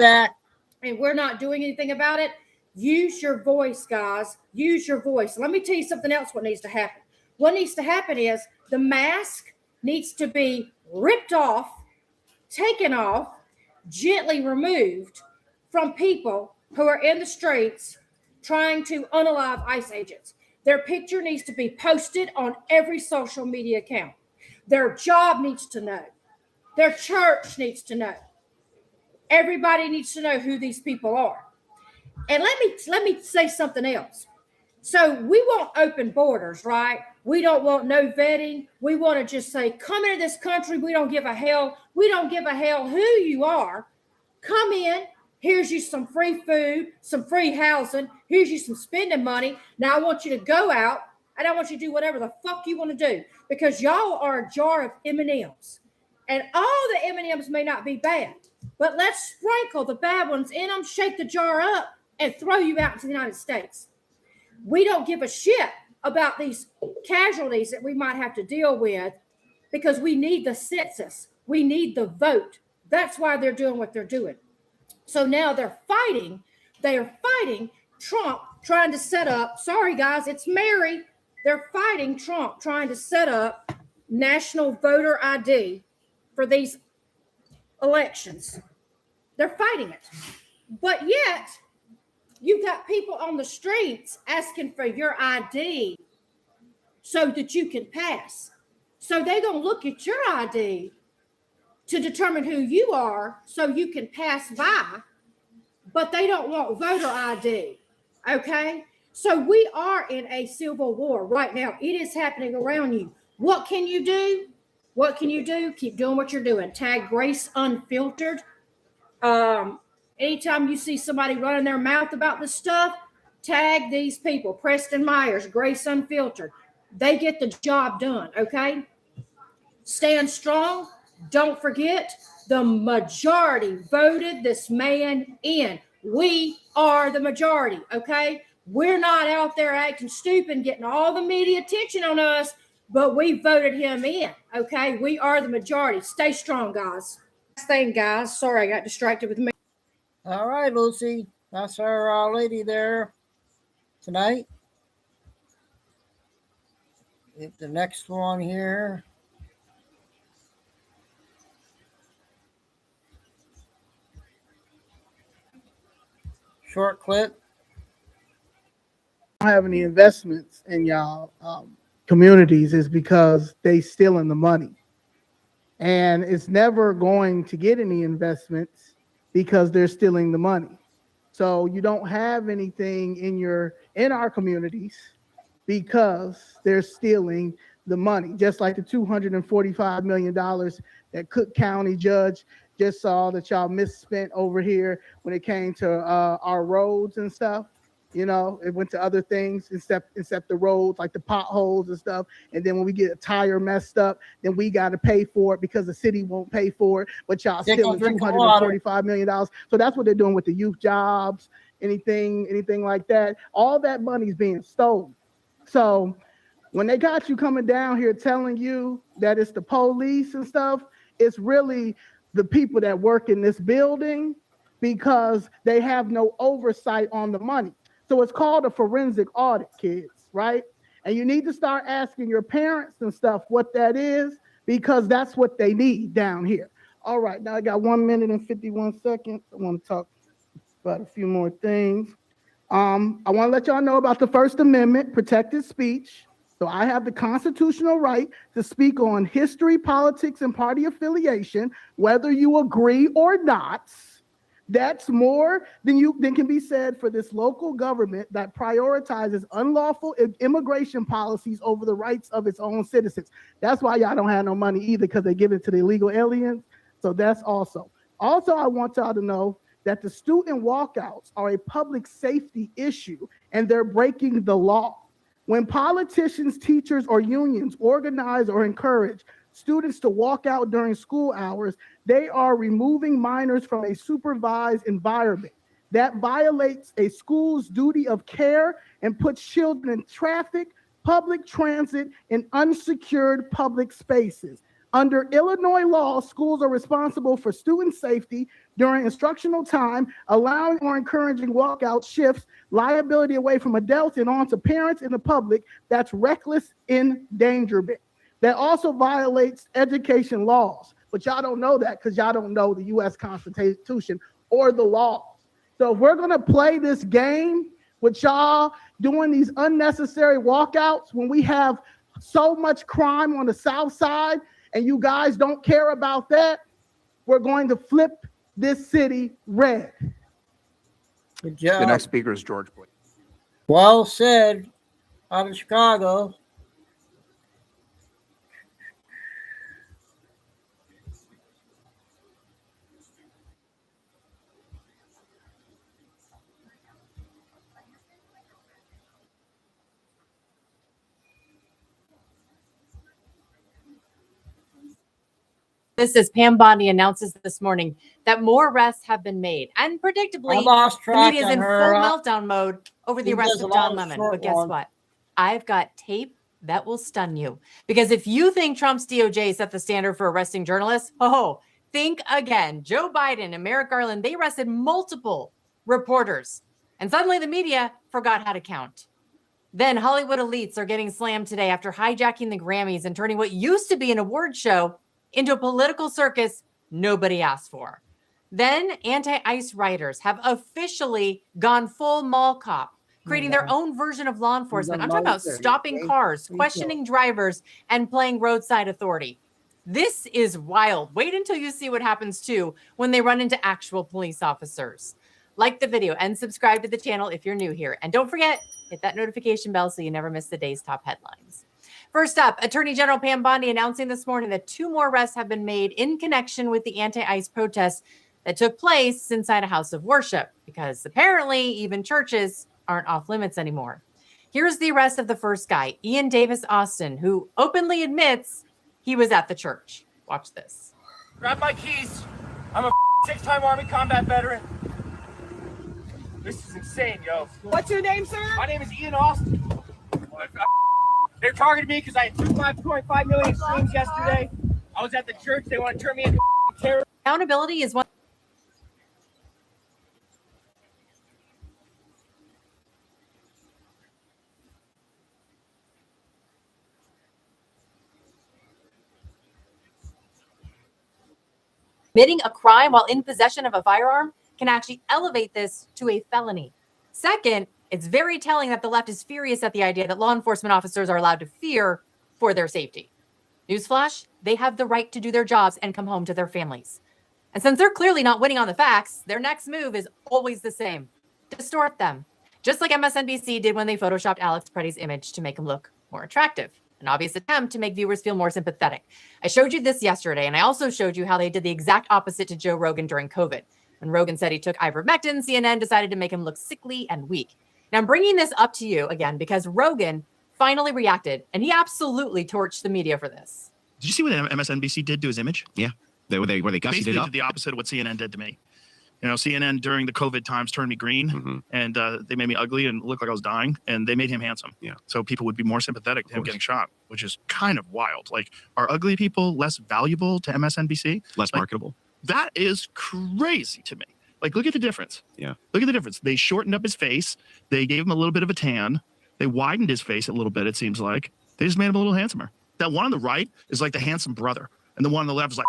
and we're not doing anything about it, use your voice, guys. Use your voice. Let me tell you something else what needs to happen. What needs to happen is the mask needs to be ripped off, taken off, gently removed from people who are in the streets trying to unalive ICE agents. Their picture needs to be posted on every social media account. Their job needs to know. Their church needs to know. Everybody needs to know who these people are. And let me say something else. So we want open borders, right? We don't want no vetting. We want to just say, come into this country. We don't give a hell. We don't give a hell who you are. Come in. Here's you some free food, some free housing. Here's you some spending money. Now I want you to go out and I want you to do whatever the fuck you want to do, because y'all are a jar of M&Ms. And all the M&Ms may not be bad, but let's sprinkle the bad ones in them, shake the jar up, and throw you out into the United States. We don't give a shit about these casualties that we might have to deal with, because we need the census. We need the vote. That's why they're doing what they're doing. So now they're fighting. They are fighting Trump trying to set up. Sorry, guys, it's Mary. They're fighting Trump trying to set up national voter ID for these elections. They're fighting it. But yet, you've got people on the streets asking for your ID so that you can pass. So they're going to look at your ID to determine who you are so you can pass by, but they don't want voter ID. Okay? So we are in a civil war right now. It is happening around you. What can you do? What can you do? Keep doing what you're doing. Tag Grace Unfiltered. Anytime you see somebody running their mouth about this stuff, tag these people. Preston Myers, Grace Unfiltered. They get the job done, okay? Stand strong. Don't forget, the majority voted this man in. We are the majority, okay? We're not out there acting stupid, getting all the media attention on us, but we voted him in, okay? We are the majority. Stay strong, guys. Last thing, guys. Sorry, I got distracted with me. All right, Lucy. That's our lady there tonight. Get the next one here. Short clip. Don't have any investments in y'all communities is because they stealing the money, and it's never going to get any investments because they're stealing the money. So you don't have anything in our communities because they're stealing the money. Just like the $245 million that Cook County judge just saw that y'all misspent over here when it came to our roads and stuff. You know, it went to other things except the roads, like the potholes and stuff. And then when we get a tire messed up, then we got to pay for it because the city won't pay for it. But y'all stealing $245 million. So that's what they're doing with the youth jobs, anything like that. All that money's being stolen. So when they got you coming down here telling you that it's the police and stuff, it's really the people that work in this building because they have no oversight on the money. So it's called a forensic audit, kids, right? And you need to start asking your parents and stuff what that is because that's what they need down here. All right, now I got 1 minute and 51 seconds. I want to talk about a few more things. I want to let y'all know about the First Amendment, protected speech. So I have the constitutional right to speak on history, politics, and party affiliation, whether you agree or not. That's more than can be said for this local government that prioritizes unlawful immigration policies over the rights of its own citizens. That's why y'all don't have no money either, because they give it to the illegal aliens. So that's also. Also, I want y'all to know that the student walkouts are a public safety issue and they're breaking the law. When politicians, teachers, or unions organize or encourage students to walk out during school hours, they are removing minors from a supervised environment. That violates a school's duty of care and puts children in traffic, public transit, and unsecured public spaces. Under Illinois law, schools are responsible for student safety during instructional time, allowing or encouraging walkout shifts liability away from adults and onto parents and the public. That's reckless endangerment. That also violates education laws. But y'all don't know that because y'all don't know the U.S. Constitution or the laws. So if we're going to play this game with y'all doing these unnecessary walkouts when we have so much crime on the South Side and you guys don't care about that, we're going to flip this city red. Good job. The next speaker is George Blake. Well said, out of Chicago. This is Pam Bondi announces this morning that more arrests have been made. And predictably, the media is in full meltdown mode over the arrest of Don Lemon. But guess what? I've got tape that will stun you. Because if you think Trump's DOJ set the standard for arresting journalists, think again. Joe Biden and Merrick Garland, they arrested multiple reporters. And suddenly the media forgot how to count. Then Hollywood elites are getting slammed today after hijacking the Grammys and turning what used to be an award show into a political circus nobody asked for. Then anti-ICE writers have officially gone full mall cop, creating their own version of law enforcement. I'm talking about stopping cars, questioning drivers, and playing roadside authority. This is wild. Wait until you see what happens too when they run into actual police officers. Like the video and subscribe to the channel if you're new here. And don't forget, hit that notification bell so you never miss the day's top headlines. First up, Attorney General Pam Bondi announcing this morning that 2 more arrests have been made in connection with the anti-ICE protests that took place inside a house of worship, because apparently even churches aren't off limits anymore. Here's the arrest of the first guy, Ian Davis Austin, who openly admits he was at the church. Watch this. Grab my keys. I'm a 6-time Army combat veteran. This is insane, yo. What's your name, sir? My name is Ian Austin. They're targeting me because I had 2.5 million streams yesterday. I was at the church. They want to turn me into terror. Accountability is one. Committing a crime while in possession of a firearm can actually elevate this to a felony. Second, it's very telling that the left is furious at the idea that law enforcement officers are allowed to fear for their safety. Newsflash, they have the right to do their jobs and come home to their families. And since they're clearly not winning on the facts, their next move is always the same: distort them. Just like MSNBC did when they photoshopped Alex Preddy's image to make him look more attractive. An obvious attempt to make viewers feel more sympathetic. I showed you this yesterday, and I also showed you how they did the exact opposite to Joe Rogan during COVID. When Rogan said he took ivermectin, CNN decided to make him look sickly and weak. Now, I'm bringing this up to you again because Rogan finally reacted, and he absolutely torched the media for this. Did you see what MSNBC did to his image? Yeah, where they gussied Basically it up. did the opposite of what CNN did to me. You know, CNN during the COVID times turned me green, and they made me ugly and look like I was dying, and they made him handsome. Yeah. So people would be more sympathetic to him getting shot, which is kind of wild. Like, are ugly people less valuable to MSNBC? Less marketable. That is crazy to me. Like, look at the difference. Yeah. Look at the difference. They shortened up his face. They gave him a little bit of a tan. They widened his face a little bit, it seems like. They just made him a little handsomer. That one on the right is like the handsome brother, and the one on the left is like,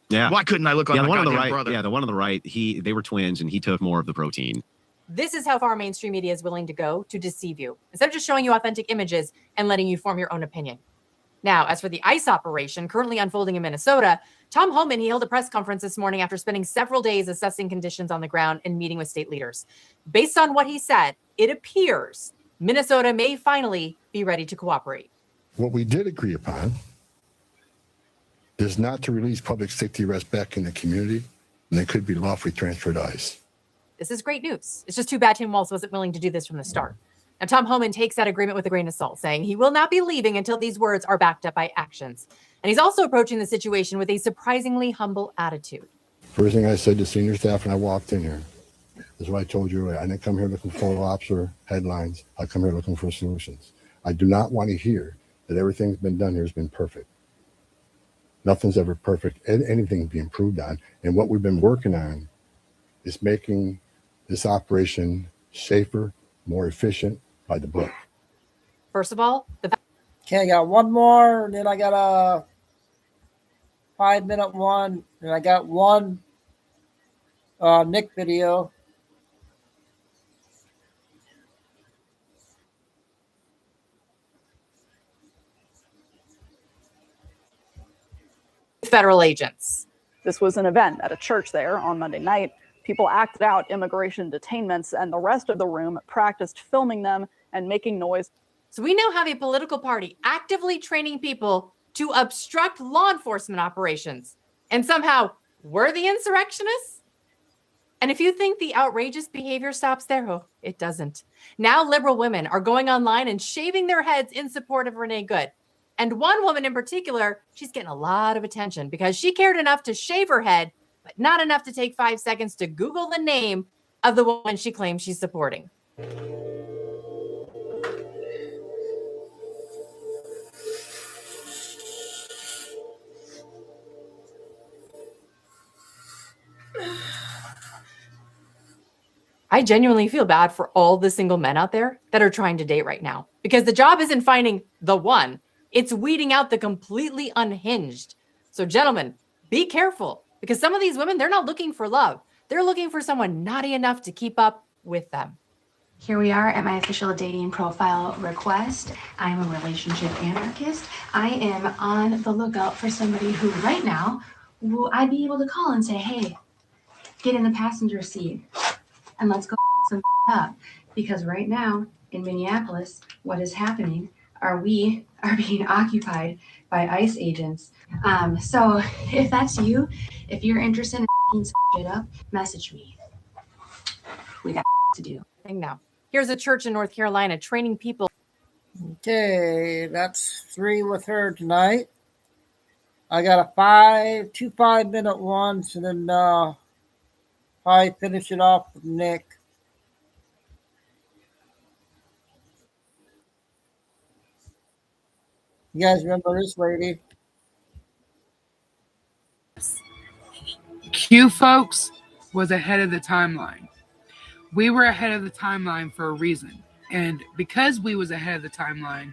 Yeah. why couldn't I look like the my one on the goddamn right? brother? Yeah, the one on the right. They were twins, and he took more of the protein. This is how far mainstream media is willing to go to deceive you, instead of just showing you authentic images and letting you form your own opinion. Now, as for the ICE operation currently unfolding in Minnesota, Tom Homan, he held a press conference this morning after spending several days assessing conditions on the ground and meeting with state leaders. Based on what he said, it appears Minnesota may finally be ready to cooperate. What we did agree upon is not to release public safety arrests back in the community, and they could be lawfully transferred to ICE. This is great news. It's just too bad Tim Walz wasn't willing to do this from the start. Now, Tom Homan takes that agreement with a grain of salt, saying he will not be leaving until these words are backed up by actions. And he's also approaching the situation with a surprisingly humble attitude. First thing I said to senior staff when I walked in here is what I told you earlier. I didn't come here looking for ops or headlines. I come here looking for solutions. I do not want to hear that everything's been done here has been perfect. Nothing's ever perfect. Anything can be improved on. And what we've been working on is making this operation safer, more efficient by the book. First of all, Okay, I got one more, and then I got a 5-minute one, and I got one Nick video. federal agents. This was an event at a church there on Monday night. People acted out immigration detainments, and the rest of the room practiced filming them and making noise. So we now have a political party actively training people to obstruct law enforcement operations. And somehow we're the insurrectionists? And if you think the outrageous behavior stops there, oh, it doesn't. Now liberal women are going online and shaving their heads in support of Renee Good. And one woman in particular, she's getting a lot of attention because she cared enough to shave her head, but not enough to take 5 seconds to Google the name of the woman she claims she's supporting. I genuinely feel bad for all the single men out there that are trying to date right now, because the job isn't finding the one, it's weeding out the completely unhinged. So gentlemen, be careful, because some of these women, they're not looking for love. They're looking for someone naughty enough to keep up with them. Here we are at my official dating profile request. I'm a relationship anarchist. I am on the lookout for somebody who right now I'd be able to call and say, hey, get in the passenger seat and let's go some up. Because right now in Minneapolis, what is happening are we are being occupied by ICE agents. So if that's you, if you're interested in some shit up, message me. We got to do. Now, here's a church in North Carolina training people. Okay, that's 3 with her tonight. I got a 2 5-minute ones, and then probably finish it off with Nick. You guys remember this lady? Q, folks, was ahead of the timeline. We were ahead of the timeline for a reason. And because we was ahead of the timeline,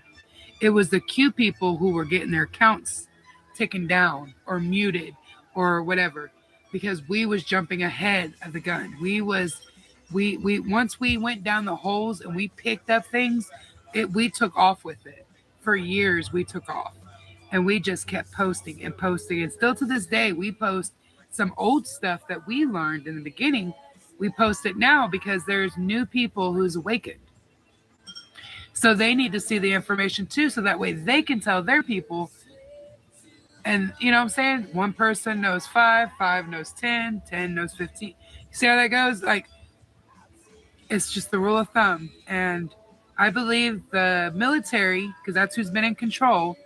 it was the Q people who were getting their accounts taken down or muted or whatever, because we was jumping ahead of the gun. We once we went down the holes and we picked up things, we took off with it. For years we took off, and we just kept posting and posting, and still to this day we post some old stuff that we learned in the beginning. We post it now because there's new people who's awakened. So they need to see the information too, so that way they can tell their people. And you know what I'm saying? One person knows 5, 5 knows 10, 10 knows 15. You see how that goes? Like, it's just the rule of thumb. And I believe the military, because that's who's been in control,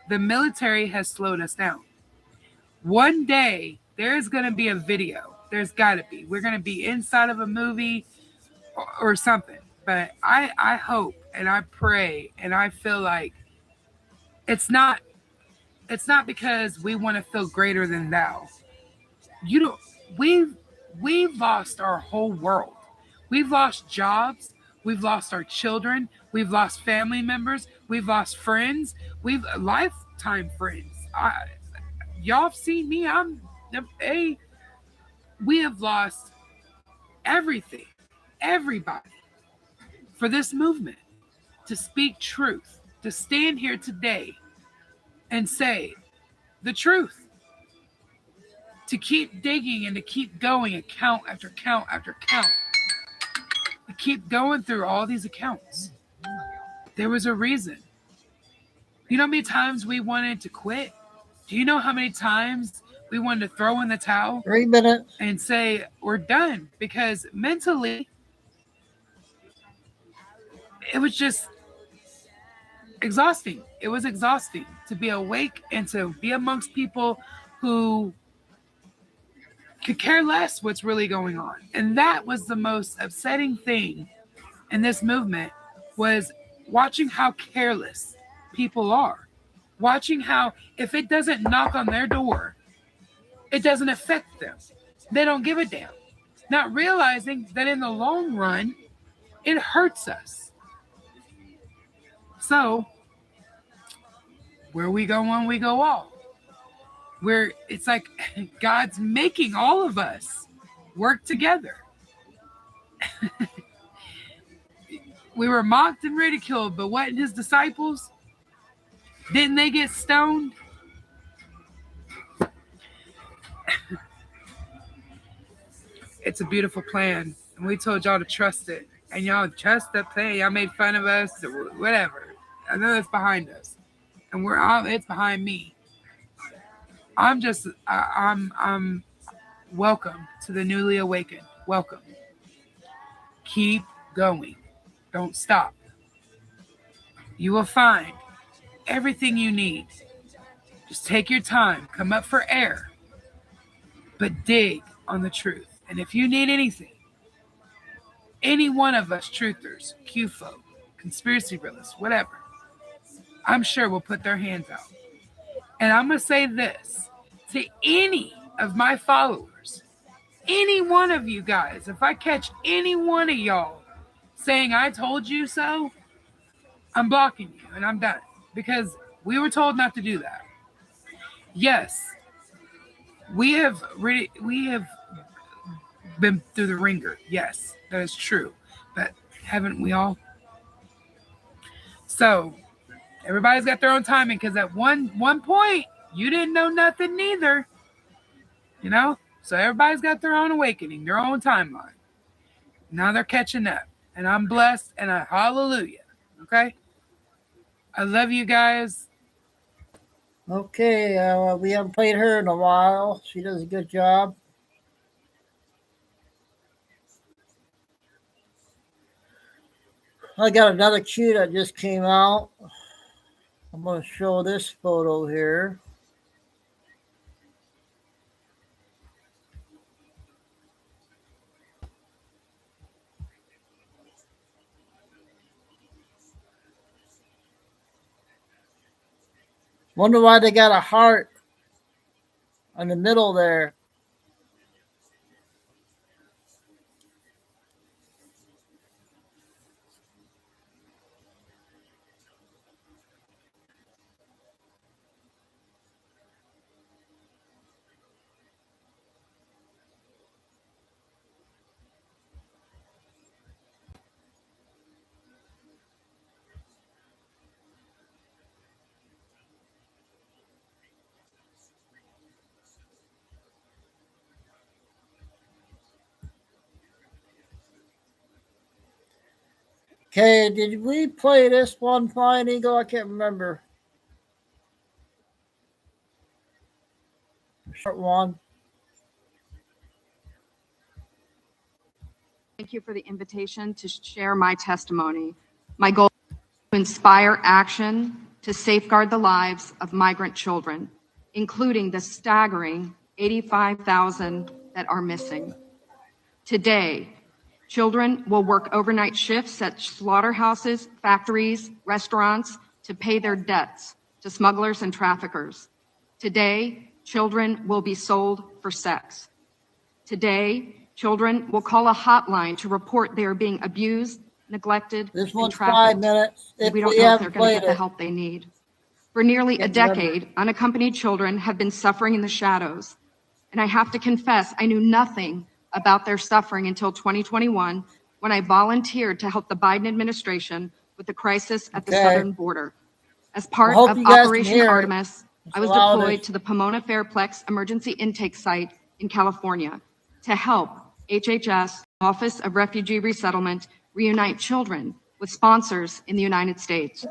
the military has slowed us down. One day, there's going to be a video. There's got to be. We're going to be inside of a movie or something. But I hope and I pray and I feel like it's not because we want to feel greater than thou. We've lost our whole world. We've lost jobs. We've lost our children. We've lost family members. We've lost friends. We've lifetime friends. Y'all have seen me. We have lost everything, everybody, for this movement to speak truth, to stand here today and say the truth, to keep digging and to keep going, account after count after count, to keep going through all these accounts. There was a reason. You know how many times we wanted to quit? Do you know how many times we wanted to throw in the towel? 3 minutes. And say, we're done. Because mentally, it was just exhausting. It was exhausting to be awake and to be amongst people who could care less what's really going on. And that was the most upsetting thing in this movement, was watching how careless people are. Watching how if it doesn't knock on their door, it doesn't affect them. They don't give a damn. Not realizing that in the long run, it hurts us. So, where we go one, we go all. It's like God's making all of us work together. We were mocked and ridiculed, but what, his disciples? Didn't they get stoned? It's a beautiful plan, and we told y'all to trust it, and y'all trust the plan. Y'all made fun of us, whatever. I know it's behind us, and it's behind me. I'm welcome to the newly awakened. Welcome. Keep going. Don't stop. You will find everything you need. Just take your time. Come up for air. But dig on the truth. And if you need anything, any one of us truthers, QFO, conspiracy realists, whatever, I'm sure will put their hands out. And I'm going to say this to any of my followers, any one of you guys, if I catch any one of y'all saying I told you so, I'm blocking you and I'm done, because we were told not to do that. Yes, we have been through the ringer. Yes, that is true. But haven't we all? So everybody's got their own timing, because at one point you didn't know nothing neither. You know? So everybody's got their own awakening, their own timeline. Now they're catching up. And I'm blessed and I hallelujah. Okay? I love you guys. Okay, we haven't played her in a while. She does a good job. I got another cue that just came out. I'm going to show this photo here. Wonder why they got a heart in the middle there. Okay, did we play this one, Flying Eagle? I can't remember. Short one. Thank you for the invitation to share my testimony. My goal is to inspire action to safeguard the lives of migrant children, including the staggering 85,000 that are missing. Today, children will work overnight shifts at slaughterhouses, factories, restaurants to pay their debts to smugglers and traffickers. Today, children will be sold for sex. Today, children will call a hotline to report they are being abused, neglected, This and one's trafficked. 5 minutes. And If we don't we know if haven't they're going to played get the it. help they need. For nearly a decade, unaccompanied children have been suffering in the shadows. And I have to confess, I knew nothing about their suffering until 2021, when I volunteered to help the Biden administration with the crisis at the southern border. As part hope of you guys can Operation hear it. Artemis, I was loud deployed as- to the Pomona Fairplex emergency intake site in California to help HHS, Office of Refugee Resettlement, reunite children with sponsors in the United States.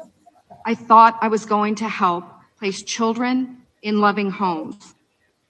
I thought I was going to help place children in loving homes.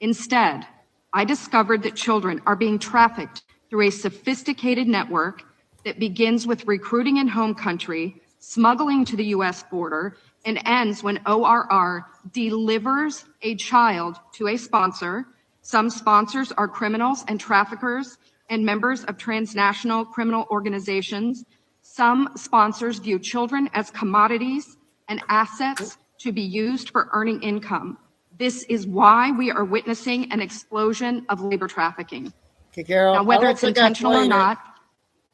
Instead, I discovered that children are being trafficked through a sophisticated network that begins with recruiting in home country, smuggling to the US border, and ends when ORR delivers a child to a sponsor. Some sponsors are criminals and traffickers and members of transnational criminal organizations. Some sponsors view children as commodities and assets to be used for earning income. This is why we are witnessing an explosion of labor trafficking. Okay, Carol, Now, whether I don't it's think I intentional or played it. not,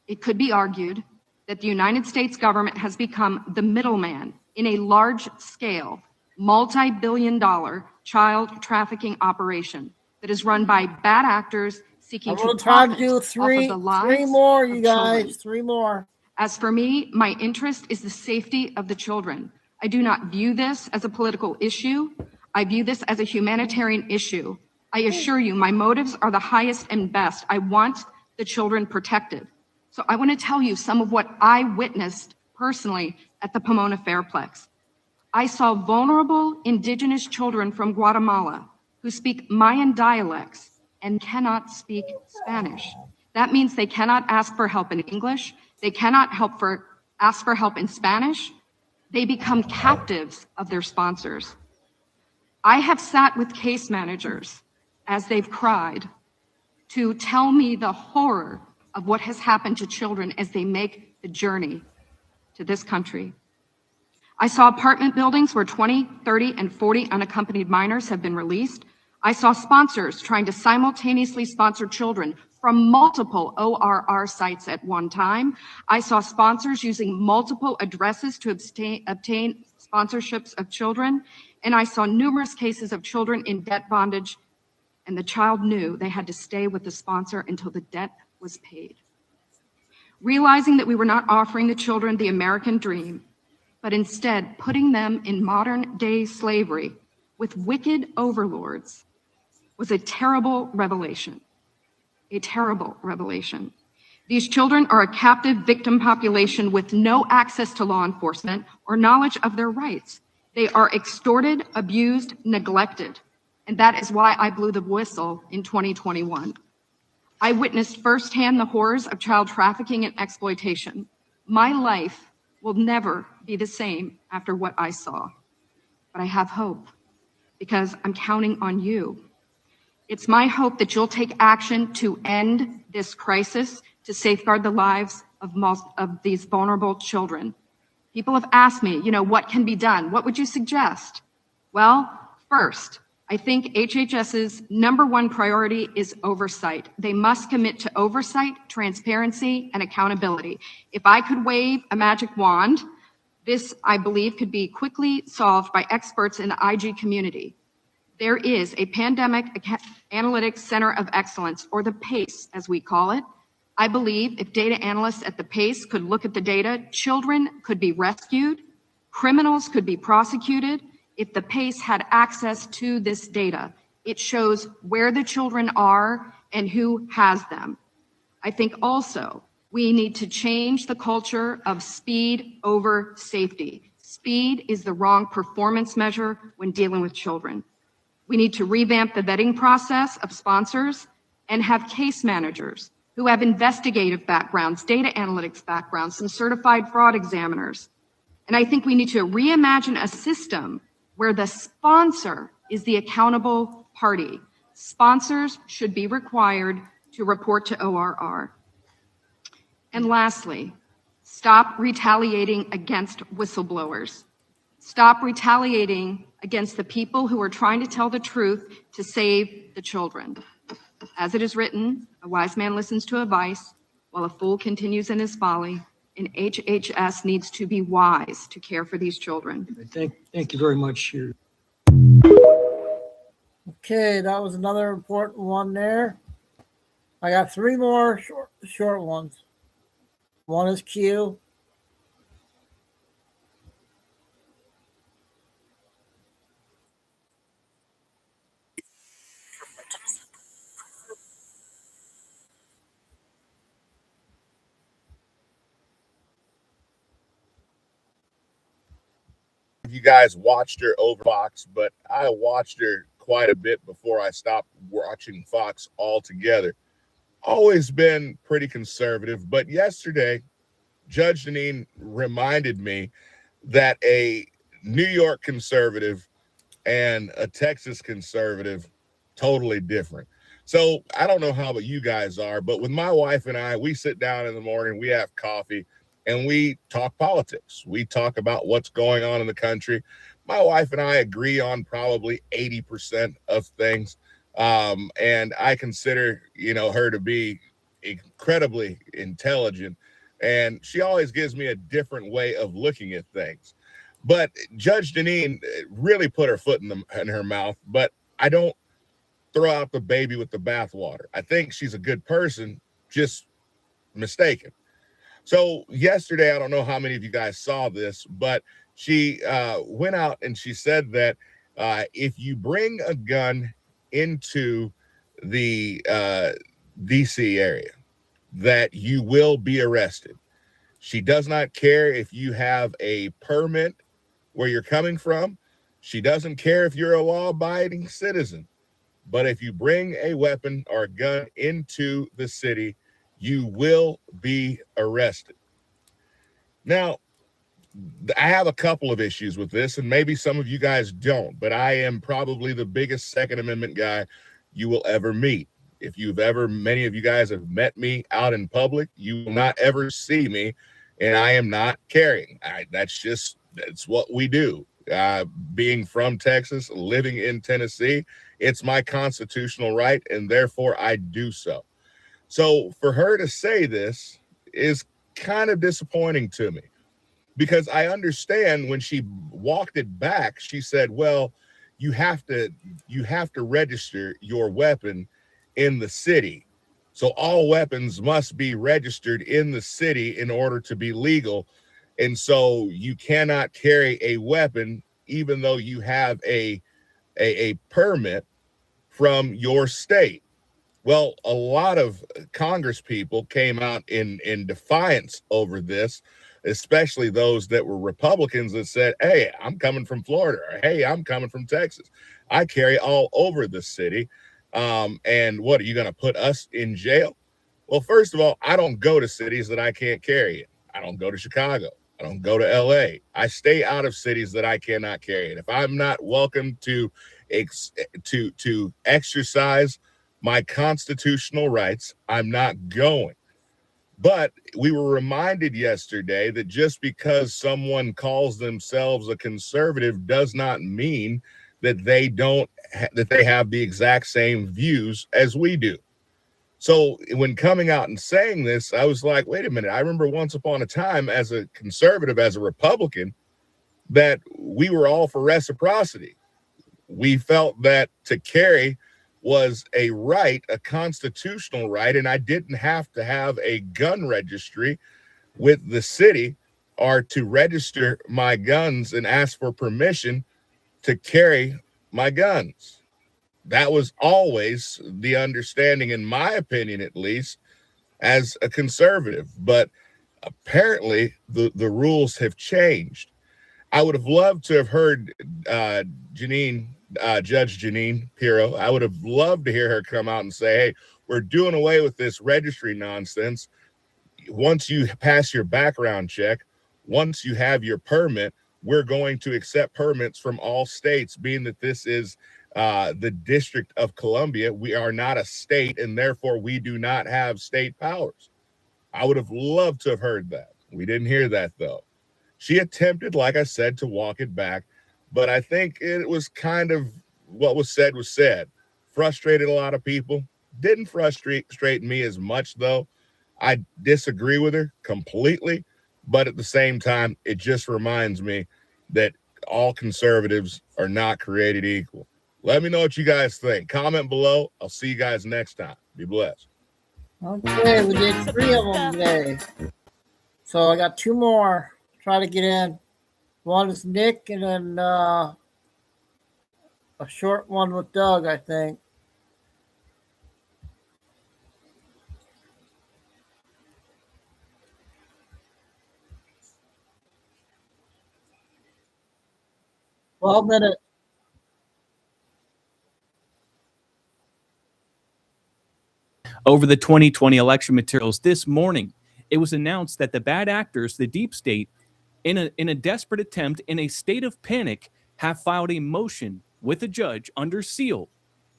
it could be argued that the United States government has become the middleman in a large-scale, multi-billion-dollar child trafficking operation that is run by bad actors seeking I'm to gonna try to profit do off three of the lives more, you of guys. children. 3 more. As for me, my interest is the safety of the children. I do not view this as a political issue. I view this as a humanitarian issue. I assure you, my motives are the highest and best. I want the children protected. So I want to tell you some of what I witnessed personally at the Pomona Fairplex. I saw vulnerable indigenous children from Guatemala who speak Mayan dialects and cannot speak Spanish. That means they cannot ask for help in English. They cannot ask for help in Spanish. They become captives of their sponsors. I have sat with case managers as they've cried to tell me the horror of what has happened to children as they make the journey to this country. I saw apartment buildings where 20, 30, and 40 unaccompanied minors have been released. I saw sponsors trying to simultaneously sponsor children from multiple ORR sites at one time. I saw sponsors using multiple addresses to obtain sponsorships of children. And I saw numerous cases of children in debt bondage, and the child knew they had to stay with the sponsor until the debt was paid. Realizing that we were not offering the children the American dream, but instead putting them in modern-day slavery with wicked overlords was a terrible revelation. A terrible revelation. These children are a captive victim population with no access to law enforcement or knowledge of their rights. They are extorted, abused, neglected, and that is why I blew the whistle in 2021. I witnessed firsthand the horrors of child trafficking and exploitation. My life will never be the same after what I saw, but I have hope because I'm counting on you. It's my hope that you'll take action to end this crisis, to safeguard the lives of these vulnerable children. People have asked me, what can be done? What would you suggest? Well, first, I think HHS's #1 priority is oversight. They must commit to oversight, transparency, and accountability. If I could wave a magic wand, this, I believe, could be quickly solved by experts in the IG community. There is a Pandemic Analytics Center of Excellence, or the PACE, as we call it. I believe if data analysts at the PACE could look at the data, children could be rescued, criminals could be prosecuted. If the PACE had access to this data, it shows where the children are and who has them. I think also we need to change the culture of speed over safety. Speed is the wrong performance measure when dealing with children. We need to revamp the vetting process of sponsors and have case managers who have investigative backgrounds, data analytics backgrounds, some certified fraud examiners. And I think we need to reimagine a system where the sponsor is the accountable party. Sponsors should be required to report to ORR. And lastly, stop retaliating against whistleblowers. Stop retaliating against the people who are trying to tell the truth to save the children. As it is written, a wise man listens to advice while a fool continues in his folly, and HHS needs to be wise to care for these children. Thank you very much. Okay, that was another important one there. I got 3 more short ones. One is Q. You guys watched her over Fox, but I watched her quite a bit before I stopped watching Fox altogether. Always been pretty conservative, but yesterday, Judge Janine reminded me that a New York conservative and a Texas conservative, totally different. So I don't know how about you guys are, but with my wife and I, we sit down in the morning, we have coffee, and we talk politics. We talk about what's going on in the country. My wife and I agree on probably 80% of things. And I consider, her to be incredibly intelligent. And she always gives me a different way of looking at things. But Judge Janine really put her foot in her mouth. But I don't throw out the baby with the bathwater. I think she's a good person, just mistaken. So yesterday, I don't know how many of you guys saw this, but she went out and she said that if you bring a gun into the DC area, that you will be arrested. She does not care if you have a permit where you're coming from. She doesn't care if you're a law-abiding citizen. But if you bring a weapon or a gun into the city, you will be arrested. Now, I have a couple of issues with this, and maybe some of you guys don't, but I am probably the biggest Second Amendment guy you will ever meet. If many of you guys have met me out in public, you will not ever see me, and I am not carrying. That's what we do. Being from Texas, living in Tennessee, it's my constitutional right, and therefore I do so. So for her to say this is kind of disappointing to me, because I understand when she walked it back, she said, well, you have to register your weapon in the city. So all weapons must be registered in the city in order to be legal. And so you cannot carry a weapon even though you have a permit from your state. Well, a lot of Congress people came out in defiance over this, especially those that were Republicans that said, hey, I'm coming from Florida, or hey, I'm coming from Texas. I carry all over the city. And what, are you going to put us in jail? Well, first of all, I don't go to cities that I can't carry it. I don't go to Chicago. I don't go to LA. I stay out of cities that I cannot carry it. If I'm not welcome to exercise my constitutional rights, I'm not going. But we were reminded yesterday that just because someone calls themselves a conservative does not mean that they have the exact same views as we do. So when coming out and saying this, I was like, wait a minute. I remember once upon a time as a conservative, as a Republican, that we were all for reciprocity. We felt that to carry was a right, a constitutional right, and I didn't have to have a gun registry with the city or to register my guns and ask for permission to carry my guns. That was always the understanding, in my opinion, at least, as a conservative. But apparently the rules have changed. I would have loved to have heard Judge Jeanine Pirro. I would have loved to hear her come out and say, hey, we're doing away with this registry nonsense. Once you pass your background check, once you have your permit, we're going to accept permits from all states, being that this is the District of Columbia. We are not a state, and therefore we do not have state powers. I would have loved to have heard that. We didn't hear that, though. She attempted, like I said, to walk it back, but I think it was kind of what was said was said. Frustrated a lot of people. Didn't frustrate me as much, though. I disagree with her completely, but at the same time, it just reminds me that all conservatives are not created equal. Let me know what you guys think. Comment below. I'll see you guys next time. Be blessed. Okay, we did 3 of them today. So I got 2 more. Try to get in. One is Nick, and then a short one with Doug, I think. Well, minute. Over the 2020 election materials this morning, it was announced that the bad actors, the deep state, in a desperate attempt, in a state of panic, have filed a motion with a judge under seal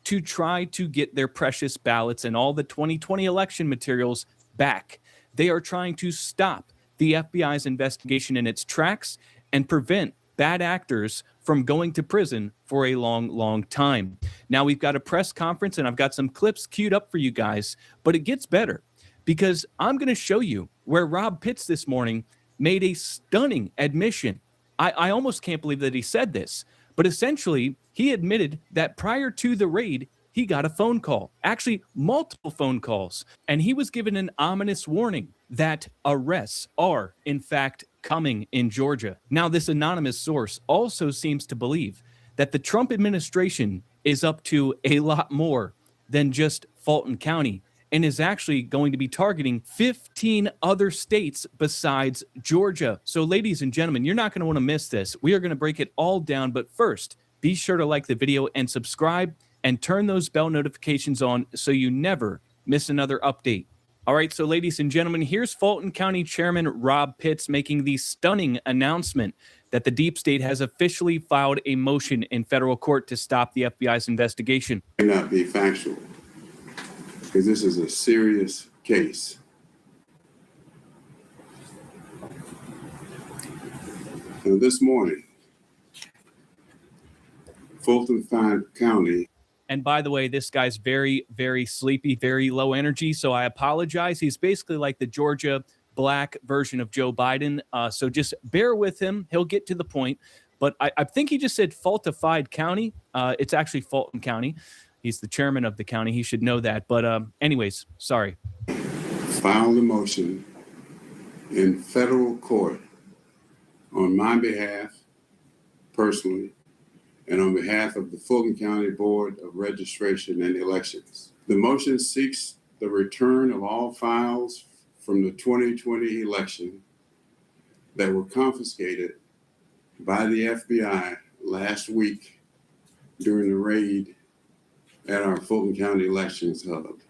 to try to get their precious ballots and all the 2020 election materials back. They are trying to stop the FBI's investigation in its tracks and prevent bad actors from going to prison for a long, long time. Now we've got a press conference, and I've got some clips queued up for you guys, but it gets better because I'm going to show you where Rob Pitts this morning made a stunning admission. I almost can't believe that he said this, but essentially he admitted that prior to the raid, he got a phone call, actually multiple phone calls, and he was given an ominous warning that arrests are, in fact, coming in Georgia. Now, this anonymous source also seems to believe that the Trump administration is up to a lot more than just Fulton County and is actually going to be targeting 15 other states besides Georgia. So, ladies and gentlemen, you're not going to want to miss this. We are going to break it all down, but first, be sure to like the video and subscribe and turn those bell notifications on so you never miss another update. All right, so ladies and gentlemen, here's Fulton County Chairman Rob Pitts making the stunning announcement that the deep state has officially filed a motion in federal court to stop the FBI's investigation. May not be factual, because this is a serious case. This morning, Fulton County And by the way, this guy's very, very sleepy, very low energy. So I apologize. He's basically like the Georgia black version of Joe Biden. So just bear with him. He'll get to the point. But I think he just said Fultified County. It's actually Fulton County. He's the chairman of the county. He should know that. But anyways, sorry. Filed a motion in federal court on my behalf, personally, and on behalf of the Fulton County Board of Registration and Elections. The motion seeks the return of all files from the 2020 election that were confiscated by the FBI last week during the raid at our Fulton County Elections Hub.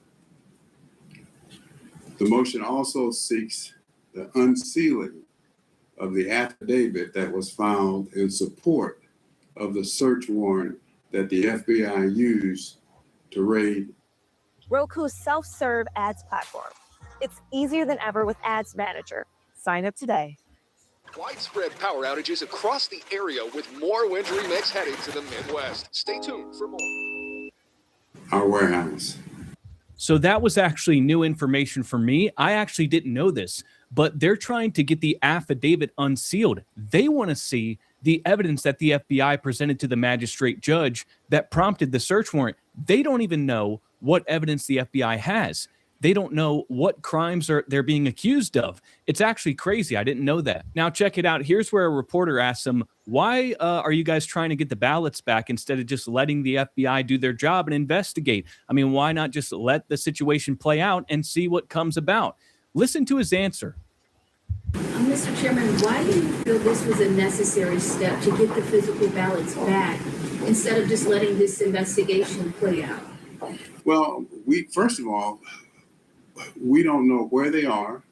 The motion also seeks the unsealing of the affidavit that was filed in support of the search warrant that the FBI used to raid Roku's self-serve ads platform. It's easier than ever with Ads Manager. Sign up today. Widespread power outages across the area with more wintry mix heading to the Midwest. Stay tuned for more. our warehouse. So that was actually new information for me. I actually didn't know this, but they're trying to get the affidavit unsealed. They want to see the evidence that the FBI presented to the magistrate judge that prompted the search warrant. They don't even know what evidence the FBI has. They don't know what crimes they're being accused of. It's actually crazy. I didn't know that. Now check it out. Here's where a reporter asks them, why are you guys trying to get the ballots back instead of just letting the FBI do their job and investigate? I mean, why not just let the situation play out and see what comes about? Listen to his answer. Mr. Chairman, why do you feel this was a necessary step to get the physical ballots back instead of just letting this investigation play out? Well, first of all, we don't know where they are.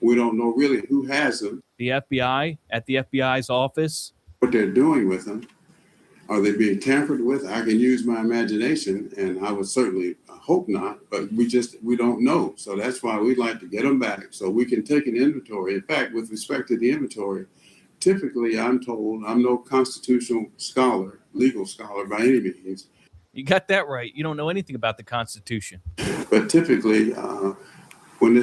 We don't know really who has them. The FBI, at the FBI's office. What they're doing with them. Are they being tampered with? I can use my imagination, and I would certainly hope not, but we don't know. So that's why we'd like to get them back so we can take an inventory. In fact, with respect to the inventory, typically I'm told, I'm no constitutional scholar, legal scholar by any means. You got that right. You don't know anything about the Constitution. But typically, when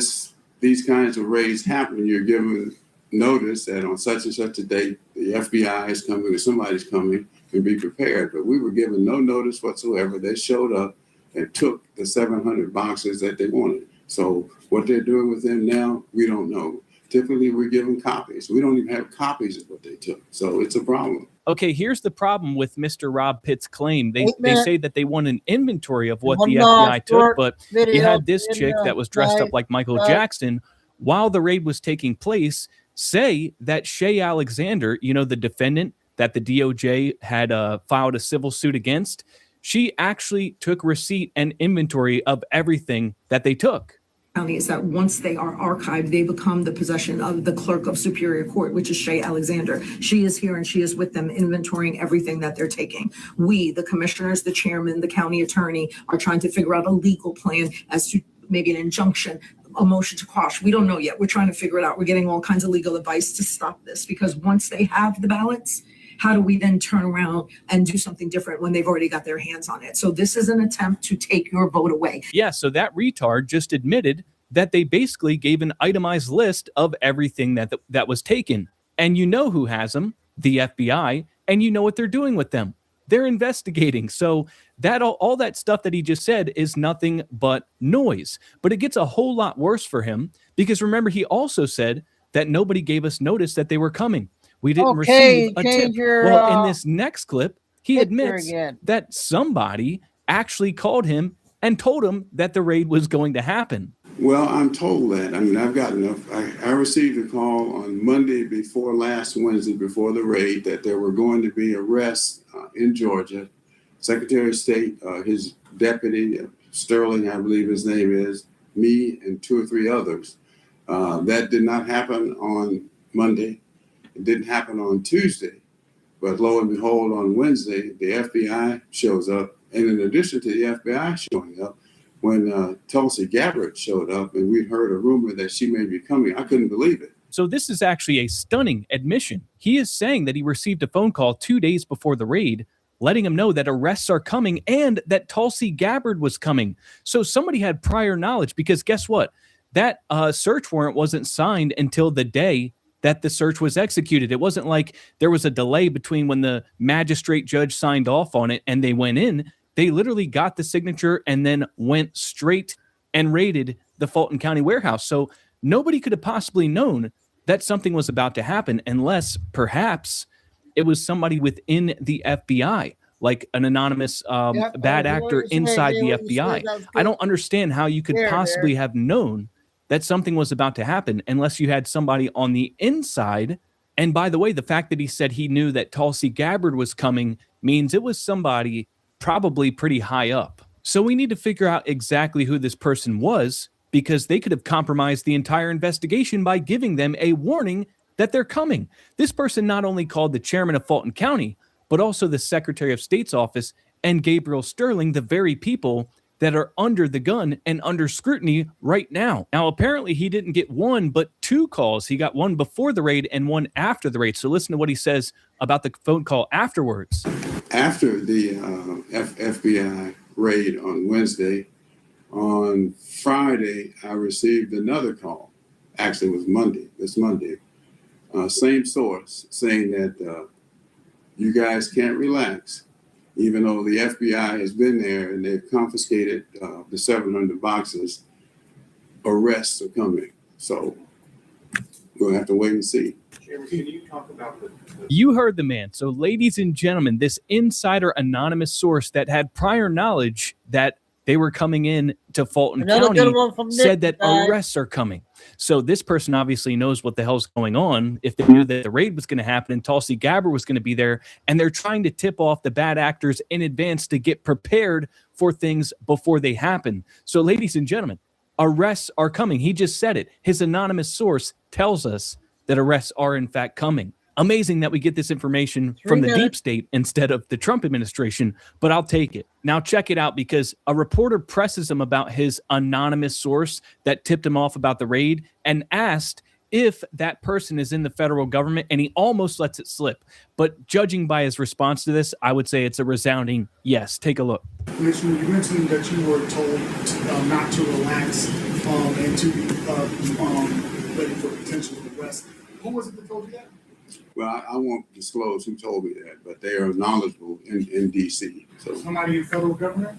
these kinds of raids happen, you're given notice that on such and such a date, the FBI is coming or somebody's coming, and be prepared. But we were given no notice whatsoever. They showed up and took the 700 boxes that they wanted. So what they're doing with them now, we don't know. Typically, we're given copies. We don't even have copies of what they took. So it's a problem. Okay, here's the problem with Mr. Rob Pitt's claim. They say that they want an inventory of what the FBI took, but you had this chick that was dressed up like Michael Jackson while the raid was taking place say that Shay Alexander, the defendant that the DOJ had filed a civil suit against, she actually took receipt and inventory of everything that they took. Is that once they are archived, they become the possession of the clerk of Superior Court, which is Shay Alexander. She is here and she is with them inventorying everything that they're taking. We, the commissioners, the chairman, the county attorney, are trying to figure out a legal plan as to maybe an injunction, a motion to quash. We don't know yet. We're trying to figure it out. We're getting all kinds of legal advice to stop this, because once they have the ballots, how do we then turn around and do something different when they've already got their hands on it? So this is an attempt to take your vote away. Yeah, so that retard just admitted that they basically gave an itemized list of everything that was taken. And you know who has them, the FBI, and you know what they're doing with them. They're investigating. So that all that stuff that he just said is nothing but noise. But it gets a whole lot worse for him, because remember, he also said that nobody gave us notice that they were coming. We didn't receive a tip. Well, in this next clip, he admits that somebody actually called him and told him that the raid was going to happen. Well, I'm told that. I mean, I've got enough. I received a call on Monday before last Wednesday, before the raid, that there were going to be arrests in Georgia. Secretary of State, his deputy, Sterling, I believe his name is, me, and 2 or 3 others. That did not happen on Monday. It didn't happen on Tuesday. But lo and behold, on Wednesday, the FBI shows up. And in addition to the FBI showing up, when Tulsi Gabbard showed up and we'd heard a rumor that she may be coming, I couldn't believe it. So this is actually a stunning admission. He is saying that he received a phone call 2 days before the raid, letting him know that arrests are coming and that Tulsi Gabbard was coming. So somebody had prior knowledge, because guess what? That search warrant wasn't signed until the day that the search was executed. It wasn't like there was a delay between when the magistrate judge signed off on it and they went in. They literally got the signature and then went straight and raided the Fulton County warehouse. So nobody could have possibly known that something was about to happen unless perhaps it was somebody within the FBI, like an anonymous bad actor inside the FBI. I don't understand how you could possibly have known that something was about to happen unless you had somebody on the inside. And by the way, the fact that he said he knew that Tulsi Gabbard was coming means it was somebody probably pretty high up. So we need to figure out exactly who this person was, because they could have compromised the entire investigation by giving them a warning that they're coming. This person not only called the chairman of Fulton County, but also the Secretary of State's office and Gabriel Sterling, the very people that are under the gun and under scrutiny right now. Now, apparently he didn't get one, but two calls. He got one before the raid and one after the raid. So listen to what he says about the phone call afterwards. After the FBI raid on Wednesday, on Friday, I received another call. Actually, it was this Monday. Same source saying that you guys can't relax. Even though the FBI has been there and they've confiscated the 700 boxes, arrests are coming. So we'll have to wait and see. Chairman, can you talk about You heard the man. So ladies and gentlemen, this insider anonymous source that had prior knowledge that they were coming in to Fulton County said that arrests are coming. So this person obviously knows what the hell's going on. If they knew that the raid was going to happen and Tulsi Gabbard was going to be there, and they're trying to tip off the bad actors in advance to get prepared for things before they happen. So ladies and gentlemen, arrests are coming. He just said it. His anonymous source tells us that arrests are in fact coming. Amazing that we get this information from the deep state instead of the Trump administration, but I'll take it. Now check it out, because a reporter presses him about his anonymous source that tipped him off about the raid and asked if that person is in the federal government, and he almost lets it slip. But judging by his response to this, I would say it's a resounding yes. Take a look. Commissioner, you mentioned that you were told not to relax and to be ready for potential arrest. Who was it that told you that? Well, I won't disclose who told me that, but they are knowledgeable in D.C. So Somebody in the federal government?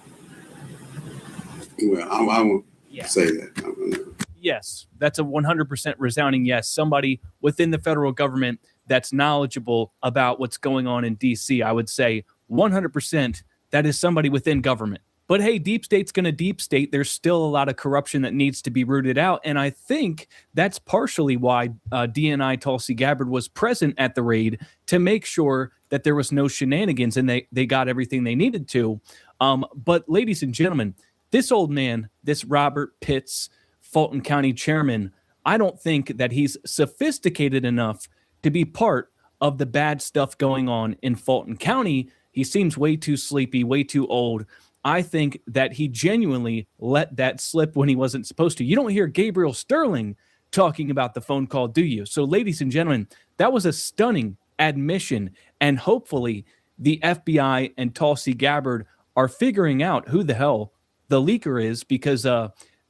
Well, I won't say that. Yes, that's a 100% resounding yes. Somebody within the federal government that's knowledgeable about what's going on in D.C. I would say 100% that is somebody within government. But hey, deep state's going to deep state. There's still a lot of corruption that needs to be rooted out. And I think that's partially why DNI Tulsi Gabbard was present at the raid, to make sure that there was no shenanigans and they got everything they needed to. But ladies and gentlemen, this old man, this Robert Pitts, Fulton County chairman, I don't think that he's sophisticated enough to be part of the bad stuff going on in Fulton County. He seems way too sleepy, way too old. I think that he genuinely let that slip when he wasn't supposed to. You don't hear Gabriel Sterling talking about the phone call, do you? So, ladies and gentlemen, that was a stunning admission. And hopefully the FBI and Tulsi Gabbard are figuring out who the hell the leaker is, because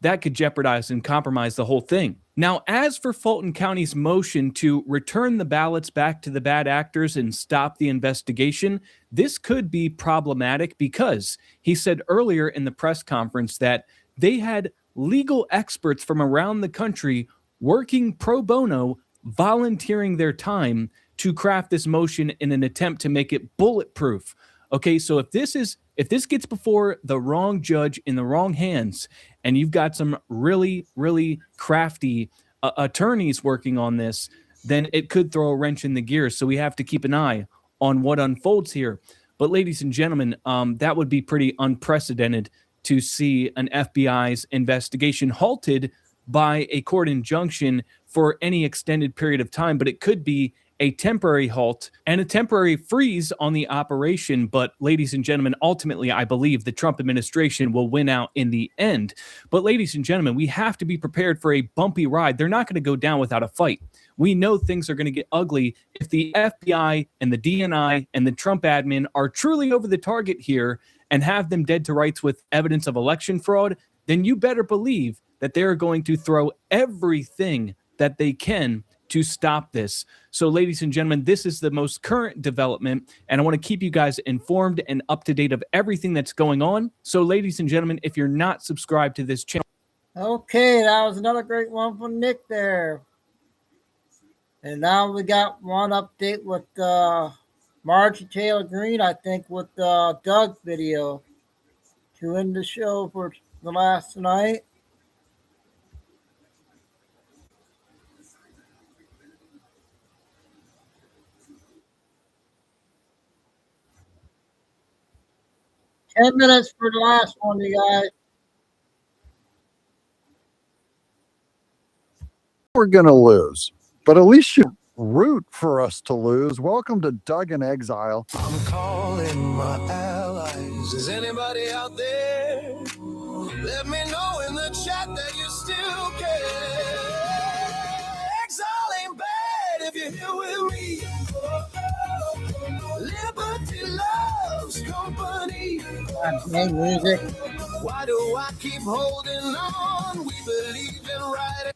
that could jeopardize and compromise the whole thing. Now, as for Fulton County's motion to return the ballots back to the bad actors and stop the investigation, this could be problematic, because he said earlier in the press conference that they had legal experts from around the country working pro bono, volunteering their time to craft this motion in an attempt to make it bulletproof. Okay, so if this gets before the wrong judge in the wrong hands, and you've got some really, really crafty attorneys working on this, then it could throw a wrench in the gears. So we have to keep an eye on what unfolds here. But ladies and gentlemen, that would be pretty unprecedented to see an FBI's investigation halted by a court injunction for any extended period of time. But it could be a temporary halt and a temporary freeze on the operation. But ladies and gentlemen, ultimately, I believe the Trump administration will win out in the end. But ladies and gentlemen, we have to be prepared for a bumpy ride. They're not going to go down without a fight. We know things are going to get ugly if the FBI and the DNI and the Trump admin are truly over the target here and have them dead to rights with evidence of election fraud. Then you better believe that they're going to throw everything that they can to stop this. So, ladies and gentlemen, this is the most current development, and I want to keep you guys informed and up to date of everything that's going on. So, ladies and gentlemen, if you're not subscribed to this channel. Okay, that was another great one from Nick there. And now we got one update with Marjorie Taylor Greene, I think, with Doug video to end the show for the last night. Ten minutes for the last one, you guys. We're going to lose, but at least you root for us to lose. Welcome to Doug in Exile. I'm calling my allies. Is anybody out there? Let me know in the chat that you still care. Exile ain't bad if you're here with me. Liberty loves company. Music. Why do I keep holding on? We believe in right.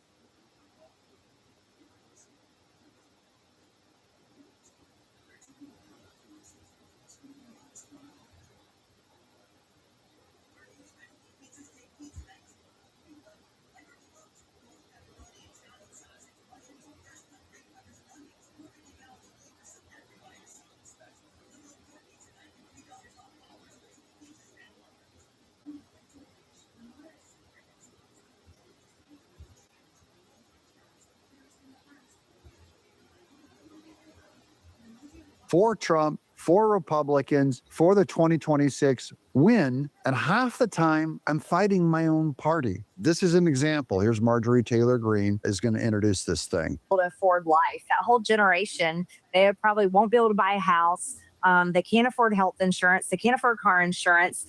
For Trump, for Republicans, for the 2026 win, and half the time I'm fighting my own party. This is an example. Here's Marjorie Taylor Greene is going to introduce this thing. To afford life. That whole generation, they probably won't be able to buy a house. They can't afford health insurance. They can't afford car insurance.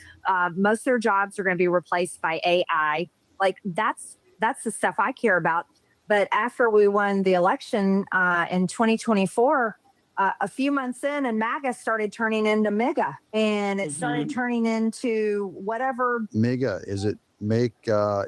Most of their jobs are going to be replaced by AI. Like that's the stuff I care about. But after we won the election in 2024, a few months in, and MAGA started turning into MIGA, and it started turning into whatever. MIGA, is it make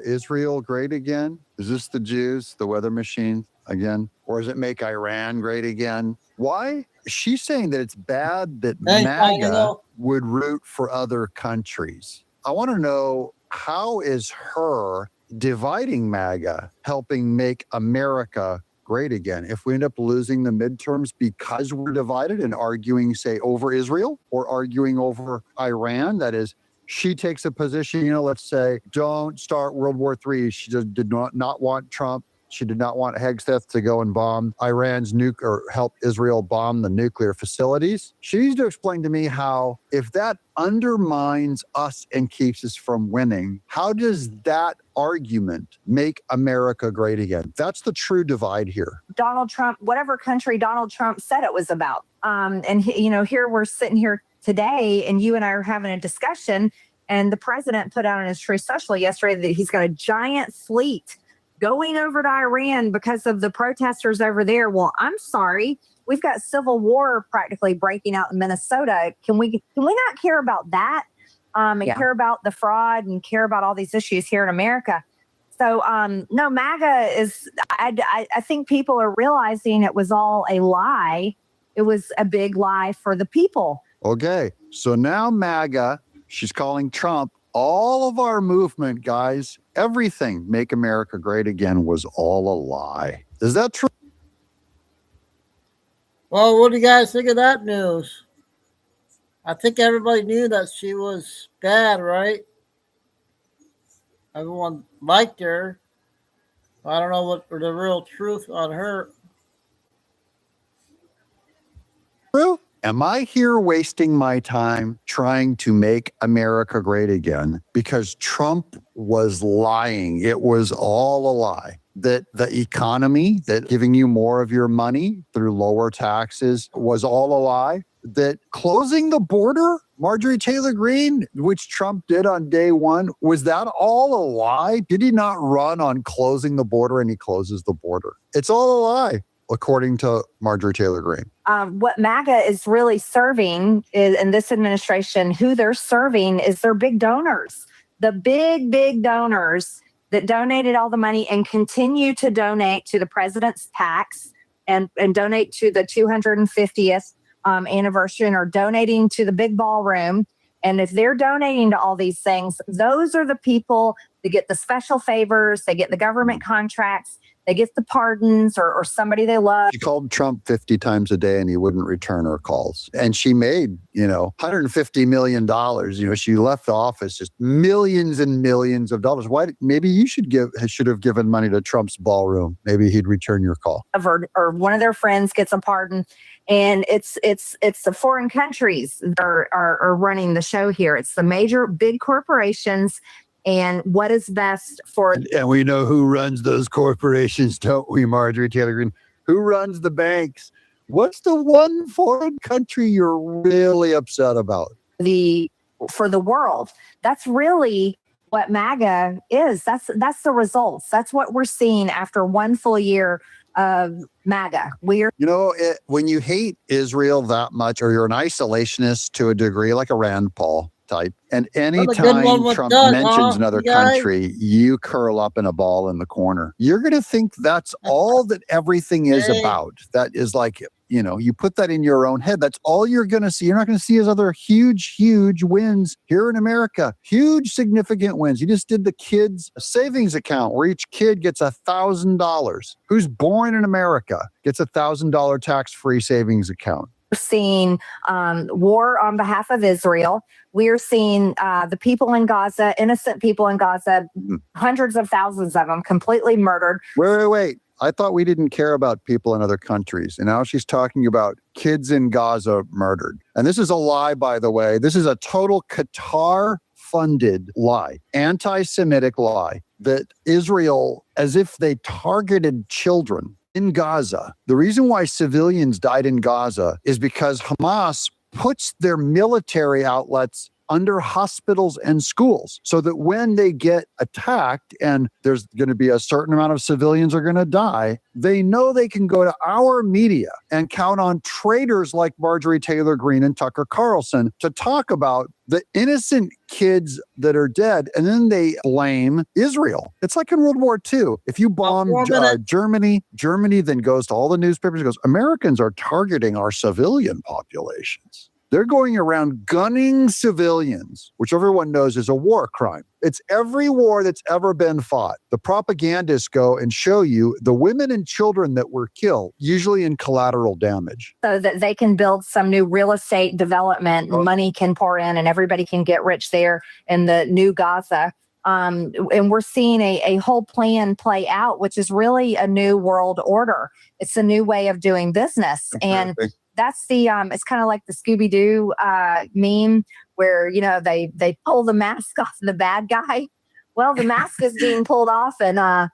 Israel great again? Is this the Jews, the weather machine again? Or is it make Iran great again? Why? She's saying that it's bad that MAGA would root for other countries. I want to know, how is her dividing MAGA helping make America great again? If we end up losing the midterms because we're divided and arguing, say, over Israel or arguing over Iran, that is, she takes a position, let's say, don't start World War III. She just did not want Trump. She did not want Hegseth to go and bomb Iran's or help Israel bomb the nuclear facilities. She needs to explain to me how, if that undermines us and keeps us from winning, how does that argument make America great again? That's the true divide here. Donald Trump, whatever country Donald Trump said it was about. And here we're sitting here today, and you and I are having a discussion, and the president put out on his Truth Social yesterday that he's got a giant fleet going over to Iran because of the protesters over there. Well, I'm sorry. We've got civil war practically breaking out in Minnesota. Can we not care about that and care about the fraud and care about all these issues here in America? So, no, MAGA is, I think people are realizing it was all a lie. It was a big lie for the people. Okay, so now MAGA, she's calling Trump, all of our movement, guys, everything, Make America Great Again, was all a lie. Is that true? Well, what do you guys think of that news? I think everybody knew that she was bad, right? Everyone liked her. I don't know what the real truth on her. True? Am I here wasting my time trying to make America great again because Trump was lying? It was all a lie. that the economy, that giving you more of your money through lower taxes was all a lie, that closing the border, Marjorie Taylor Greene, which Trump did on day one, was that all a lie? Did he not run on closing the border and he closes the border? It's all a lie, according to Marjorie Taylor Greene. What MAGA is really serving is, in this administration, who they're serving is their big donors, the big donors that donated all the money and continue to donate to the president's PACs and donate to the 250th anniversary and are donating to the big ballroom. And if they're donating to all these things, those are the people that get the special favors, they get the government contracts, they get the pardons or somebody they love. She called Trump 50 times a day and he wouldn't return her calls. And she made, $150 million. She left the office just millions and millions of dollars. Why? Maybe you should have given money to Trump's ballroom. Maybe he'd return your call. Or one of their friends gets a pardon. And it's the foreign countries that are running the show here. It's the major big corporations and what is best for. And we know who runs those corporations, don't we, Marjorie Taylor Greene? Who runs the banks? What's the one foreign country you're really upset about? For the world. That's really what MAGA is. That's the results. That's what we're seeing after one full year of MAGA. When you hate Israel that much, or you're an isolationist to a degree, like a Rand Paul type, and anytime Trump mentions another country, you curl up in a ball in the corner. You're going to think that's all that everything is about. That is like, you put that in your own head. That's all you're going to see. You're not going to see his other huge wins here in America. Huge, significant wins. You just did the kids' savings account where each kid gets $1,000. Who's born in America gets $1,000 tax-free savings account. We're seeing war on behalf of Israel. We're seeing the people in Gaza, innocent people in Gaza, hundreds of thousands of them completely murdered. Wait. I thought we didn't care about people in other countries. And now she's talking about kids in Gaza murdered. And this is a lie, by the way. This is a total Qatar-funded lie, anti-Semitic lie, that Israel, as if they targeted children in Gaza. The reason why civilians died in Gaza is because Hamas puts their military outlets under hospitals and schools so that when they get attacked and there's going to be a certain amount of civilians are going to die, they know they can go to our media and count on traitors like Marjorie Taylor Greene and Tucker Carlson to talk about the innocent kids that are dead, and then they blame Israel. It's like in World War II. If you bomb Germany then goes to all the newspapers and goes, Americans are targeting our civilian populations. They're going around gunning civilians, which everyone knows is a war crime. It's every war that's ever been fought. The propagandists go and show you the women and children that were killed, usually in collateral damage. So that they can build some new real estate development, money can pour in and everybody can get rich there in the new Gaza. And we're seeing a whole plan play out, which is really a new world order. It's a new way of doing business. And that's it's kind of like the Scooby-Doo meme where, they pull the mask off the bad guy. Well, the mask is being pulled off and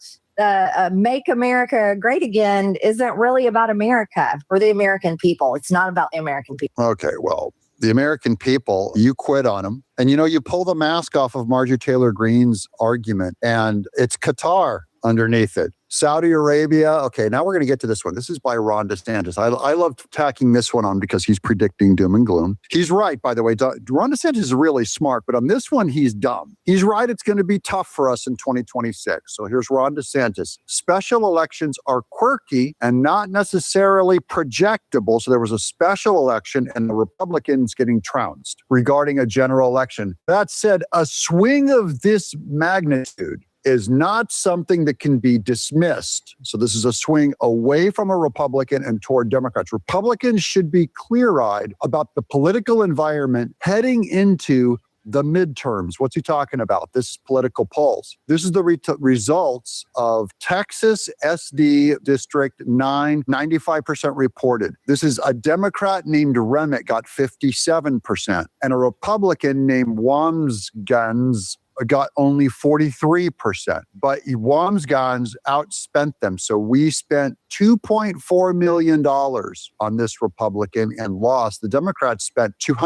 Make America Great Again isn't really about America or the American people. It's not about the American people. Okay, well, the American people, you quit on them. And, you pull the mask off of Marjorie Taylor Greene's argument and it's Qatar underneath it. Saudi Arabia. Okay, now we're going to get to this one. This is by Ron DeSantis. I love tacking this one on because he's predicting doom and gloom. He's right, by the way. Ron DeSantis is really smart, but on this one, he's dumb. He's right. It's going to be tough for us in 2026. So here's Ron DeSantis. Special elections are quirky and not necessarily projectable. So there was a special election and the Republicans getting trounced regarding a general election. That said, a swing of this magnitude is not something that can be dismissed. So this is a swing away from a Republican and toward Democrats. Republicans should be clear-eyed about the political environment heading into the midterms. What's he talking about? This is political polls. This is the results of Texas SD District 9, 95% reported. This is a Democrat named Remick got 57%, and a Republican named Wamsgans got only 43%, but Wamsgans outspent them. So we spent $2.4 million on this Republican and lost. The Democrats spent just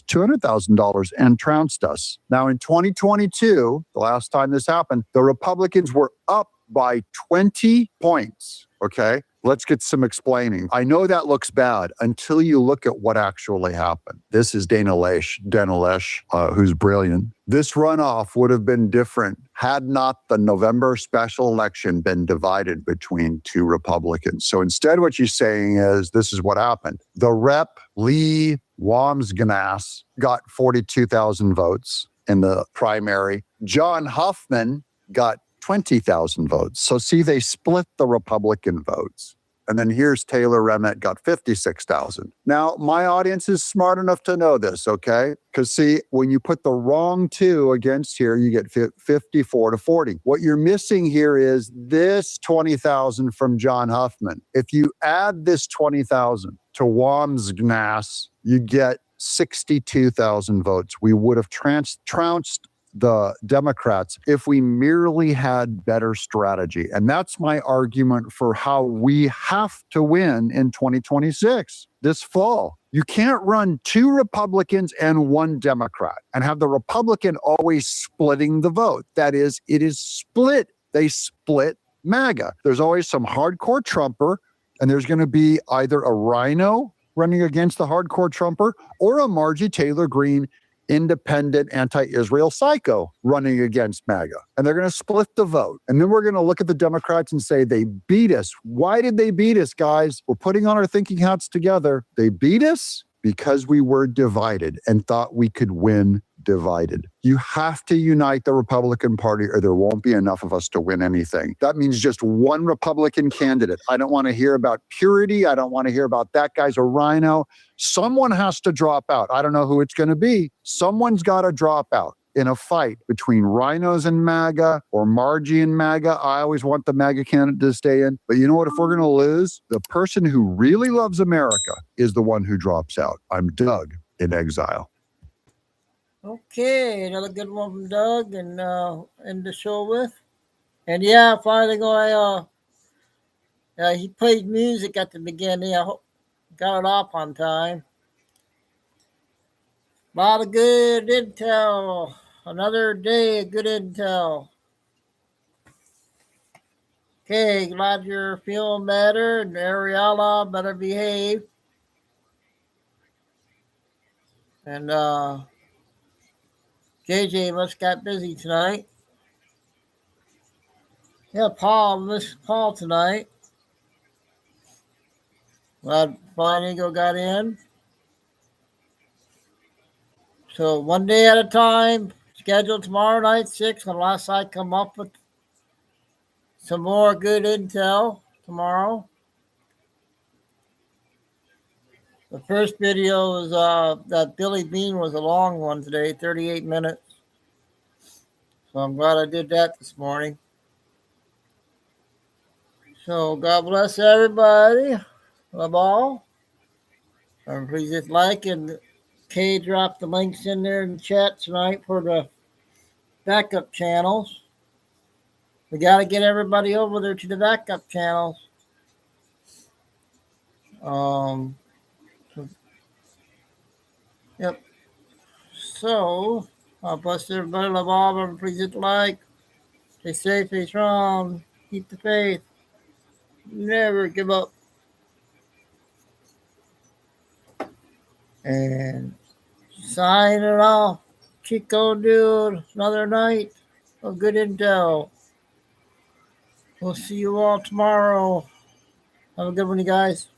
$200,000 and trounced us. Now in 2022, the last time this happened, the Republicans were up by 20 points. Okay, let's get some explaining. I know that looks bad until you look at what actually happened. This is Dana Loesch, who's brilliant. This runoff would have been different had not the November special election been divided between two Republicans. So instead, what you're saying is this is what happened. The rep, Lee Wamsgans, got 42,000 votes in the primary. John Huffman got 20,000 votes. So see, they split the Republican votes. And then here's Taylor Remmett got 56,000. Now, my audience is smart enough to know this, okay? Because see, when you put the wrong two against here, you get 54 to 40. What you're missing here is this 20,000 from John Huffman. If you add this 20,000 to Wamsgnas, you get 62,000 votes. We would have trounced the Democrats if we merely had better strategy. And that's my argument for how we have to win in 2026 this fall. You can't run two Republicans and one Democrat and have the Republican always splitting the vote. That is, it is split. They split MAGA. There's always some hardcore Trumper, and there's going to be either a rhino running against the hardcore Trumper or a Margie Taylor Greene independent anti-Israel psycho running against MAGA. And they're going to split the vote. And then we're going to look at the Democrats and say, they beat us. Why did they beat us, guys? We're putting on our thinking hats together. They beat us because we were divided and thought we could win divided. You have to unite the Republican Party or there won't be enough of us to win anything. That means just one Republican candidate. I don't want to hear about purity. I don't want to hear about that guy's a rhino. Someone has to drop out. I don't know who it's going to be. Someone's got to drop out in a fight between rhinos and MAGA or Margie and MAGA. I always want the MAGA candidate to stay in. But you know what? If we're going to lose, the person who really loves America is the one who drops out. I'm Doug in exile. Okay, another good one from Doug and end the show with. And yeah, finally he played music at the beginning. I hope got it off on time. A lot of good intel. Another day of good intel. Okay, glad you're feeling better. And Ariella, better behave. And JJ must have got busy tonight. Yeah, Paul missed Paul tonight. Glad Flying got in. So one day at a time. Scheduled tomorrow night, 6, unless I come up with some more good intel tomorrow. The first video was that Billy Bean was a long one today, 38 minutes. So I'm glad I did that this morning. So God bless everybody. Love all. And please just like and Kay dropped the links in there in the chat tonight for the backup channels. We got to get everybody over there to the backup channels. Yep. So, God bless everybody. Love all of them. Please hit like. Stay safe, stay strong. Keep the faith. Never give up. And sign it off. Chico dude. Another night of good intel. We'll see you all tomorrow. Have a good one, you guys.